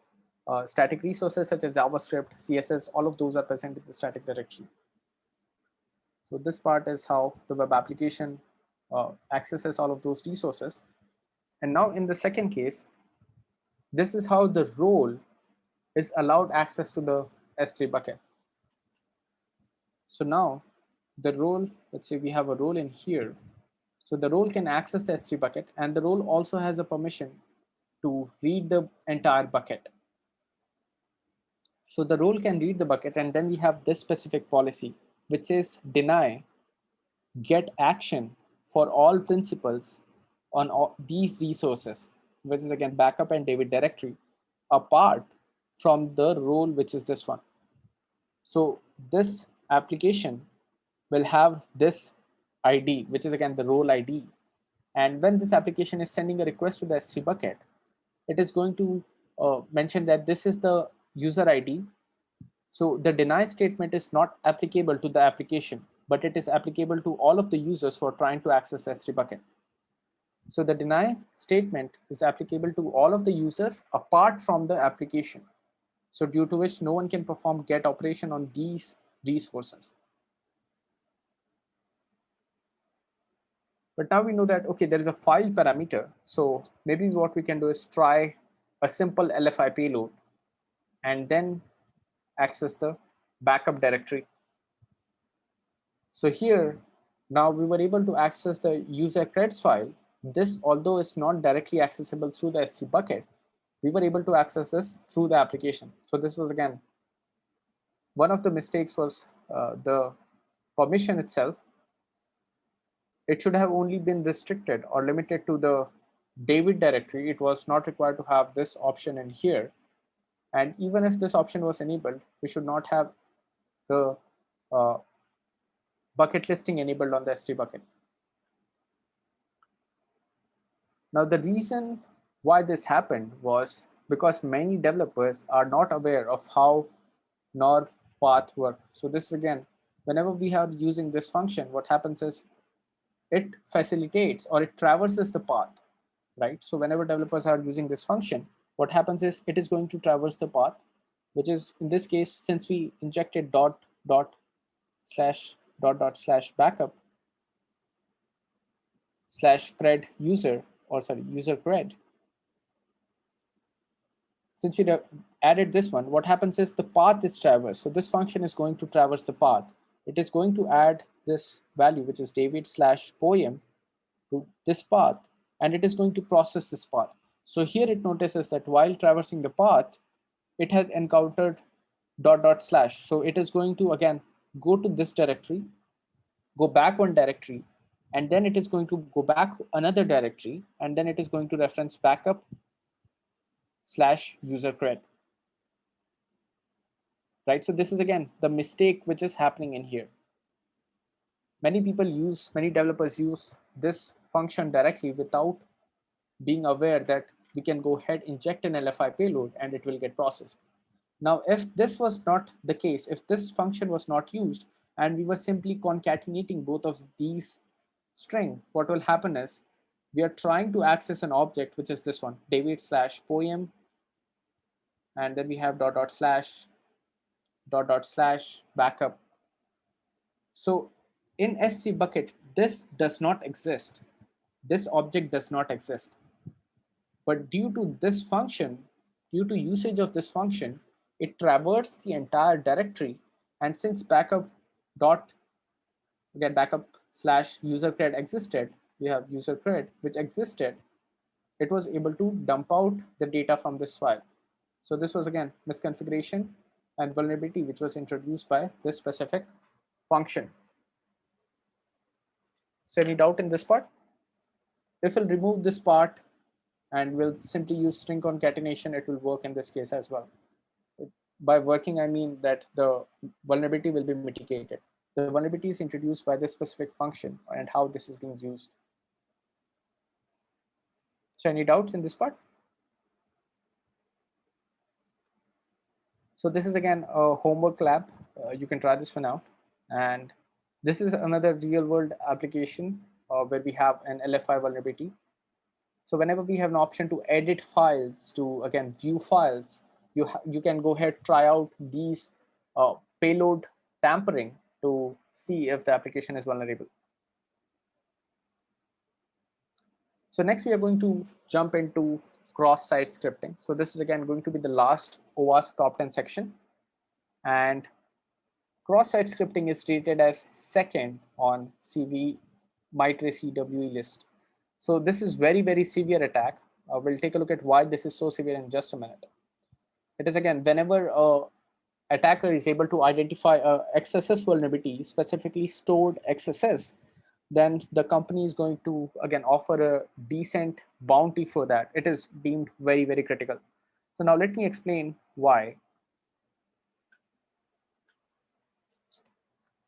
static resources such as JavaScript, CSS, all of those are present in the static directory. So this part is how the web application accesses all of those resources. And now in the second case, this is how the role is allowed access to the S3 bucket. So now the role, let's say we have a role in here. So the role can access the S3 bucket, and the role also has a permission to read the entire bucket. So the role can read the bucket, and then we have this specific policy, which says deny get action for all principals on all these resources, which is again backup and David directory, apart from the role, which is this one. So this application will have this ID, which is again the role ID. And when this application is sending a request to the S3 bucket, it is going to mention that this is the user ID. So the deny statement is not applicable to the application, but it is applicable to all of the users who are trying to access the S3 bucket. So the deny statement is applicable to all of the users apart from the application. So due to which no one can perform get operation on these resources. But now we know that, okay, there is a file parameter. So maybe what we can do is try a simple LFI payload and then access the backup directory. So here, now we were able to access the user creds file. This, although is not directly accessible through the S3 bucket, we were able to access this through the application. So this was again one of the mistakes was the permission itself. It should have only been restricted or limited to the David directory. It was not required to have this option in here. And even if this option was enabled, we should not have the uh, bucket listing enabled on the S3 bucket. Now, the reason why this happened was because many developers are not aware of how nor path work. So this again, whenever we are using this function, what happens is it facilitates or it traverses the path, right? So whenever developers are using this function, what happens is it is going to traverse the path, which is in this case, since we injected dot slash dot slash backup slash cred user, or sorry, user cred. Since we added this one, what happens is the path is traversed. So this function is going to traverse the path. It is going to add this value, which is David slash poem, to this path, and it is going to process this path. So here it notices that while traversing the path, it has encountered dot slash. So it is going to again go to this directory, go back one directory, and then it is going to go back another directory, and then it is going to reference backup slash user cred. Right? So this is again the mistake which is happening in here. Many developers use this function directly without being aware that we can go ahead, inject an LFI payload, and it will get processed. Now, if this was not the case, if this function was not used, and we were simply concatenating both of these string, what will happen is we are trying to access an object, which is this one, David slash poem, and then we have dot slash backup. So in S3 bucket, this does not exist. This object does not exist. But due to this function, due to usage of this function, it traversed the entire directory. And since backup slash user cred existed, we have user cred which existed, it was able to dump out the data from this file. So this was again misconfiguration and vulnerability which was introduced by this specific function. So any doubt in this part? If we'll remove this part and we'll simply use string concatenation, it will work in this case as well. By working, I mean that the vulnerability will be mitigated. The vulnerability is introduced by this specific function and how this is being used. So any doubts in this part? So this is again a homework lab. You can try this one out. And this is another real world application where we have an LFI vulnerability. So whenever we have an option to edit files, to again view files, you can go ahead, try out these payload tampering to see if the application is vulnerable. So next we are going to jump into cross-site scripting. So this is again going to be the last OWASP top 10 section. And cross-site scripting is rated as second on CV MITRE CWE list. So this is very, very severe attack. We'll take a look at why this is so severe in just a minute. It is again, whenever a attacker is able to identify a XSS vulnerability, specifically stored XSS, then the company is going to again offer a decent bounty for that. It is deemed very, very critical. So now let me explain why.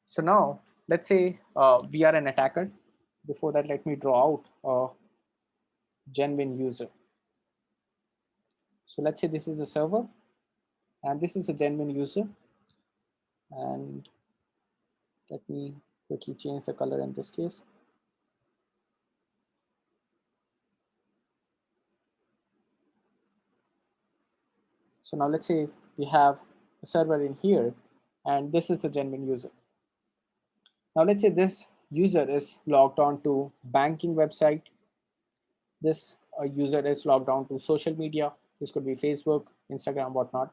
So now let's say we are an attacker. Before that, let me draw out a genuine user. So let's say this is a server and this is a genuine user. And let me quickly change the color in this case. So now let's say we have a server in here and this is the genuine user. Now let's say this user is logged on to banking website. This user is logged on to social media. This could be Facebook, Instagram, whatnot.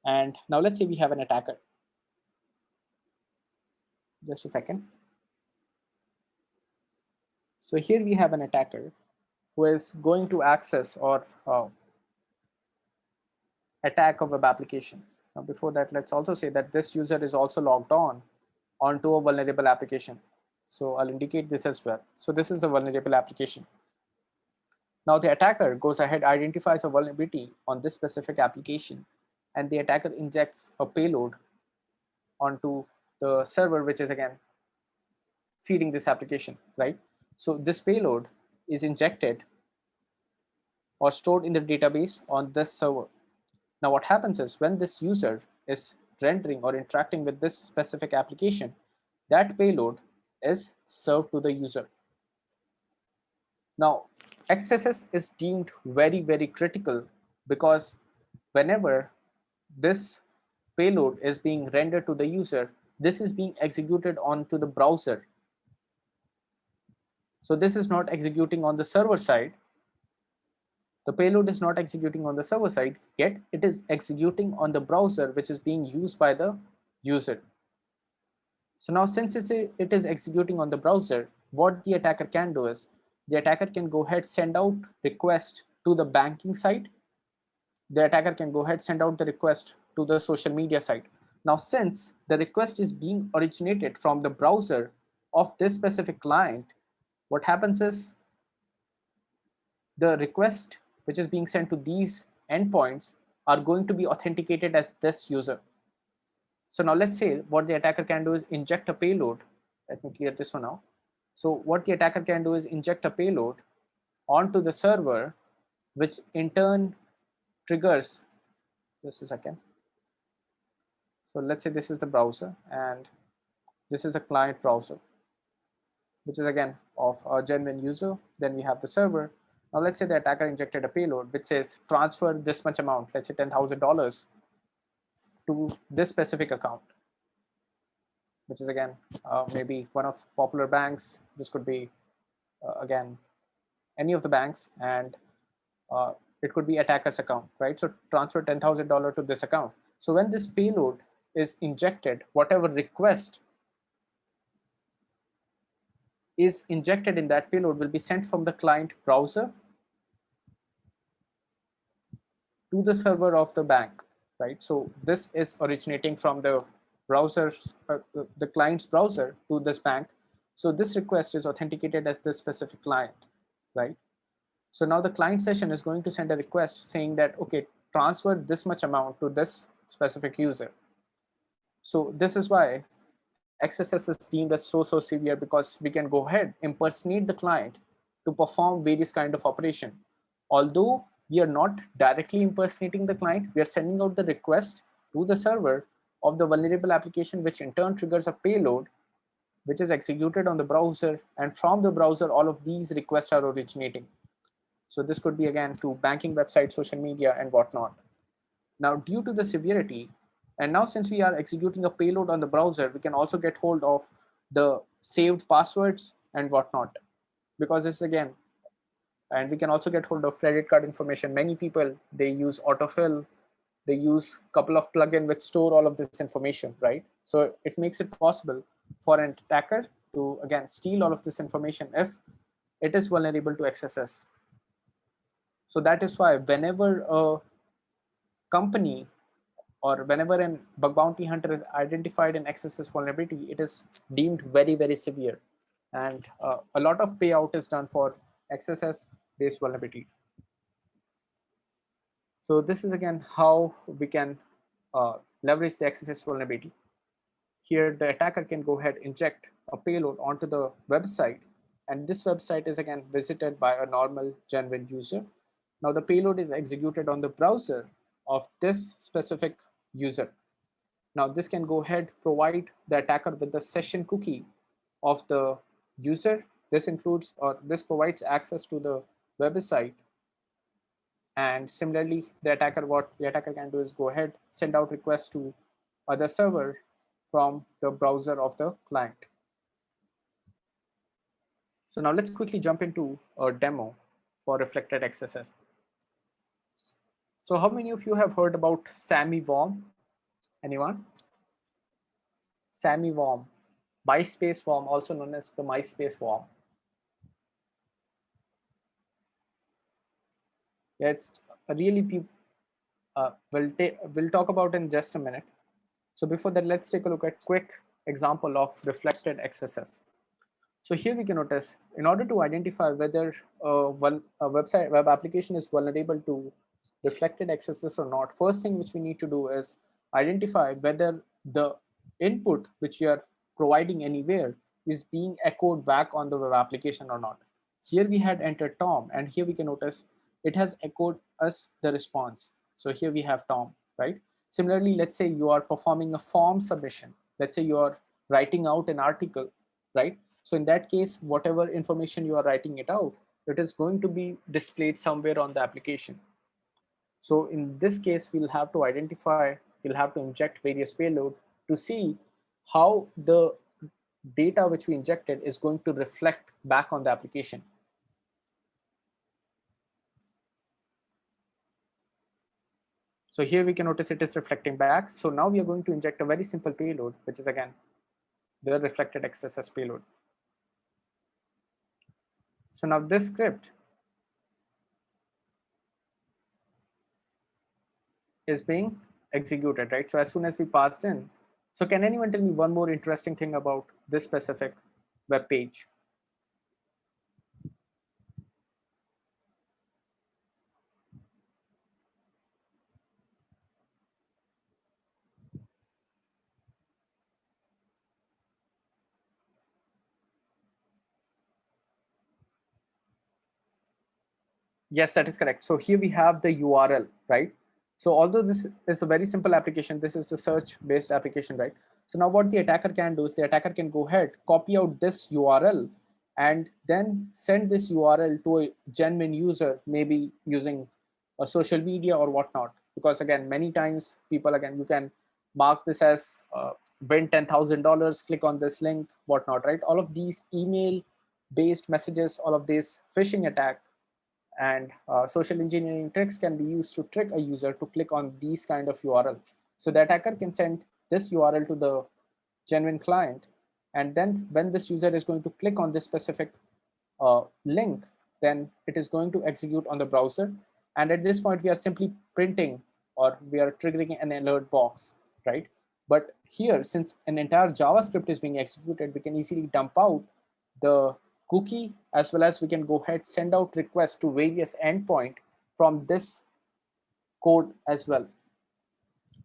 And now let's say we have an attacker. Just a second. So here we have an attacker who is going to access or attack a web application. Now, before that, let's also say that this user is also logged on onto a vulnerable application. So I'll indicate this as well. So this is a vulnerable application. Now the attacker goes ahead, identifies a vulnerability on this specific application, and the attacker injects a payload onto the server, which is again feeding this application, right? So this payload is injected or stored in the database on this server. Now what happens is when this user is rendering or interacting with this specific application, that payload is served to the user. Now, XSS is deemed very, very critical because whenever this payload is being rendered to the user, this is being executed onto the browser. So this is not executing on the server side. The payload is not executing on the server side, yet it is executing on the browser, which is being used by the user. So now since it is executing on the browser, what the attacker can do is the attacker can go ahead, send out request to the banking site. The attacker can go ahead, send out the request to the social media site. Now, since the request is being originated from the browser of this specific client, what happens is the request which is being sent to these endpoints are going to be authenticated as this user. So now let's say what the attacker can do is inject a payload. Let me clear this one now. So what the attacker can do is inject a payload onto the server, which in turn triggers, just a second. So let's say this is the browser and this is the client browser, which is again of a genuine user. Then we have the server. Now let's say the attacker injected a payload which says transfer this much amount, let's say $10,000 to this specific account, which is again maybe one of popular banks. This could be again any of the banks, and it could be attacker's account, right? So transfer $10,000 to this account. So when this payload is injected, whatever request is injected in that payload will be sent from the client browser to the server of the bank, right? So this is originating from the browser's, the client's browser to this bank. So this request is authenticated as this specific client, right? So now the client session is going to send a request saying that, okay, transfer this much amount to this specific user. So this is why XSS is deemed as so severe, because we can go ahead, impersonate the client to perform various kind of operation. Although we are not directly impersonating the client, we are sending out the request to the server of the vulnerable application, which in turn triggers a payload which is executed on the browser, and from the browser all of these requests are originating. So this could be again to banking websites, social media, and whatnot. Now, due to the severity, and now since we are executing a payload on the browser, we can also get hold of the saved passwords and whatnot, because this again, and we can also get hold of credit card information. Many people, they use autofill, they use a couple of plugins which store all of this information, right? So it makes it possible for an attacker to again steal all of this information if it is vulnerable to XSS. So that is why whenever a company or whenever a bug bounty hunter is identified an XSS vulnerability, it is deemed very, very severe. And a lot of payout is done for XSS based vulnerabilities. So this is again how we can leverage the XSS vulnerability. Here, the attacker can go ahead, inject a payload onto the website, and this website is again visited by a normal genuine user. Now the payload is executed on the browser of this specific user. Now this can go ahead, provide the attacker with the session cookie of the user. This includes, or this provides access to the website. And similarly, what the attacker can do is go ahead, send out requests to other server from the browser of the client. So now let's quickly jump into a demo for reflected XSS. So how many of you have heard about Sammy Worm? Anyone? Sammy Worm, MySpace Worm, also known as the MySpace Worm. Yeah, it's a really we'll talk about in just a minute. So before that, let's take a look at quick example of reflected XSS. So here we can notice, in order to identify whether a web application is vulnerable to reflected XSS or not, first thing which we need to do is identify whether the input which you are providing anywhere is being echoed back on the web application or not. Here we had entered Tom, and here we can notice it has echoed us the response. So here we have Tom, right? Similarly, let's say you are performing a form submission. Let's say you are writing out an article, right? So in that case, whatever information you are writing it out, it is going to be displayed somewhere on the application. So in this case, we'll have to inject various payload to see how the data which we injected is going to reflect back on the application. So here we can notice it is reflecting back. So now we are going to inject a very simple payload, which is again the reflected XSS payload. So now this script is being executed, right? So as soon as we passed in, so can anyone tell me one more interesting thing about this specific web page? Yes, that is correct. So here we have the URL, right? So although this is a very simple application, this is a search-based application, right? So now what the attacker can do is the attacker can go ahead, copy out this URL, and then send this URL to a genuine user, maybe using a social media or whatnot. Because again, many times people, again, you can mark this as win $10,000, click on this link, whatnot, right? All of these email-based messages, all of these phishing attack and social engineering tricks can be used to trick a user to click on these kind of URL. So the attacker can send this URL to the genuine client, and then when this user is going to click on this specific link, then it is going to execute on the browser. And at this point, we are simply printing or we are triggering an alert box, right? But here, since an entire JavaScript is being executed, we can easily dump out the cookie, as well as we can go ahead, send out requests to various endpoint from this code as well.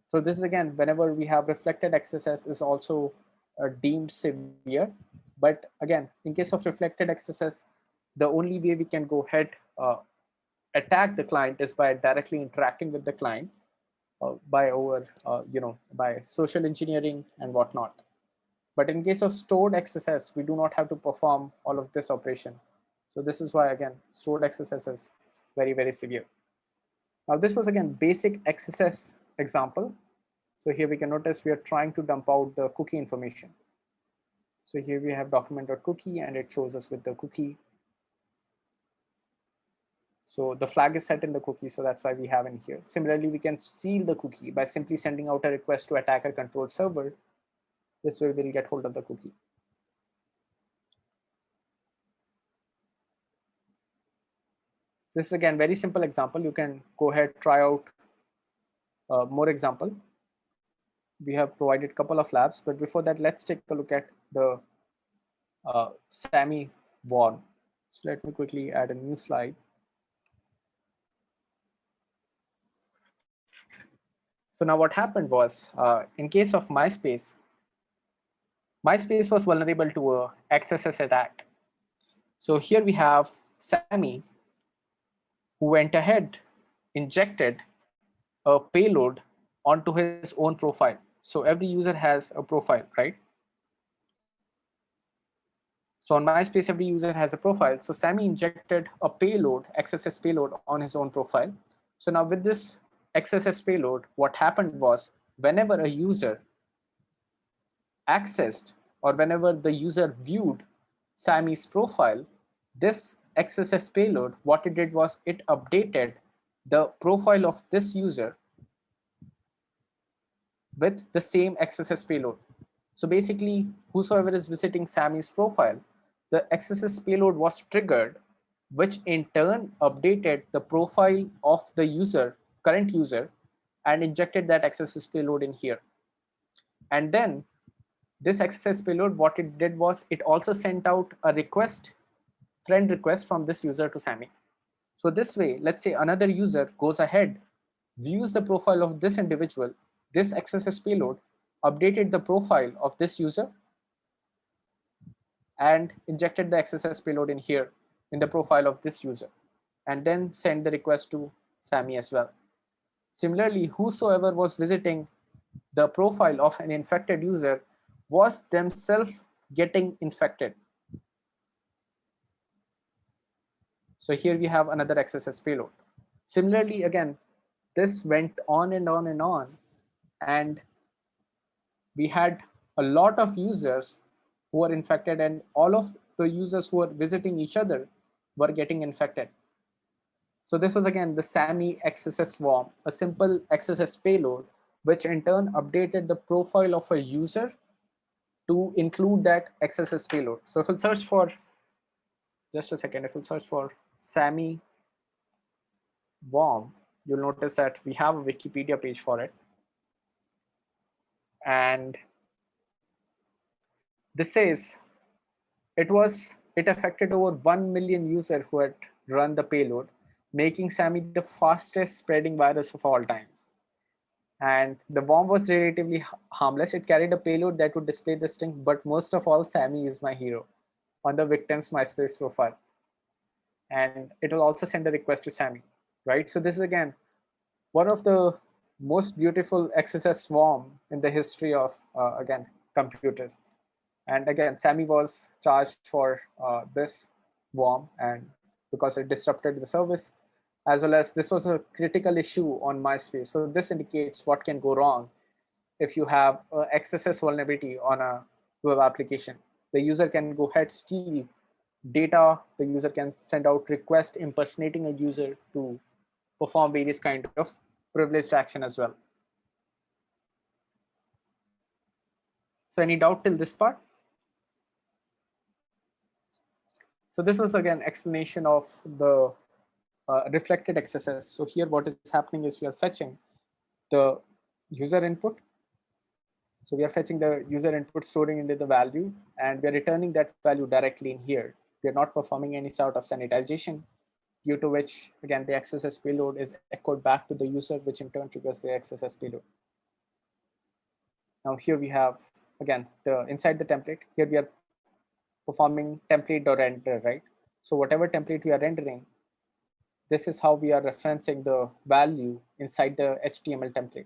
So this is again, whenever we have reflected XSS is also deemed severe. But again, in case of reflected XSS, the only way we can go ahead attack the client is by directly interacting with the client by social engineering and whatnot. But in case of stored XSS, we do not have to perform all of this operation. So this is why, again, stored XSS is very, very severe. Now, this was, again, basic XSS example. So here we can notice we are trying to dump out the cookie information. So here we have document.cookie, and it shows us with the cookie. So the flag is set in the cookie, so that's why we have in here. Similarly, we can seal the cookie by simply sending out a request to attacker control server. This way we'll get hold of the cookie. This is again very simple example. You can go ahead, try out more example. We have provided a couple of labs, but before that, let's take a look at the SAMI warn. So let me quickly add a new slide. So now what happened was, in case of MySpace was vulnerable to a XSS attack. So here we have Sammy, who went ahead, injected a payload onto his own profile. So every user has a profile, right? So on MySpace, every user has a profile. So Sammy injected a payload, XSS payload on his own profile. So now with this XSS payload, what happened was whenever a user accessed or whenever the user viewed Sammy's profile, this XSS payload, what it did was it updated the profile of this user with the same XSS payload. So basically, whosoever is visiting Sammy's profile, the XSS payload was triggered, which in turn updated the profile of the user, current user, and injected that XSS payload in here. And then this XSS payload, what it did was it also sent out a request, friend request from this user to Sammy. So this way, let's say another user goes ahead, views the profile of this individual, this XSS payload updated the profile of this user and injected the XSS payload in here in the profile of this user, and then send the request to Sammy as well. Similarly, whosoever was visiting the profile of an infected user was themselves getting infected. So here we have another XSS payload. Similarly, again, this went on and on and on, and we had a lot of users who were infected, and all of the users who were visiting each other were getting infected. So this was again the SAMI XSS swarm, a simple XSS payload, which in turn updated the profile of a user to include that XSS payload. So if we'll search for, just a second, if we'll search for SAMI worm, you'll notice that we have a Wikipedia page for it. And this says it affected over 1 million users who had run the payload, making SAMI the fastest spreading virus of all time. And the bomb was relatively harmless. It carried a payload that would display the string, but most of all, Sammy is my hero on the victim's MySpace profile. And it will also send a request to Sammy, right? So this is again one of the most beautiful XSS swarm in the history of, again, computers. And again, Sammy was charged for this worm, and because it disrupted the service, as well as this was a critical issue on MySpace. So this indicates what can go wrong if you have XSS vulnerability on a web application. The user can go ahead, steal data. The user can send out requests impersonating a user to perform various kind of privileged action as well. So any doubt till this part? So this was again explanation of the reflected XSS. So here what is happening is we are fetching the user input. So we are fetching the user input, storing into the value, and we are returning that value directly in here. We are not performing any sort of sanitization, due to which, again, the XSS payload is echoed back to the user, which in turn triggers the XSS payload. Now here we have, again, the inside the template, here we are performing template.render, right? So whatever template we are rendering, this is how we are referencing the value inside the HTML template.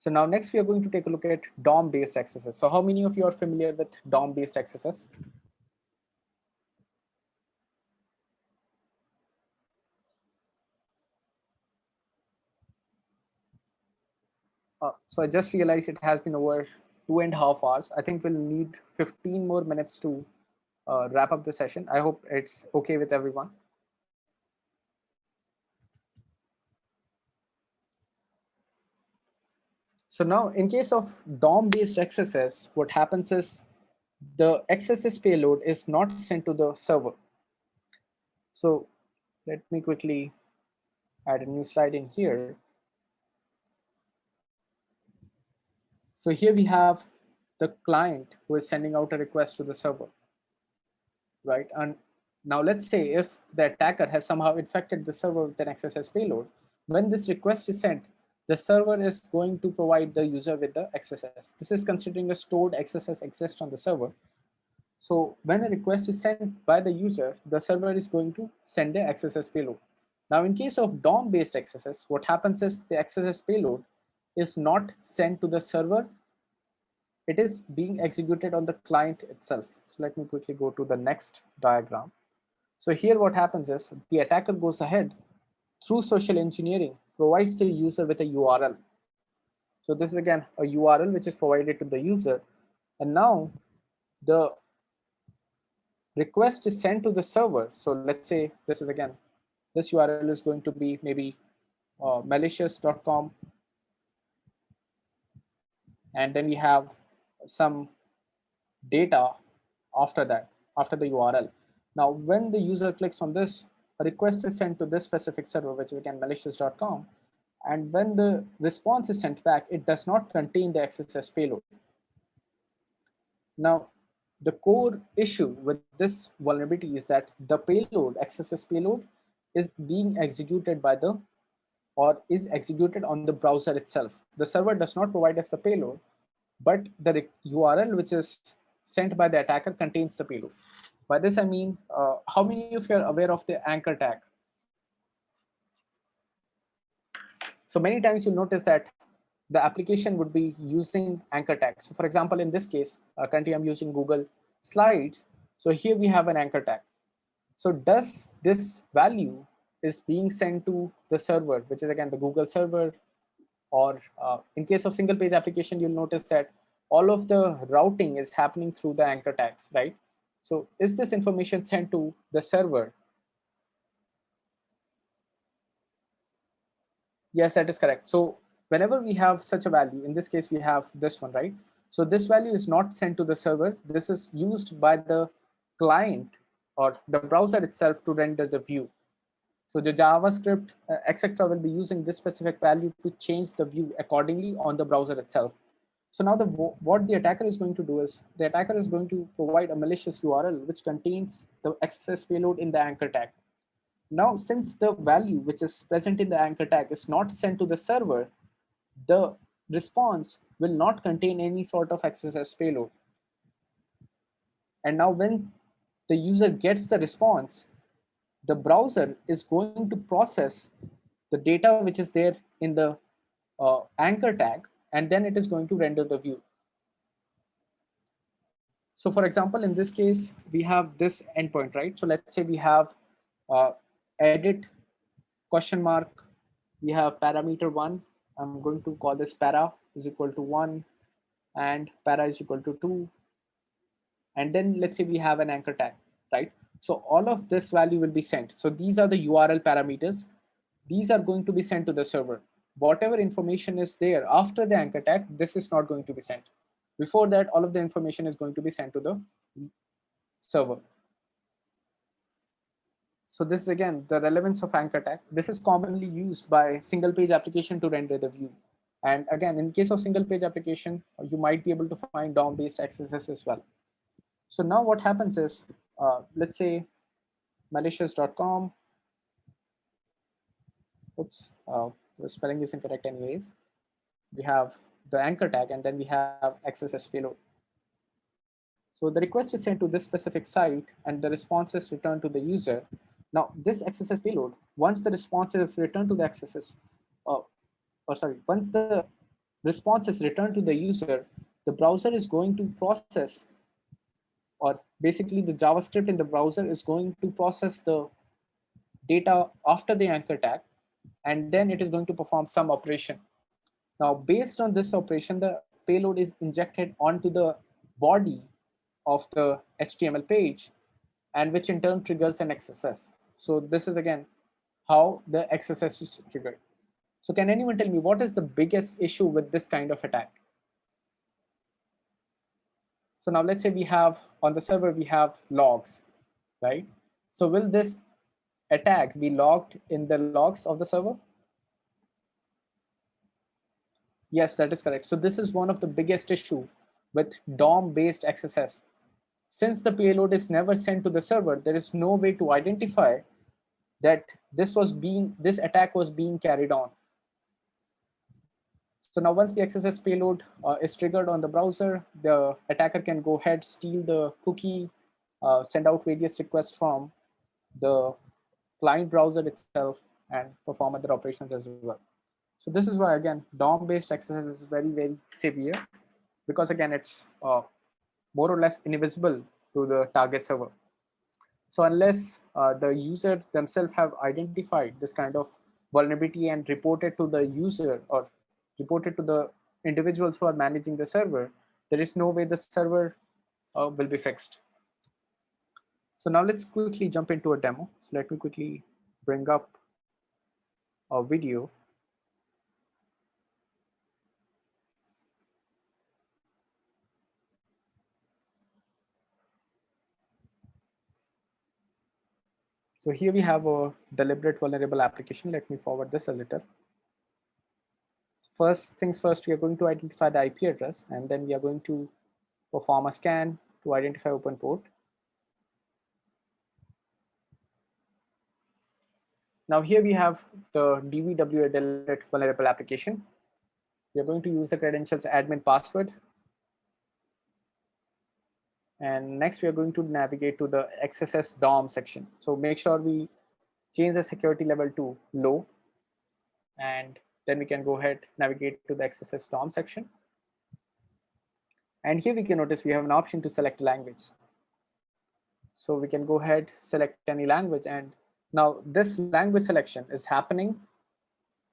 So now next we are going to take a look at DOM-based XSS. So how many of you are familiar with DOM-based XSS? So I just realized it has been over 2.5 hours. I think we'll need 15 more minutes to wrap up the session. I hope it's okay with everyone. So now in case of DOM-based XSS, what happens is the XSS payload is not sent to the server. So let me quickly add a new slide in here. So here we have the client who is sending out a request to the server, right? And now let's say if the attacker has somehow infected the server with an XSS payload, when this request is sent, the server is going to provide the user with the XSS. This is considering a stored XSS exists on the server. So when a request is sent by the user, the server is going to send the XSS payload. Now in case of DOM-based XSS, what happens is the XSS payload is not sent to the server. It is being executed on the client itself. So let me quickly go to the next diagram. So here what happens is the attacker goes ahead through social engineering, provides the user with a URL. So this is again a URL which is provided to the user. And now the request is sent to the server. So let's say this is again, this URL is going to be maybe malicious.com. And then we have some data after that, after the URL. Now, when the user clicks on this, a request is sent to this specific server, which is again malicious.com. And when the response is sent back, it does not contain the XSS payload. Now, the core issue with this vulnerability is that the payload, XSS payload, is being executed by the or is executed on the browser itself. The server does not provide us the payload, but the URL which is sent by the attacker contains the payload. By this I mean, how many of you are aware of the anchor tag? So many times you'll notice that the application would be using anchor tags. So for example, in this case, currently I'm using Google Slides. So here we have an anchor tag. So does this value is being sent to the server, which is again the Google server, or in case of single page application, you'll notice that all of the routing is happening through the anchor tags, right? So is this information sent to the server? Yes, that is correct. So whenever we have such a value, in this case, we have this one, right? So this value is not sent to the server. This is used by the client or the browser itself to render the view. So the JavaScript, etc., will be using this specific value to change the view accordingly on the browser itself. So now what the attacker is going to do is the attacker is going to provide a malicious URL which contains the XSS payload in the anchor tag. Now, since the value which is present in the anchor tag is not sent to the server, the response will not contain any sort of XSS payload. And now when the user gets the response, the browser is going to process the data which is there in the anchor tag, and then it is going to render the view. So for example, in this case, we have this endpoint, right? So let's say we have uh, edit question mark, we have parameter one. I'm going to call this para is equal to 1 and para is equal to 2. And then let's say we have an anchor tag, right? So all of this value will be sent. So these are the URL parameters. These are going to be sent to the server. Whatever information is there after the anchor tag, this is not going to be sent. Before that, all of the information is going to be sent to the server. So this is again the relevance of anchor tag. This is commonly used by single page application to render the view. And again, in case of single page application, you might be able to find DOM based XSS as well. So now what happens is, let's say malicious.com. Oops, the spelling is incorrect anyways. We have the anchor tag and then we have XSS payload. So the request is sent to this specific site and the response is returned to the user. Now this XSS payload, once the response is returned to the XSS, once the response is returned to the user, the browser is going to process, or basically the JavaScript in the browser is going to process the data after the anchor tag, and then it is going to perform some operation. Now, based on this operation, the payload is injected onto the body of the HTML page, and which in turn triggers an XSS. So this is again how the XSS is triggered. So can anyone tell me what is the biggest issue with this kind of attack? So now let's say we have on the server, we have logs, right? So will this attack be logged in the logs of the server? Yes, that is correct. So this is one of the biggest issue with DOM-based XSS. Since the payload is never sent to the server, there is no way to identify that this attack was being carried on. So now once the XSS payload is triggered on the browser, the attacker can go ahead, steal the cookie, send out various requests from the client browser itself, and perform other operations as well. So this is why again DOM-based XSS is very, very severe, because again it's more or less invisible to the target server. So unless the user themselves have identified this kind of vulnerability and reported to the user or reported to the individuals who are managing the server, there is no way the server will be fixed. So now let's quickly jump into a demo. So let me quickly bring up a video. So here we have a deliberate vulnerable application. Let me forward this a little. first things first, we are going to identify the IP address, and then we are going to perform a scan to identify open port. Now here we have the DVW deleted vulnerable application. We are going to use the credentials admin password. And next we are going to navigate to the XSS DOM section. So make sure we change the security level to low, and then we can go ahead, navigate to the XSS DOM section. And here we can notice we have an option to select a language. So we can go ahead, select any language, and now this language selection is happening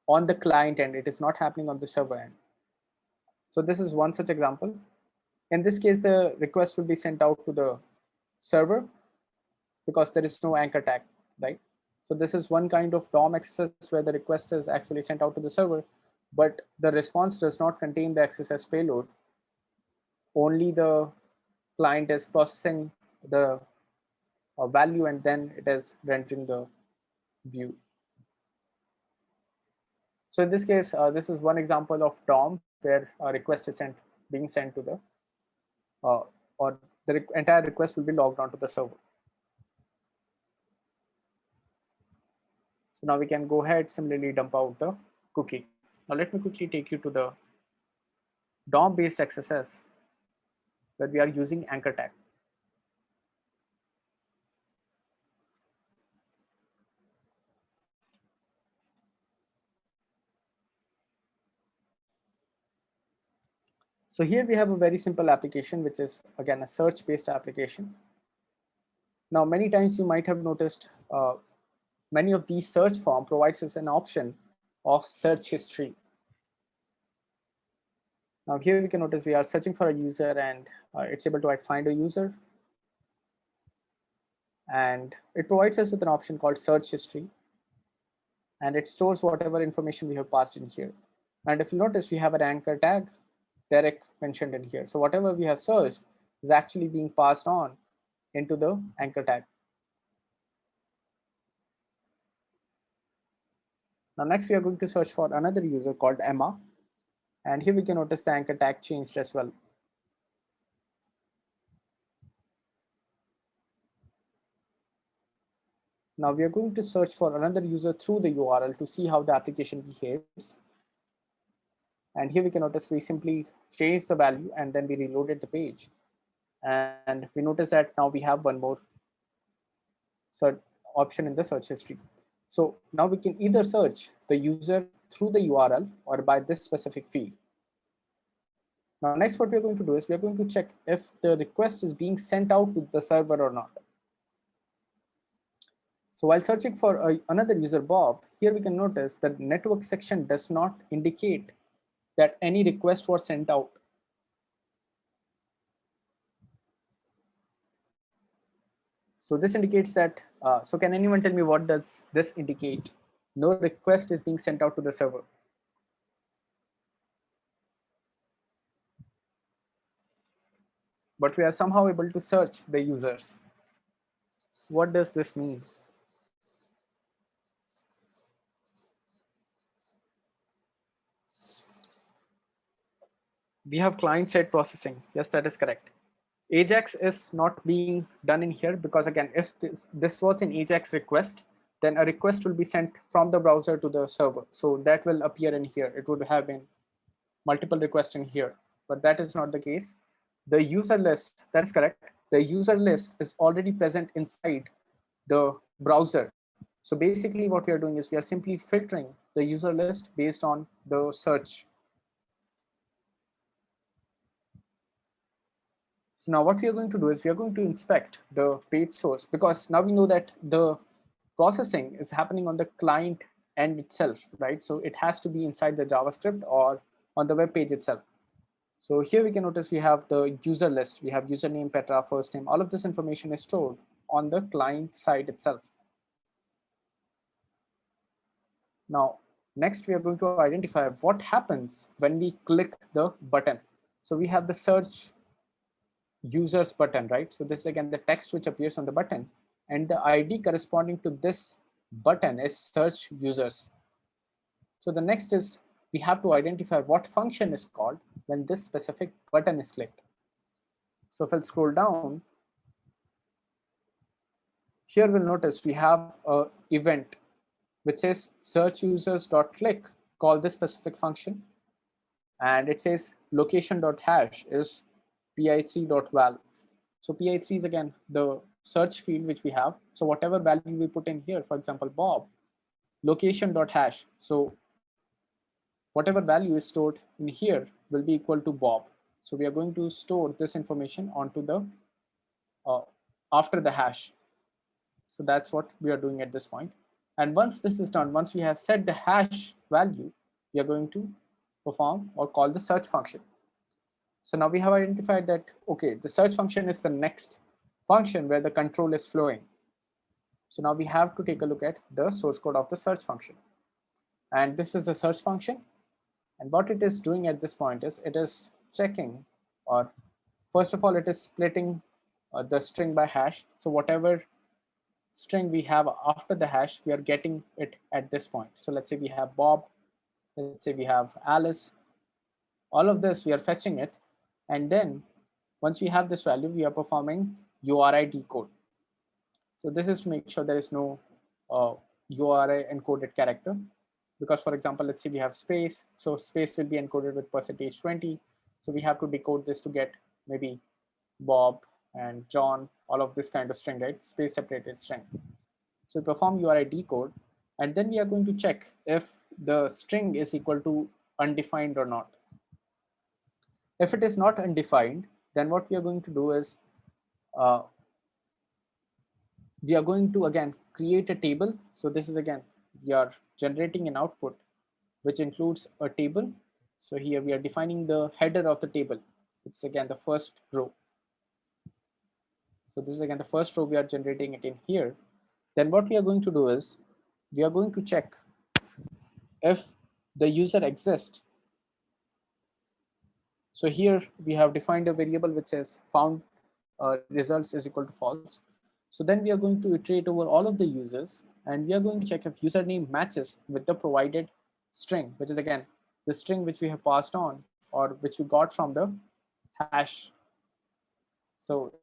on the client end. It is not happening on the server end. So this is one such example. In this case, the request will be sent out to the server because there is no anchor tag, right? So this is one kind of DOM access where the request is actually sent out to the server, but the response does not contain the XSS payload. Only the client is processing the value, and then it is rendering the view. So in this case, this is one example of DOM where a request is being sent to the, or the entire request will be logged onto the server. So now we can go ahead, similarly dump out the cookie. Now let me quickly take you to the DOM-based XSS where we are using anchor tag. So here we have a very simple application, which is again a search-based application. Now, many times you might have noticed many of these search form provides us an option of search history. Now here we can notice we are searching for a user, and it's able to find a user. And it provides us with an option called search history. And it stores whatever information we have passed in here. And if you notice, we have an anchor tag, Derek, mentioned in here. So whatever we have searched is actually being passed on into the anchor tag. Now next we are going to search for another user called Emma. And here we can notice the anchor tag changed as well. Now we are going to search for another user through the URL to see how the application behaves. And here we can notice we simply changed the value and then we reloaded the page. And we notice that now we have one more search option in the search history. So now we can either search the user through the URL or by this specific field. Now next what we're going to do is we're going to check if the request is being sent out to the server or not. So while searching for another user, Bob, here we can notice that network section does not indicate that any request was sent out. So this indicates that, so can anyone tell me what does this indicate? No request is being sent out to the server. But we are somehow able to search the users. What does this mean? We have client-side processing. Yes, that is correct. Ajax is not being done in here because again, if this was an Ajax request, then a request will be sent from the browser to the server. So that will appear in here. It would have been multiple requests in here, but that is not the case. The user list, that is correct. The user list is already present inside the browser. So basically what we are doing is we are simply filtering the user list based on the search. So now what we are going to do is we are going to inspect the page source, because now we know that the processing is happening on the client end itself, right? So it has to be inside the JavaScript or on the web page itself. So here we can notice we have the user list. We have username, Petra, first name. All of this information is stored on the client side itself. Now, next we are going to identify what happens when we click the button. So we have the search users button, right? So this is again the text which appears on the button, and the ID corresponding to this button is search users. So the next is we have to identify what function is called when this specific button is clicked. So if I'll scroll down, here we'll notice we have a event which says search users.click, call this specific function, and it says location.hash is pi3.val. So pi3 is again the search field which we have. So whatever value we put in here, for example, Bob, location.hash. So whatever value is stored in here will be equal to Bob. So we are going to store this information onto the after the hash. So that's what we are doing at this point. And once this is done, once we have set the hash value, we are going to perform or call the search function. So now we have identified that, okay, the search function is the next function where the control is flowing. So now we have to take a look at the source code of the search function. And this is the search function. And what it is doing at this point is it is checking, or first of all, it is splitting the string by hash. So whatever string we have after the hash, we are getting it at this point. So let's say we have Bob, let's say we have Alice, all of this we are fetching it, and then once we have this value, we are performing URI decode. So this is to make sure there is no URI encoded character, because for example, let's say we have space, so space will be encoded with %20, so we have to decode this to get maybe Bob and John, all of this kind of string, right? Space separated string. So we perform URI decode, and then we are going to check if the string is equal to undefined or not. If it is not undefined, then what we are going to do is we are going to again create a table. So this is again, we are generating an output which includes a table. So here we are defining the header of the table. It's again the first row. So this is again the first row, we are generating it in here. Then what we are going to do is we are going to check if the user exists. So here we have defined a variable which says found results is equal to false. So then we are going to iterate over all of the users, and we are going to check if username matches with the provided string, which is again the string which we have passed on or which we got from the hash. So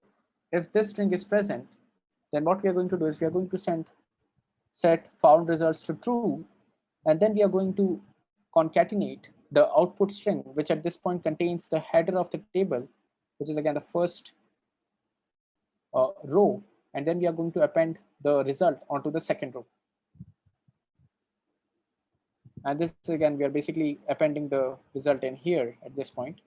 if this string is present, then what we are going to do is we are going to set found results to true, and then we are going to concatenate the output string, which at this point contains the header of the table, which is again the first row, and then we are going to append the result onto the second row. And this again, we are basically appending the result in here at this point.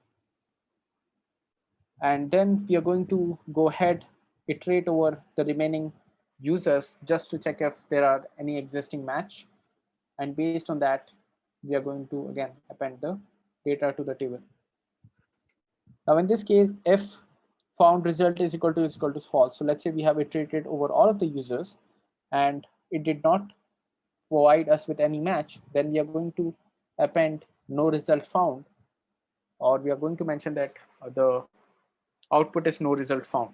And then we are going to go ahead, iterate over the remaining users just to check if there are any existing match. And based on that, we are going to again append the data to the table. Now in this case, if found result is equal to false, so let's say we have iterated over all of the users and it did not provide us with any match, then we are going to append no result found, or we are going to mention that the output is no result found.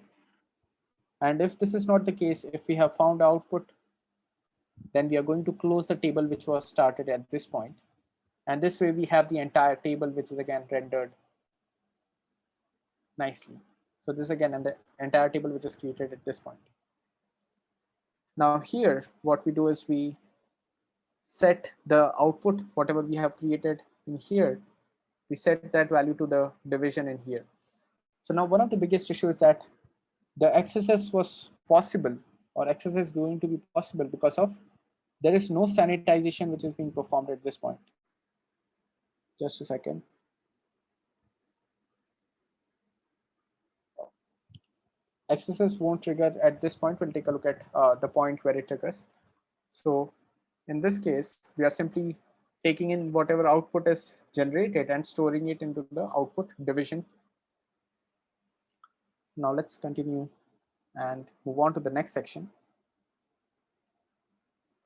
And if this is not the case, if we have found output, then we are going to close the table which was started at this point. And this way we have the entire table, which is again rendered nicely. So this again, and the entire table which is created at this point. Now here, what we do is we set the output, whatever we have created in here, we set that value to the division in here. So now one of the biggest issues is that the XSS was possible, or XSS is going to be possible because of there is no sanitization which is being performed at this point. Just a second. XSS won't trigger at this point. We'll take a look at the point where it triggers. So in this case, we are simply taking in whatever output is generated and storing it into the output division. Now let's continue and move on to the next section.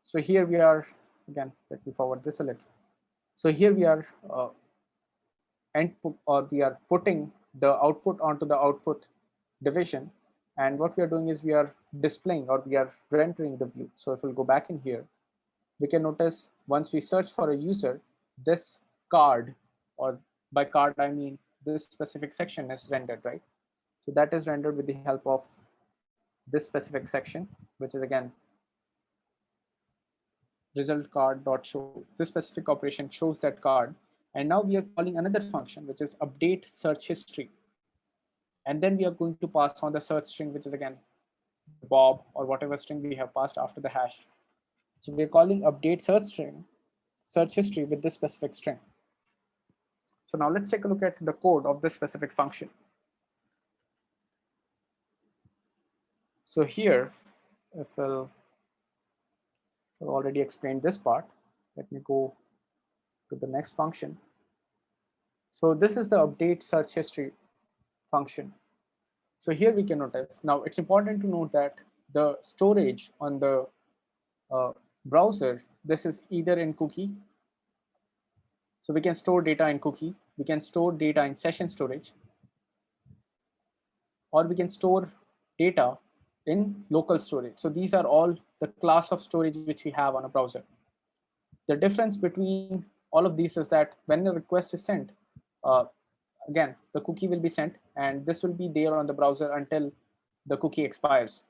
So here we are, again, let me forward this a little. So here we are we are putting the output onto the output division. And what we are doing is we are displaying, or we are rendering the view. So if we'll go back in here, we can notice once we search for a user, this card, or by card I mean this specific section is rendered, right? So that is rendered with the help of this specific section, which is again result card dot show. This specific operation shows that card, and now we are calling another function which is update search history, and then we are going to pass on the search string, which is again the Bob or whatever string we have passed after the hash. So we are calling update search history with this specific string. So now let's take a look at the code of this specific function. So here, if I've already explained this part, let me go to the next function. So this is the update search history function. So here we can notice, now it's important to note that the storage on the browser, this is either in cookie. So we can store data in cookie, we can store data in session storage, or we can store data in local storage. So these are all the class of storage which we have on a browser. The difference between all of these is that when a request is sent, uh, again, the cookie will be sent and this will be there on the browser until the cookie expires.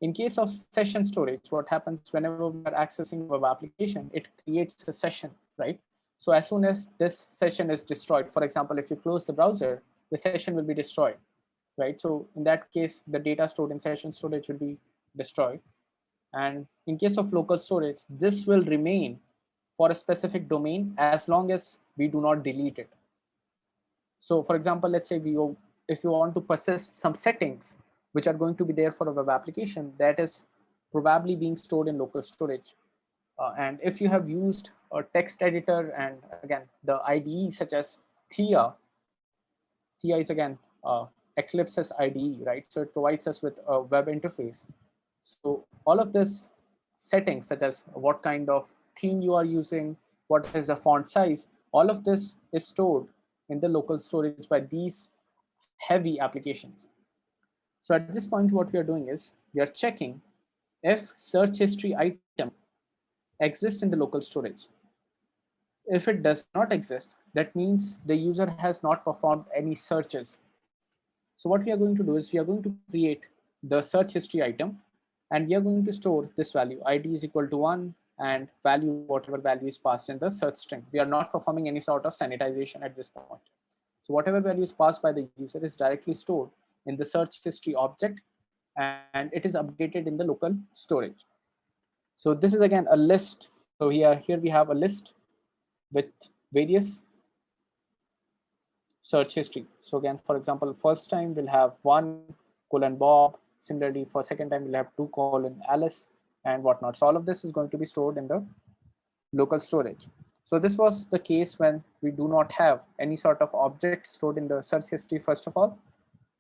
In case of session storage, what happens whenever we are accessing a web application, it creates a session, right? So as soon as this session is destroyed, for example, if you close the browser, the session will be destroyed, right? So in that case, the data stored in session storage will be destroyed. And in case of local storage, this will remain for a specific domain as long as we do not delete it. So for example, let's say if you want to persist some settings which are going to be there for a web application, that is probably being stored in local storage. And if you have used a text editor and again the IDE such as Thea, Thea is again Eclipse's IDE, right? So it provides us with a web interface. So all of this settings such as what kind of theme you are using, what is the font size, all of this is stored in the local storage by these heavy applications. So at this point, what we are doing is we are checking if search history item exists in the local storage. If it does not exist, that means the user has not performed any searches. So what we are going to do is we are going to create the search history item, and we are going to store this value id is equal to 1 and value whatever value is passed in the search string. We are not performing any sort of sanitization at this point. So whatever value is passed by the user is directly stored in the search history object, and it is updated in the local storage. So this is again a list. So here we have a list with various search history. So again, for example, first time we'll have 1:Bob. Similarly, for second time we'll have 2:Alice and whatnot. So all of this is going to be stored in the local storage. So this was the case when we do not have any sort of object stored in the search history, first of all.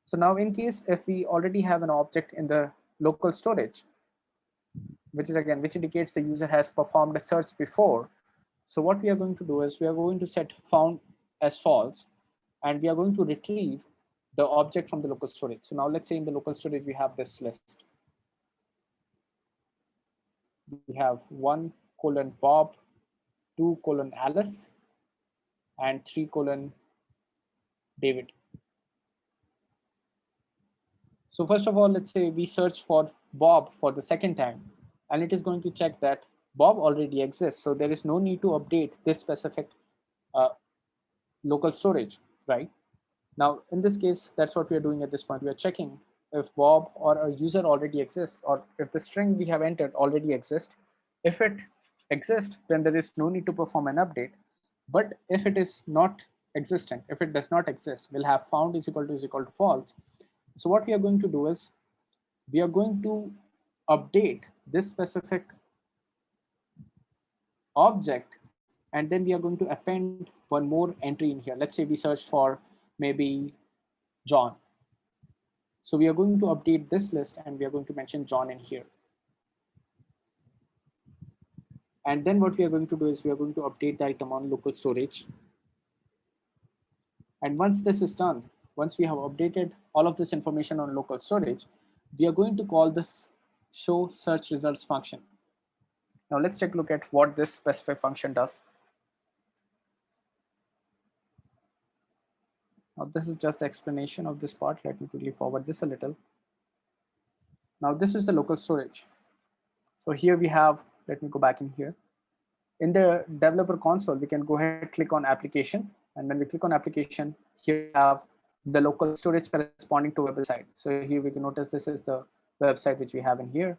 So now in case if we already have an object in the local storage, which indicates the user has performed a search before. So what we are going to do is we are going to set found as false, and we are going to retrieve the object from the local storage. So now let's say in the local storage, we have this list. We have 1:Bob, 2:Alice, and 3:David. So first of all, let's say we search for Bob for the second time, and it is going to check that Bob already exists. So there is no need to update this specific uh, local storage, right? Now, in this case, that's what we are doing at this point. We are checking if Bob or a user already exists, or if the string we have entered already exists. If it exists, then there is no need to perform an update. But if it is not existent, if it does not exist, we'll have found is equal to false. So what we are going to do is we are going to update this specific object, and then we are going to append one more entry in here. Let's say we search for maybe John. So we are going to update this list and we are going to mention John in here. And then what we are going to do is we are going to update the item on local storage. And once this is done, once we have updated all of this information on local storage, we are going to call this show search results function. Now let's take a look at what this specific function does. Now this is just the explanation of this part. Let me quickly forward this a little. Now this is the local storage. So here we have, let me go back in here. In the developer console, we can go ahead, click on application. And when we click on application, here we have the local storage corresponding to website. So here we can notice this is the website which we have in here.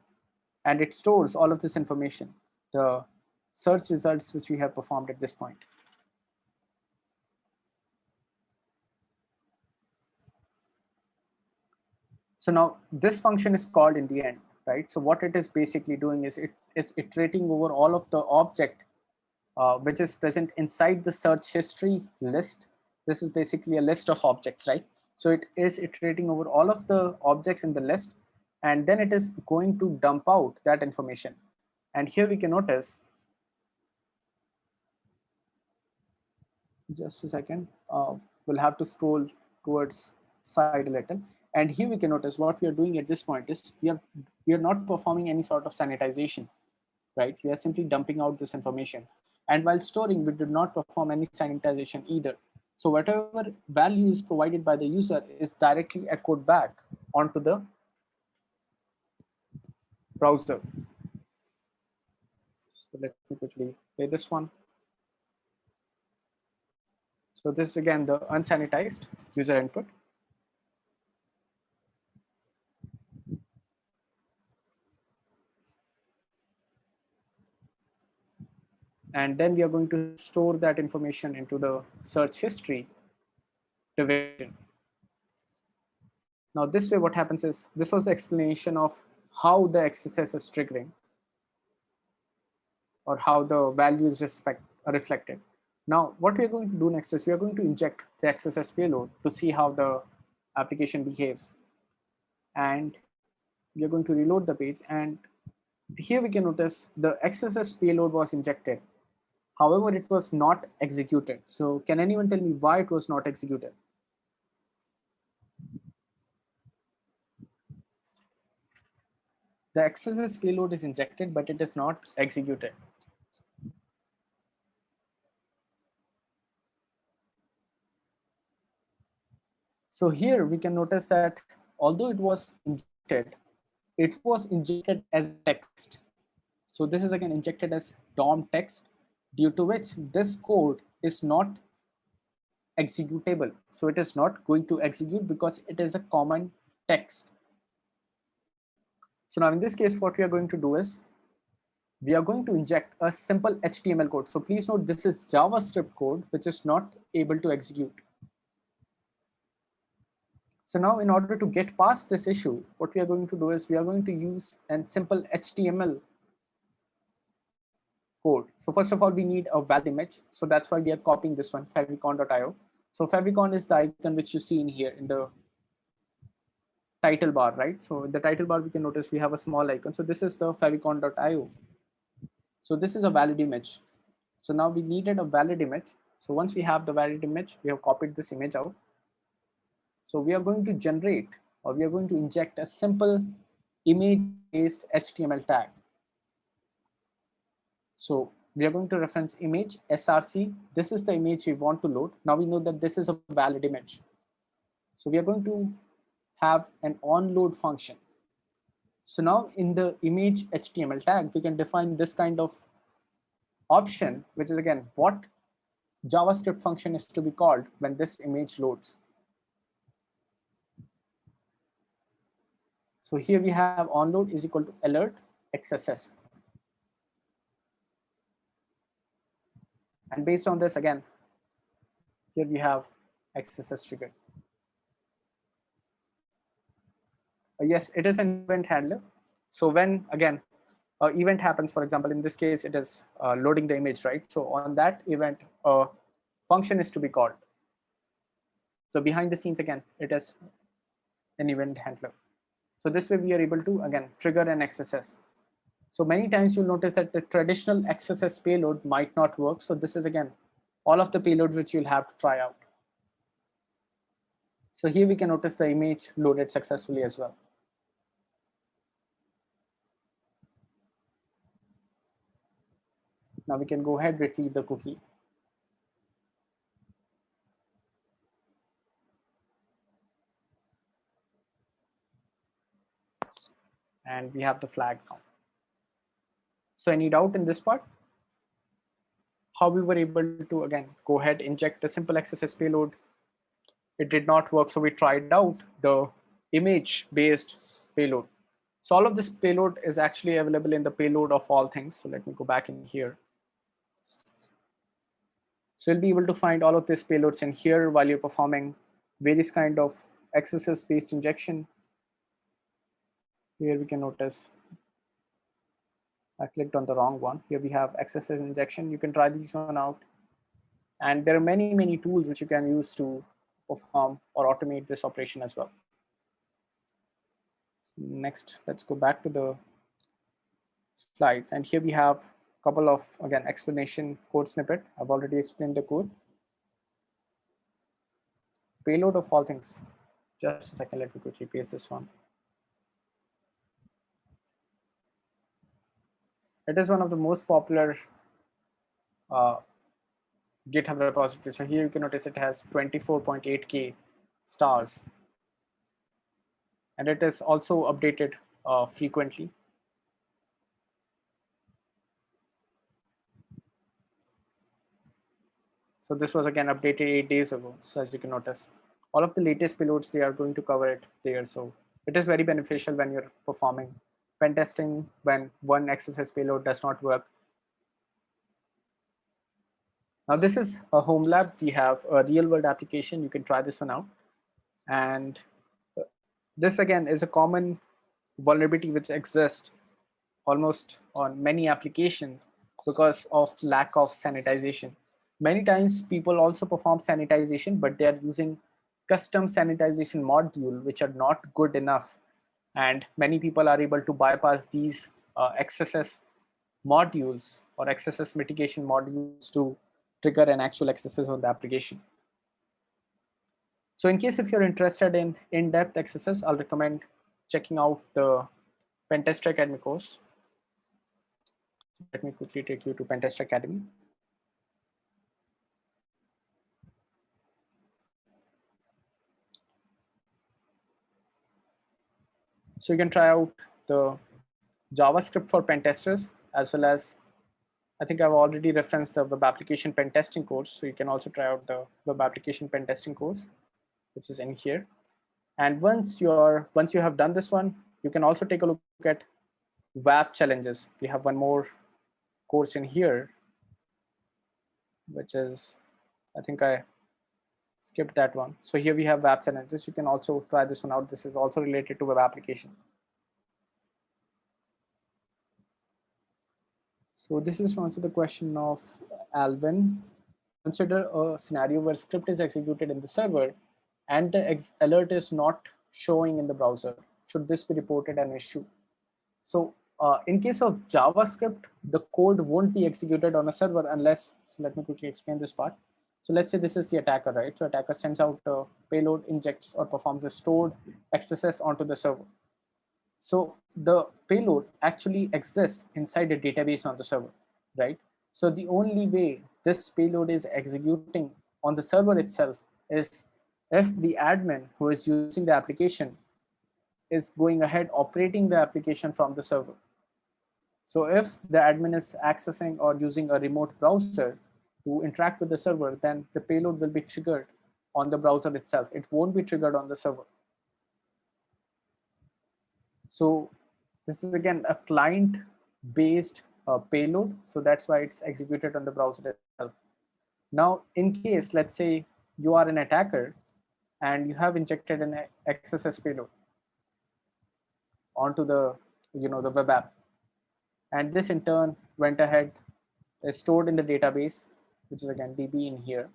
And it stores all of this information, the search results which we have performed at this point. So now this function is called in the end, right? So what it is basically doing is it is iterating over all of the object which is present inside the search history list. This is basically a list of objects, right? So it is iterating over all of the objects in the list, and then it is going to dump out that information. And here we can notice, just a second, we'll have to scroll towards side a little. And here we can notice what we are doing at this point is we are not performing any sort of sanitization, right? We are simply dumping out this information. And while storing, we did not perform any sanitization either. So whatever value is provided by the user is directly echoed back onto the browser. So let me quickly play this one. So this is again the unsanitized user input. And then we are going to store that information into the search history division. Now this way what happens is, this was the explanation of how the XSS is triggering or how the value is reflected. Now what we are going to do next is we are going to inject the XSS payload to see how the application behaves. And we are going to reload the page, and here we can notice the XSS payload was injected. However, it was not executed. So can anyone tell me why it was not executed? The XSS payload is injected, but it is not executed. So here we can notice that although it was injected as text. So this is again injected as DOM text, due to which this code is not executable. So it is not going to execute because it is a common text. So now in this case, what we are going to do is we are going to inject a simple HTML code. So please note this is JavaScript code, which is not able to execute. So now in order to get past this issue, what we are going to do is we are going to use a simple HTML code. So first of all, we need a valid image. So that's why we are copying this one, favicon.io. So favicon is the icon which you see in here in the title bar, right? So in the title bar, we can notice we have a small icon. So this is the favicon.io. So this is a valid image. So now we needed a valid image. So once we have the valid image, we have copied this image out. So we are going to generate, or we are going to inject a simple image-based HTML tag. So we are going to reference image src. This is the image we want to load. Now we know that this is a valid image. So we are going to have an onload function. So now in the image HTML tag, we can define this kind of option, which is again what JavaScript function is to be called when this image loads. So here we have onload is equal to alert XSS. And based on this, again, here we have XSS triggered. Yes, it is an event handler. So when, again, event happens, for example, in this case, it is loading the image, right? So on that event, a function is to be called. So behind the scenes, again, it is an event handler. So this way we are able to, again, trigger an XSS. So many times you'll notice that the traditional XSS payload might not work. So this is, again, all of the payloads which you'll have to try out. So here we can notice the image loaded successfully as well. Now we can go ahead, retrieve the cookie. and we have the flag now. So any doubt in this part? How we were able to again go ahead, inject a simple XSS payload. It did not work, so we tried out the image based payload. So all of this payload is actually available in the payload of all things. So let me go back in here. So you'll be able to find all of these payloads in here while you're performing various kind of XSS based injection. Here we can notice I clicked on the wrong one. Here we have XSS injection. You can try these one out. And there are many tools which you can use to perform or automate this operation as well. Next, let's go back to the slides. And here we have a couple of, again, explanation code snippet. I've already explained the code. Payload of all things. Just a second, let me quickly paste this one. It is one of the most popular GitHub repositories. So here you can notice it has 24.8K stars. And it is also updated frequently. So this was again updated 8 days ago. So as you can notice, all of the latest payloads, they are going to cover it there. So it is very beneficial when you're performing pen testing, when one XSS payload does not work. Now this is a home lab. We have a real world application. You can try this one out. And this again is a common vulnerability which exists almost on many applications because of lack of sanitization. Many times people also perform sanitization, but they are using custom sanitization module, which are not good enough. And many people are able to bypass these XSS modules or XSS mitigation modules to trigger an actual XSS on the application. So in case if you're interested in in-depth XSS, I'll recommend checking out the Pentester Academy course. Let me quickly take you to Pentester Academy. So you can try out the JavaScript for pen testers, as well as I think I've already referenced the web application pen testing course. So you can also try out the web application pen testing course, which is in here. And once you have done this one, you can also take a look at WAP challenges. We have one more course in here, which is, I think I skipped that one. So here we have WAP challenges. You can also try this one out. This is also related to web application. So this is to answer the question of Alvin. Consider a scenario where script is executed in the server and the alert is not showing in the browser. Should this be reported an issue? So in case of JavaScript, the code won't be executed on a server unless, so let me quickly explain this part. So let's say this is the attacker, right? So attacker sends out a payload, injects or performs a stored XSS onto the server. So the payload actually exists inside a database on the server, right? So the only way this payload is executing on the server itself is if the admin who is using the application is going ahead operating the application from the server. So if the admin is accessing or using a remote browser to interact with the server, then the payload will be triggered on the browser itself. It won't be triggered on the server. So this is again a client-based payload. So that's why it's executed on the browser itself. Now, in case, let's say you are an attacker and you have injected an XSS payload onto the, the web app, and this in turn went ahead, is stored in the database, which is again DB in here.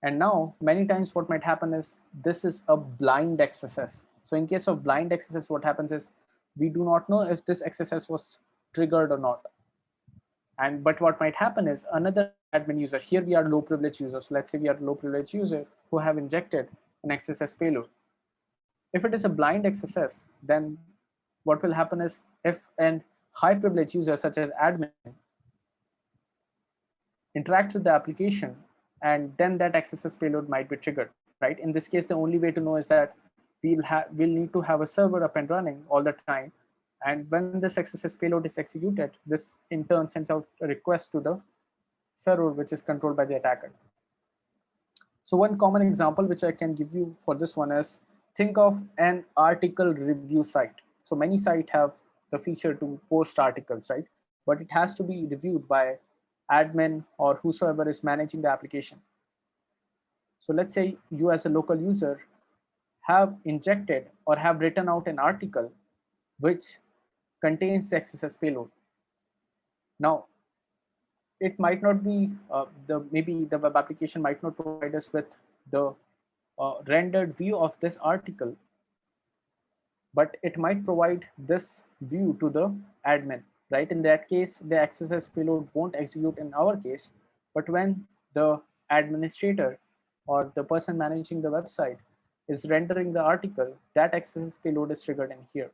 And now many times what might happen is this is a blind XSS. So in case of blind XSS, what happens is we do not know if this XSS was triggered or not. But what might happen is another admin user, here we are low privilege users. So let's say we are low privilege user who have injected an XSS payload. If it is a blind XSS, then what will happen is if an high privilege user such as admin interacts with the application, and then that XSS payload might be triggered, right? In this case, the only way to know is that we'll need to have a server up and running all the time And when this XSS payload is executed, this in turn sends out a request to the server, which is controlled by the attacker. So one common example which I can give you for this one is, think of an article review site. So many sites have the feature to post articles, right? But it has to be reviewed by admin or whosoever is managing the application. So let's say you as a local user have injected or have written out an article which contains the XSS payload. Now, it might not be maybe the web application might not provide us with the rendered view of this article, but it might provide this view to the admin, right? In that case, the XSS payload won't execute in our case, but when the administrator or the person managing the website is rendering the article, that XSS payload is triggered in here.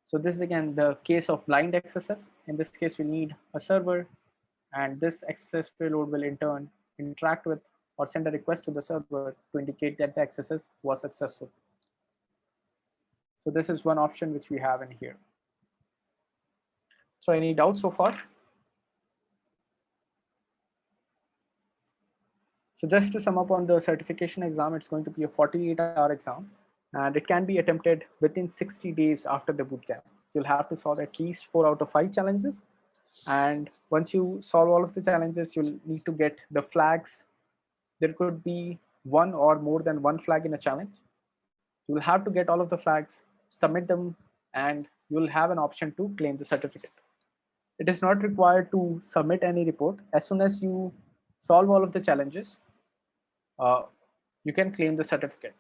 So this is again the case of blind XSS. In this case, we need a server, and this XSS payload will in turn interact with or send a request to the server to indicate that the XSS was successful. So this is one option which we have in here. So any doubts so far? So just to sum up on the certification exam, it's going to be a 48-hour exam, and it can be attempted within 60 days after the bootcamp. You'll have to solve at least 4 out of 5 challenges. And once you solve all of the challenges, you'll need to get the flags. There could be one or more than one flag in a challenge. You will have to get all of the flags, submit them, and you'll have an option to claim the certificate. It is not required to submit any report. As soon as you solve all of the challenges, you can claim the certificate.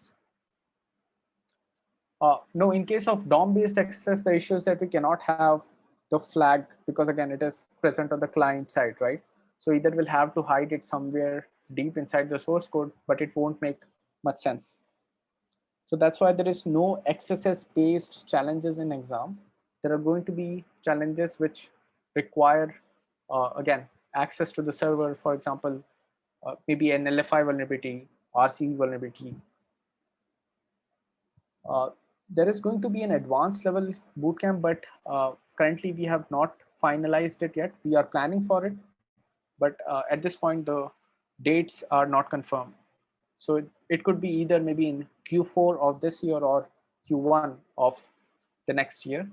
No, in case of DOM-based access, the issue is that we cannot have the flag because again, it is present on the client side, right? So either we'll have to hide it somewhere deep inside the source code, but it won't make much sense. So that's why there is no XSS-based challenges in exam. There are going to be challenges which require, again, access to the server, for example, maybe an LFI vulnerability, RCE vulnerability. There is going to be an advanced level bootcamp, but currently we have not finalized it yet. We are planning for it, but at this point, the dates are not confirmed. So it could be either maybe in Q4 of this year or Q1 of the next year.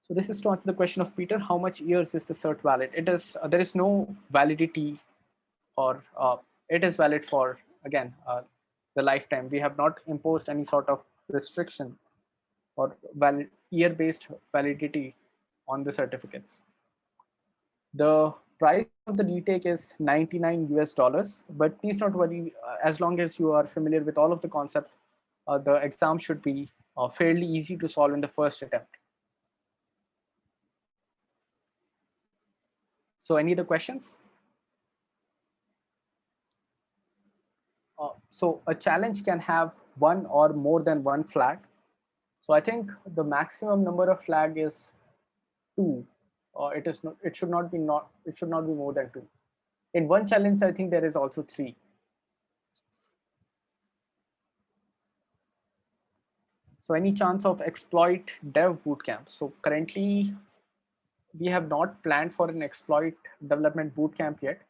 So this is to answer the question of Peter, how much years is the cert valid? It is, there is no validity, or it is valid for, again, the lifetime. We have not imposed any sort of restriction or valid year-based validity on the certificates. The price of the retake is 99 US dollars, but please don't worry, as long as you are familiar with all of the concept, the exam should be fairly easy to solve in the first attempt. So any other questions? So a challenge can have one or more than one flag. So I think the maximum number of flag is 2. It is not. It should not be more than 2. In one challenge, I think there is also 3. So any chance of exploit dev bootcamp? So currently, we have not planned for an exploit development bootcamp yet.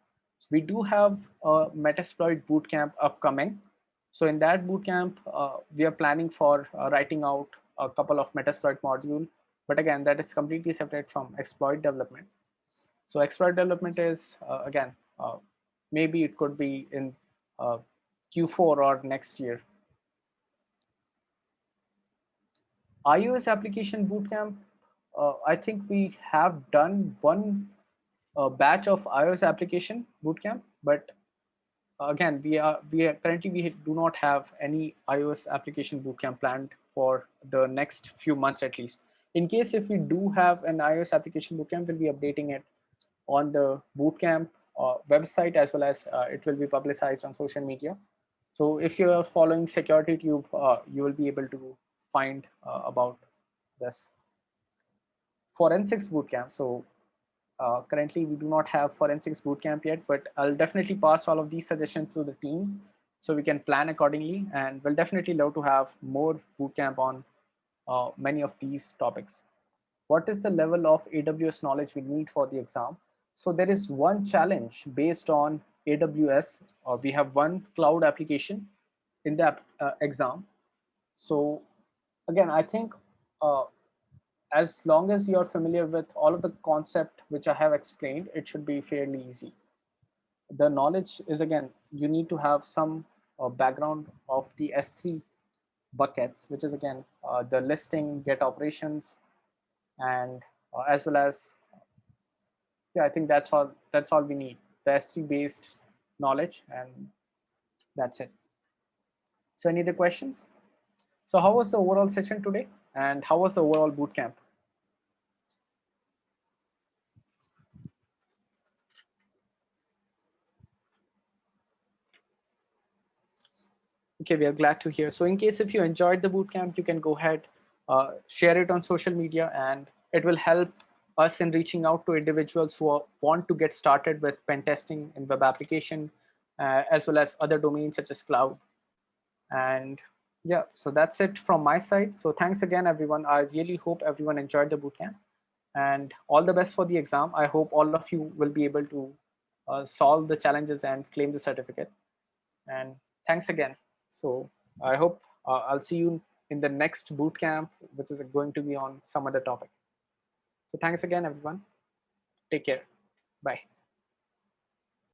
We do have a Metasploit bootcamp upcoming. So in that bootcamp, we are planning for writing out a couple of Metasploit module. But again, that is completely separate from exploit development. So exploit development is, again, maybe it could be in Q4 or next year. iOS application bootcamp, I think we have done one batch of iOS application bootcamp, but again, we currently we do not have any iOS application bootcamp planned for the next few months at least. In case if we do have an iOS application bootcamp, we'll be updating it on the bootcamp website, as well as it will be publicized on social media. So if you are following Security Tube, you will be able to find about this. Forensics bootcamp. So currently we do not have forensics bootcamp yet, but I'll definitely pass all of these suggestions to the team so we can plan accordingly, and we'll definitely love to have more bootcamp on many of these topics. What is the level of AWS knowledge we need for the exam? So there is one challenge based on AWS. We have one cloud application in the exam. So again, I think uh, as long as you're familiar with all of the concept which I have explained, it should be fairly easy. The knowledge is, again, you need to have some background of the S3 buckets, which is again the listing, get operations, and as well as, yeah, I think that's all we need, the S3 based knowledge, and that's it. So any other questions? So how was the overall session today, and how was the overall boot camp? Okay, we are glad to hear. So in case if you enjoyed the bootcamp, you can go ahead, share it on social media, and it will help us in reaching out to individuals who want to get started with pen testing in web application, as well as other domains such as cloud. And yeah, so that's it from my side. So thanks again, everyone. I really hope everyone enjoyed the bootcamp, and all the best for the exam. I hope all of you will be able to solve the challenges and claim the certificate. And thanks again. So I hope I'll see you in the next boot camp, which is going to be on some other topic. So thanks again, everyone. Take care. Bye.